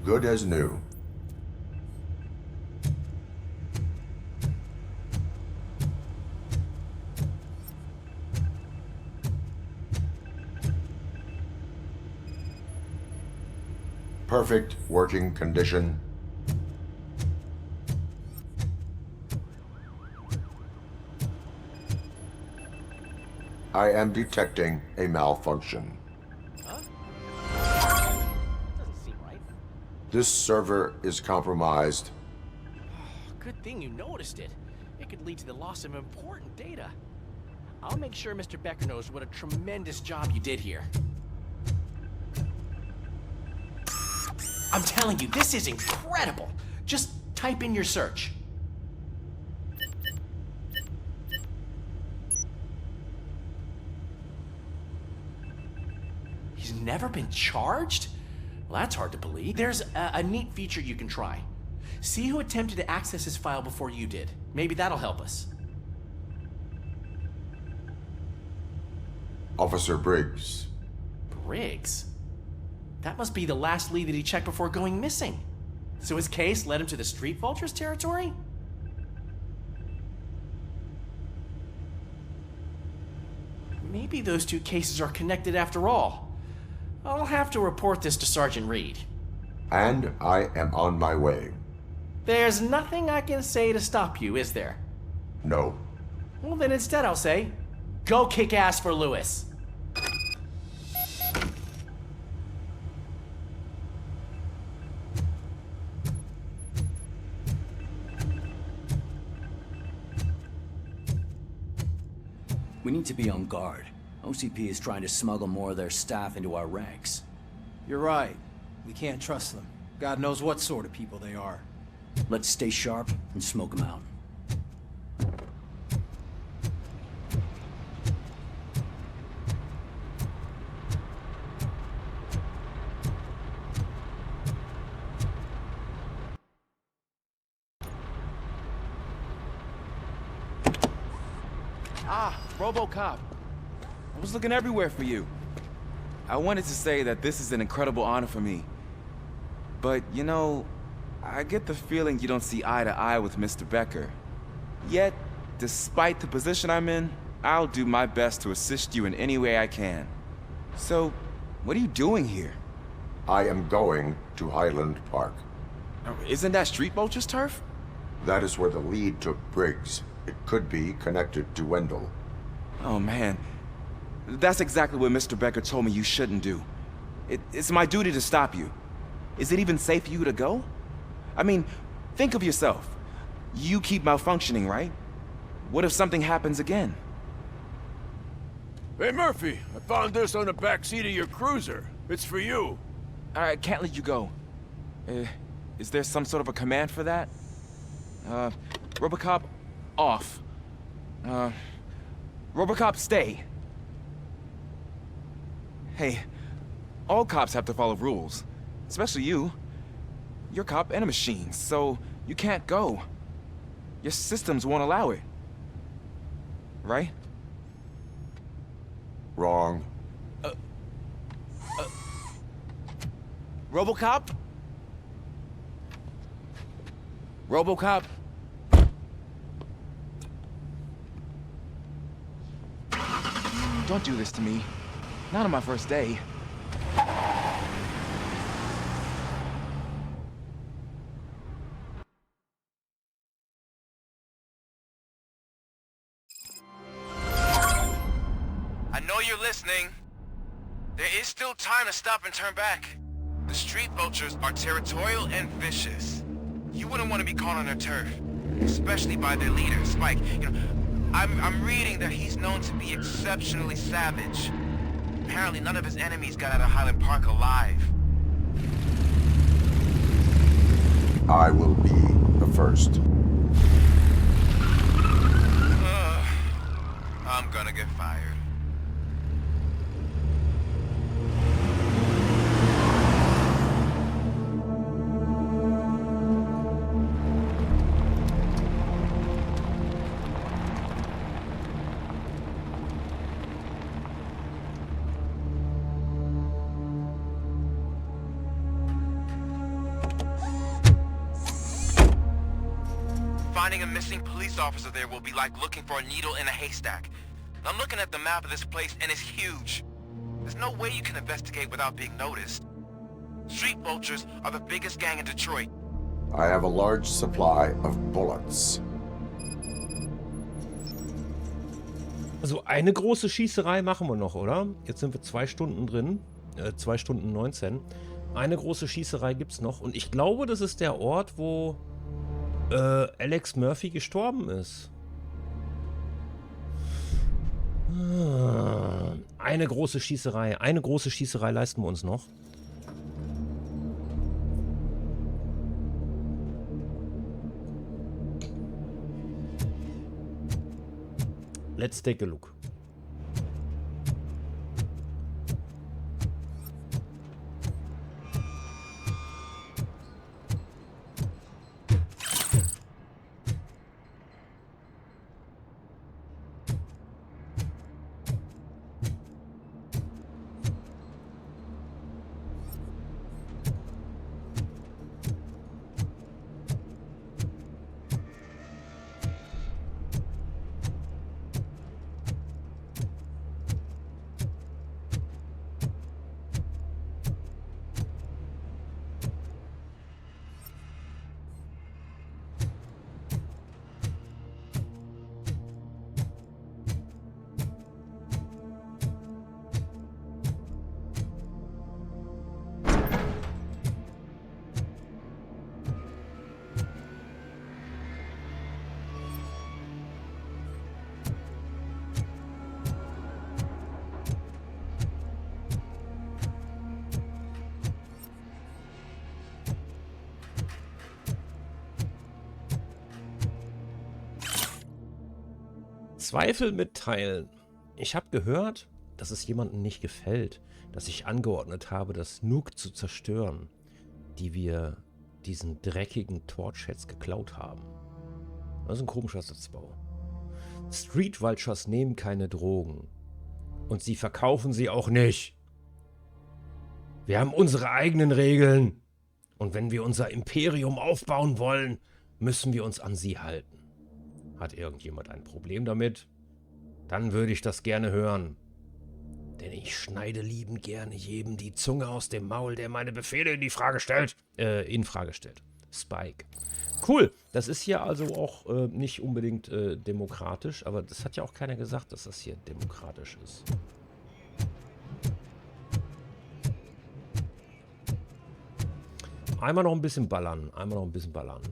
Good as new. Perfect working condition. I am detecting a malfunction. Huh? Doesn't seem right. This server is compromised. Good thing you noticed it. It could lead to the loss of important data. I'll make sure Mr. Becker knows what a tremendous job you did here. I'm telling you, this is incredible. Just type in your search. He's never been charged? Well, that's hard to believe. There's a neat feature you can try. See who attempted to access his file before you did. Maybe that'll help us. Officer Briggs. Briggs? That must be the last lead that he checked before going missing. So his case led him to the Street Vultures territory? Maybe those two cases are connected after all. I'll have to report this to Sergeant Reed. And I am on my way. There's nothing I can say to stop you, is there? No. Well, then instead I'll say, go kick ass for Lewis. We need to be on guard. OCP is trying to smuggle more of their staff into our ranks. You're right. We can't trust them. God knows what sort of people they are. Let's stay sharp and smoke them out. Ah, Robocop. I was looking everywhere for you. I wanted to say that this is an incredible honor for me. But, you know, I get the feeling you don't see eye to eye with Mr. Becker. Yet, despite the position I'm in, I'll do my best to assist you in any way I can. So, what are you doing here? I am going to Highland Park. Isn't that Street Vulture's turf? That is where the lead took Briggs. It could be connected to Wendell. Oh, man. That's exactly what Mr. Becker told me you shouldn't do. It's my duty to stop you. Is it even safe for you to go? I mean, think of yourself. You keep malfunctioning, right? What if something happens again? Hey, Murphy, I found this on the back seat of your cruiser. It's for you. I can't let you go. Is there some sort of a command for that? Robocop, off. Robocop, stay. Hey, all cops have to follow rules. Especially you. You're a cop and a machine, so you can't go. Your systems won't allow it. Right? Wrong. Robocop? Robocop? Don't do this to me. Not on my first day. I know you're listening. There is still time to stop and turn back. The Street Vultures are territorial and vicious. You wouldn't want to be caught on their turf, especially by their leader, Spike. You know, I'm reading that he's known to be exceptionally savage. Apparently none of his enemies got out of Highland Park alive. I will be the first. I'm gonna get fired. Finding a missing police officer there will be like looking for a needle in a haystack. I'm looking at the map of this place and it's huge. There's no way you can investigate without being noticed. Street Vultures are the biggest gang in Detroit. I have a large supply of bullets. Also eine große Schießerei machen wir noch, oder? Jetzt sind wir 2 Stunden drin. 2 Stunden 19. Eine große Schießerei gibt's noch. Und ich glaube, das ist der Ort, wo Alex Murphy gestorben ist. Eine große Schießerei leisten wir uns noch. Let's take a look. Zweifel mitteilen. Ich habe gehört, dass es jemandem nicht gefällt, dass ich angeordnet habe, das Nuke zu zerstören, die wir diesen dreckigen Torchheads geklaut haben. Das ist ein komischer Satzbau. Street Vultures nehmen keine Drogen. Und sie verkaufen sie auch nicht. Wir haben unsere eigenen Regeln. Und wenn wir unser Imperium aufbauen wollen, müssen wir uns an sie halten. Hat irgendjemand ein Problem damit? Dann würde ich das gerne hören. Denn ich schneide liebend gerne jedem die Zunge aus dem Maul, der meine Befehle in Frage stellt. Spike. Cool. Das ist hier also auch nicht unbedingt demokratisch, aber das hat ja auch keiner gesagt, dass das hier demokratisch ist. Einmal noch ein bisschen ballern. Einmal noch ein bisschen ballern.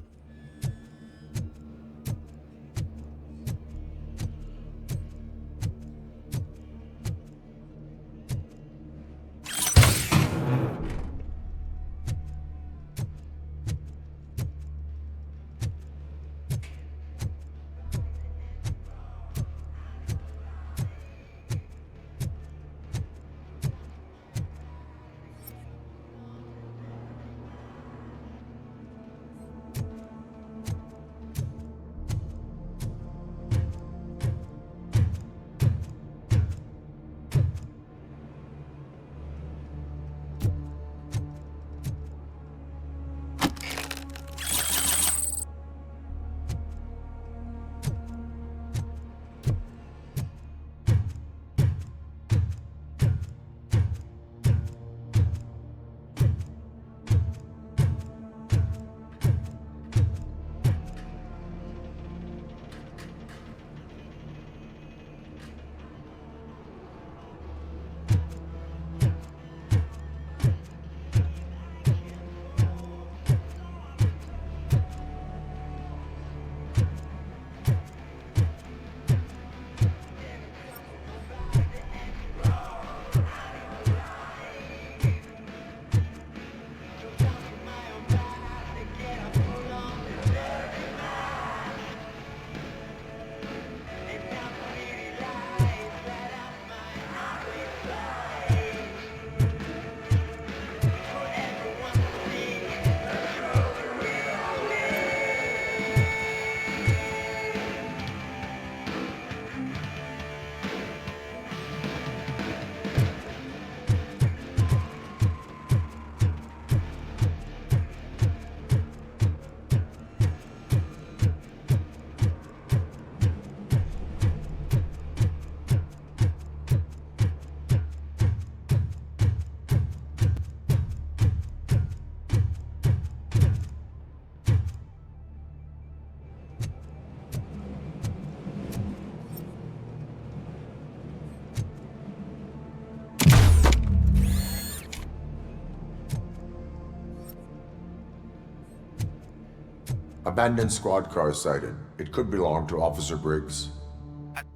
Abandoned squad car sighted. It could belong to Officer Briggs.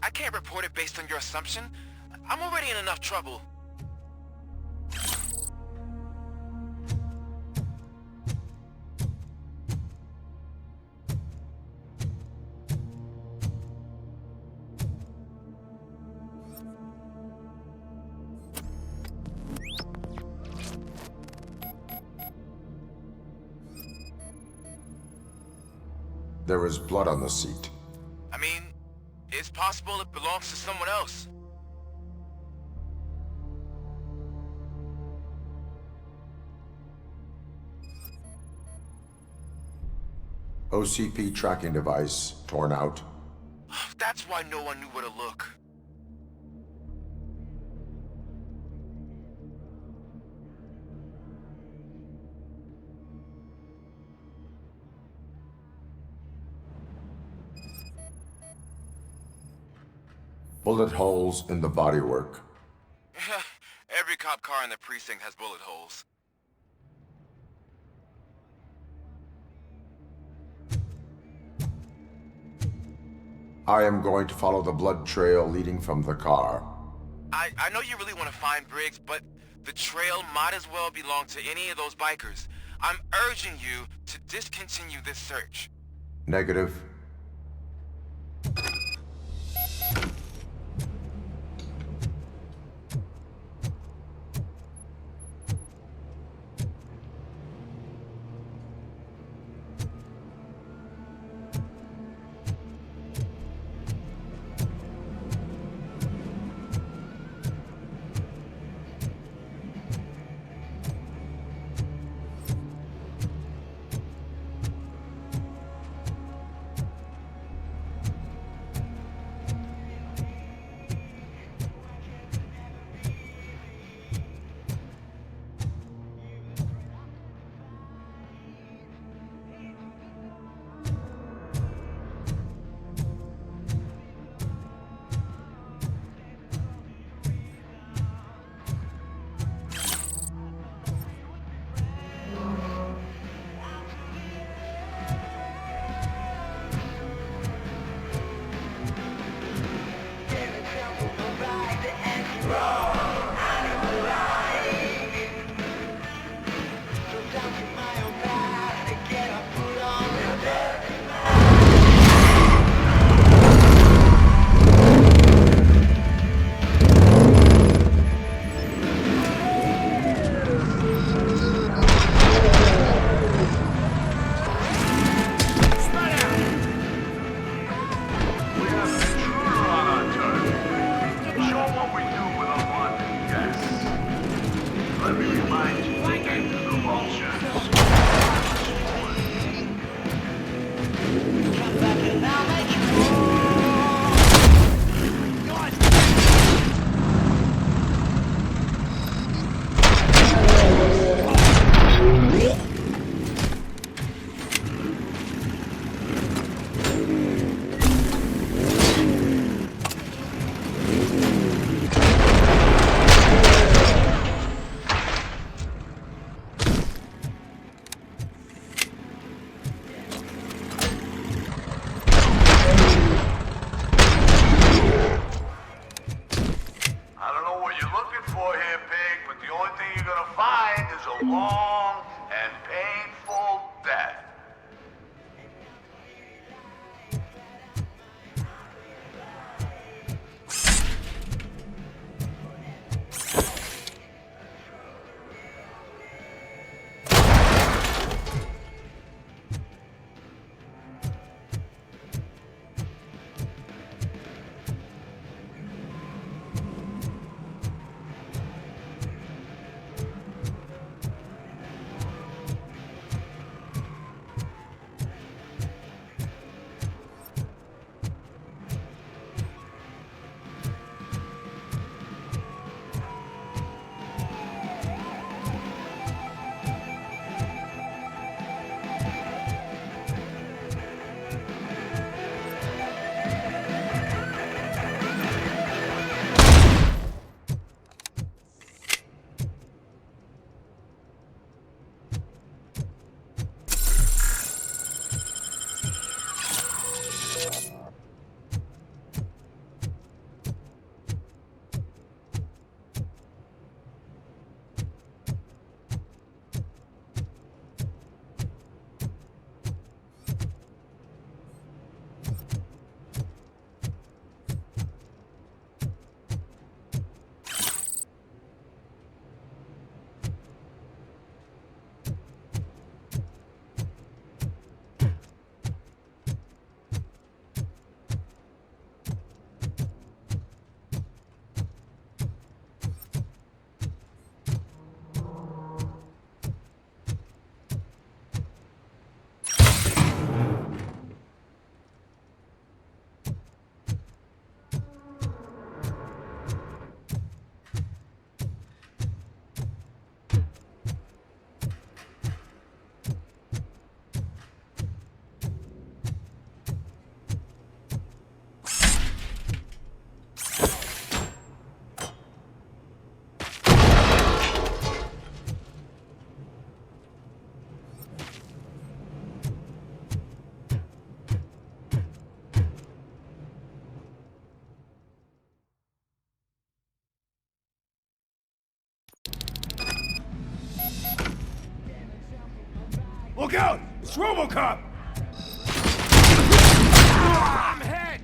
I can't report it based on your assumption. I'm already in enough trouble. There is blood on the seat. I mean, it's possible it belongs to someone else. OCP tracking device torn out. That's why no one knew where to look. Bullet holes in the bodywork. Every cop car in the precinct has bullet holes. I am going to follow the blood trail leading from the car. I know you really want to find Briggs, but the trail might as well belong to any of those bikers. I'm urging you to discontinue this search. Negative. It's Robocop! I'm hit!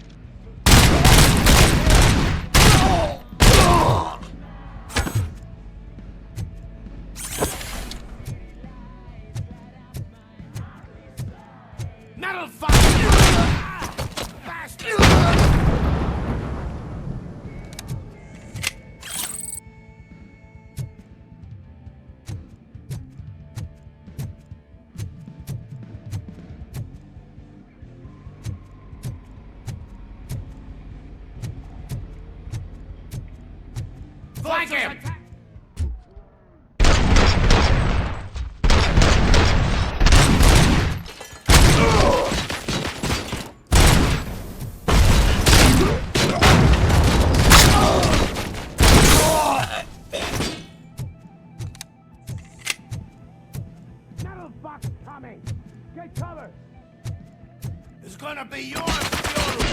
Metal fight! Bastard! Flank him! Metal box coming! Get cover! It's gonna be yours, Fury!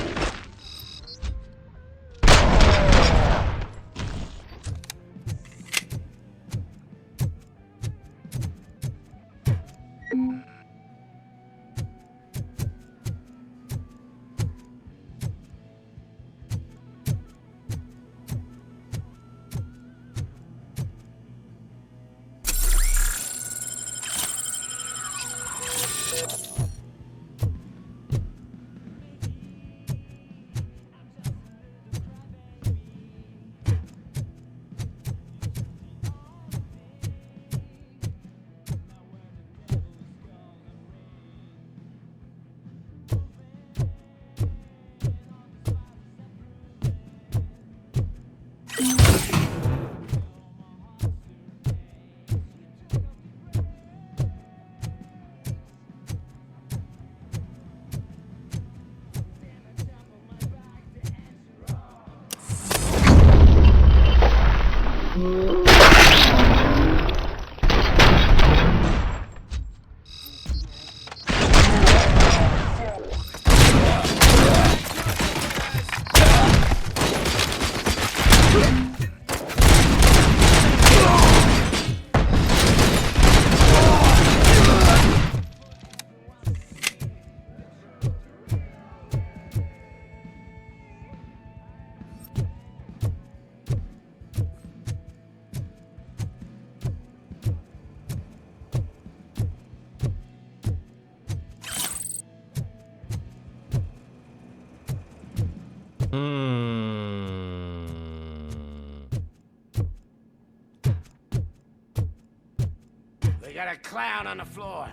They got a clown on the floor.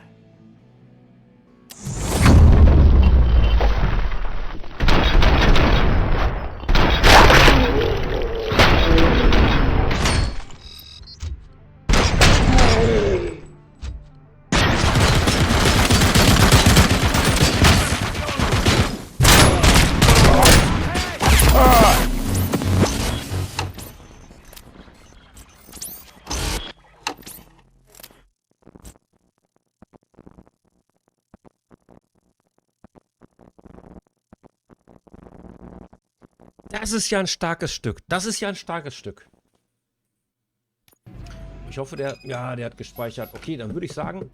Das ist ja ein starkes Stück. Das ist ja ein starkes Stück. Ich hoffe, der hat gespeichert. Okay, dann würde ich sagen,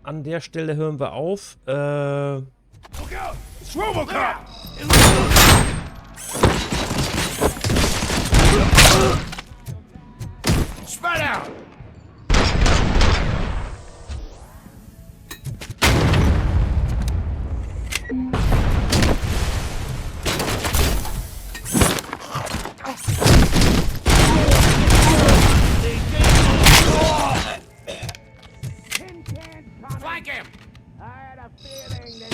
an der Stelle hören wir auf. It's Robocop! Spread out! Flank him! I had a feeling that...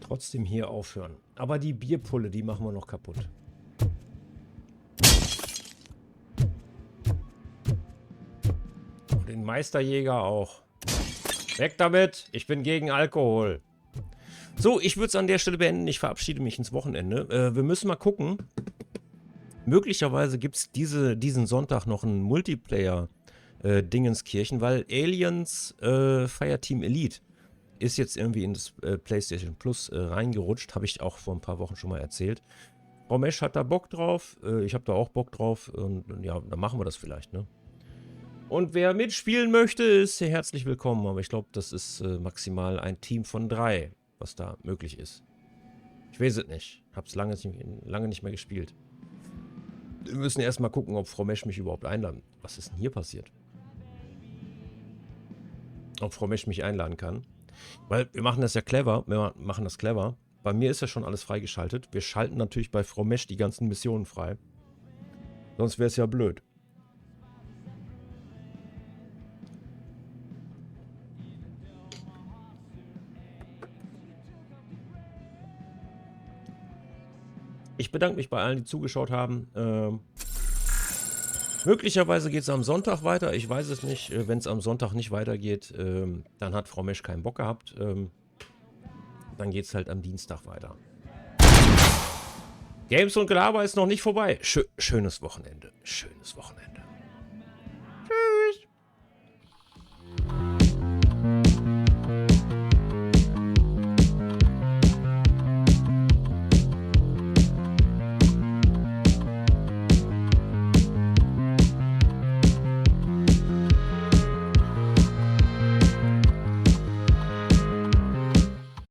Trotzdem hier aufhören. Aber die Bierpulle, die machen wir noch kaputt. Und den Meisterjäger auch. Weg damit! Ich bin gegen Alkohol. So, ich würde es an der Stelle beenden. Ich verabschiede mich ins Wochenende. Wir müssen mal gucken. Möglicherweise gibt es diesen Sonntag noch ein Multiplayer Dingenskirchen, weil Aliens Fireteam Elite ist jetzt irgendwie in das PlayStation Plus reingerutscht. Habe ich auch vor ein paar Wochen schon mal erzählt. Frau Mesch hat da Bock drauf. Ich habe da auch Bock drauf. Und ja, dann machen wir das vielleicht, ne? Und wer mitspielen möchte, ist herzlich willkommen. Aber ich glaube, das ist maximal ein Team von 3, was da möglich ist. Ich weiß es nicht. Hab's lange nicht mehr gespielt. Wir müssen erstmal gucken, ob Frau Mesch mich überhaupt einladen. Was ist denn hier passiert? Ob Frau Mesch mich einladen kann. Weil wir machen das ja clever. Wir machen das clever. Bei mir ist ja schon alles freigeschaltet. Wir schalten natürlich bei Frau Mesch die ganzen Missionen frei. Sonst wäre es ja blöd. Ich bedanke mich bei allen, die zugeschaut haben. Möglicherweise geht es am Sonntag weiter. Ich weiß es nicht. Wenn es am Sonntag nicht weitergeht, dann hat Frau Mesch keinen Bock gehabt. Dann geht es halt am Dienstag weiter. GamesUNDGelaber ist noch nicht vorbei. Schönes Wochenende. Schönes Wochenende. Tschüss.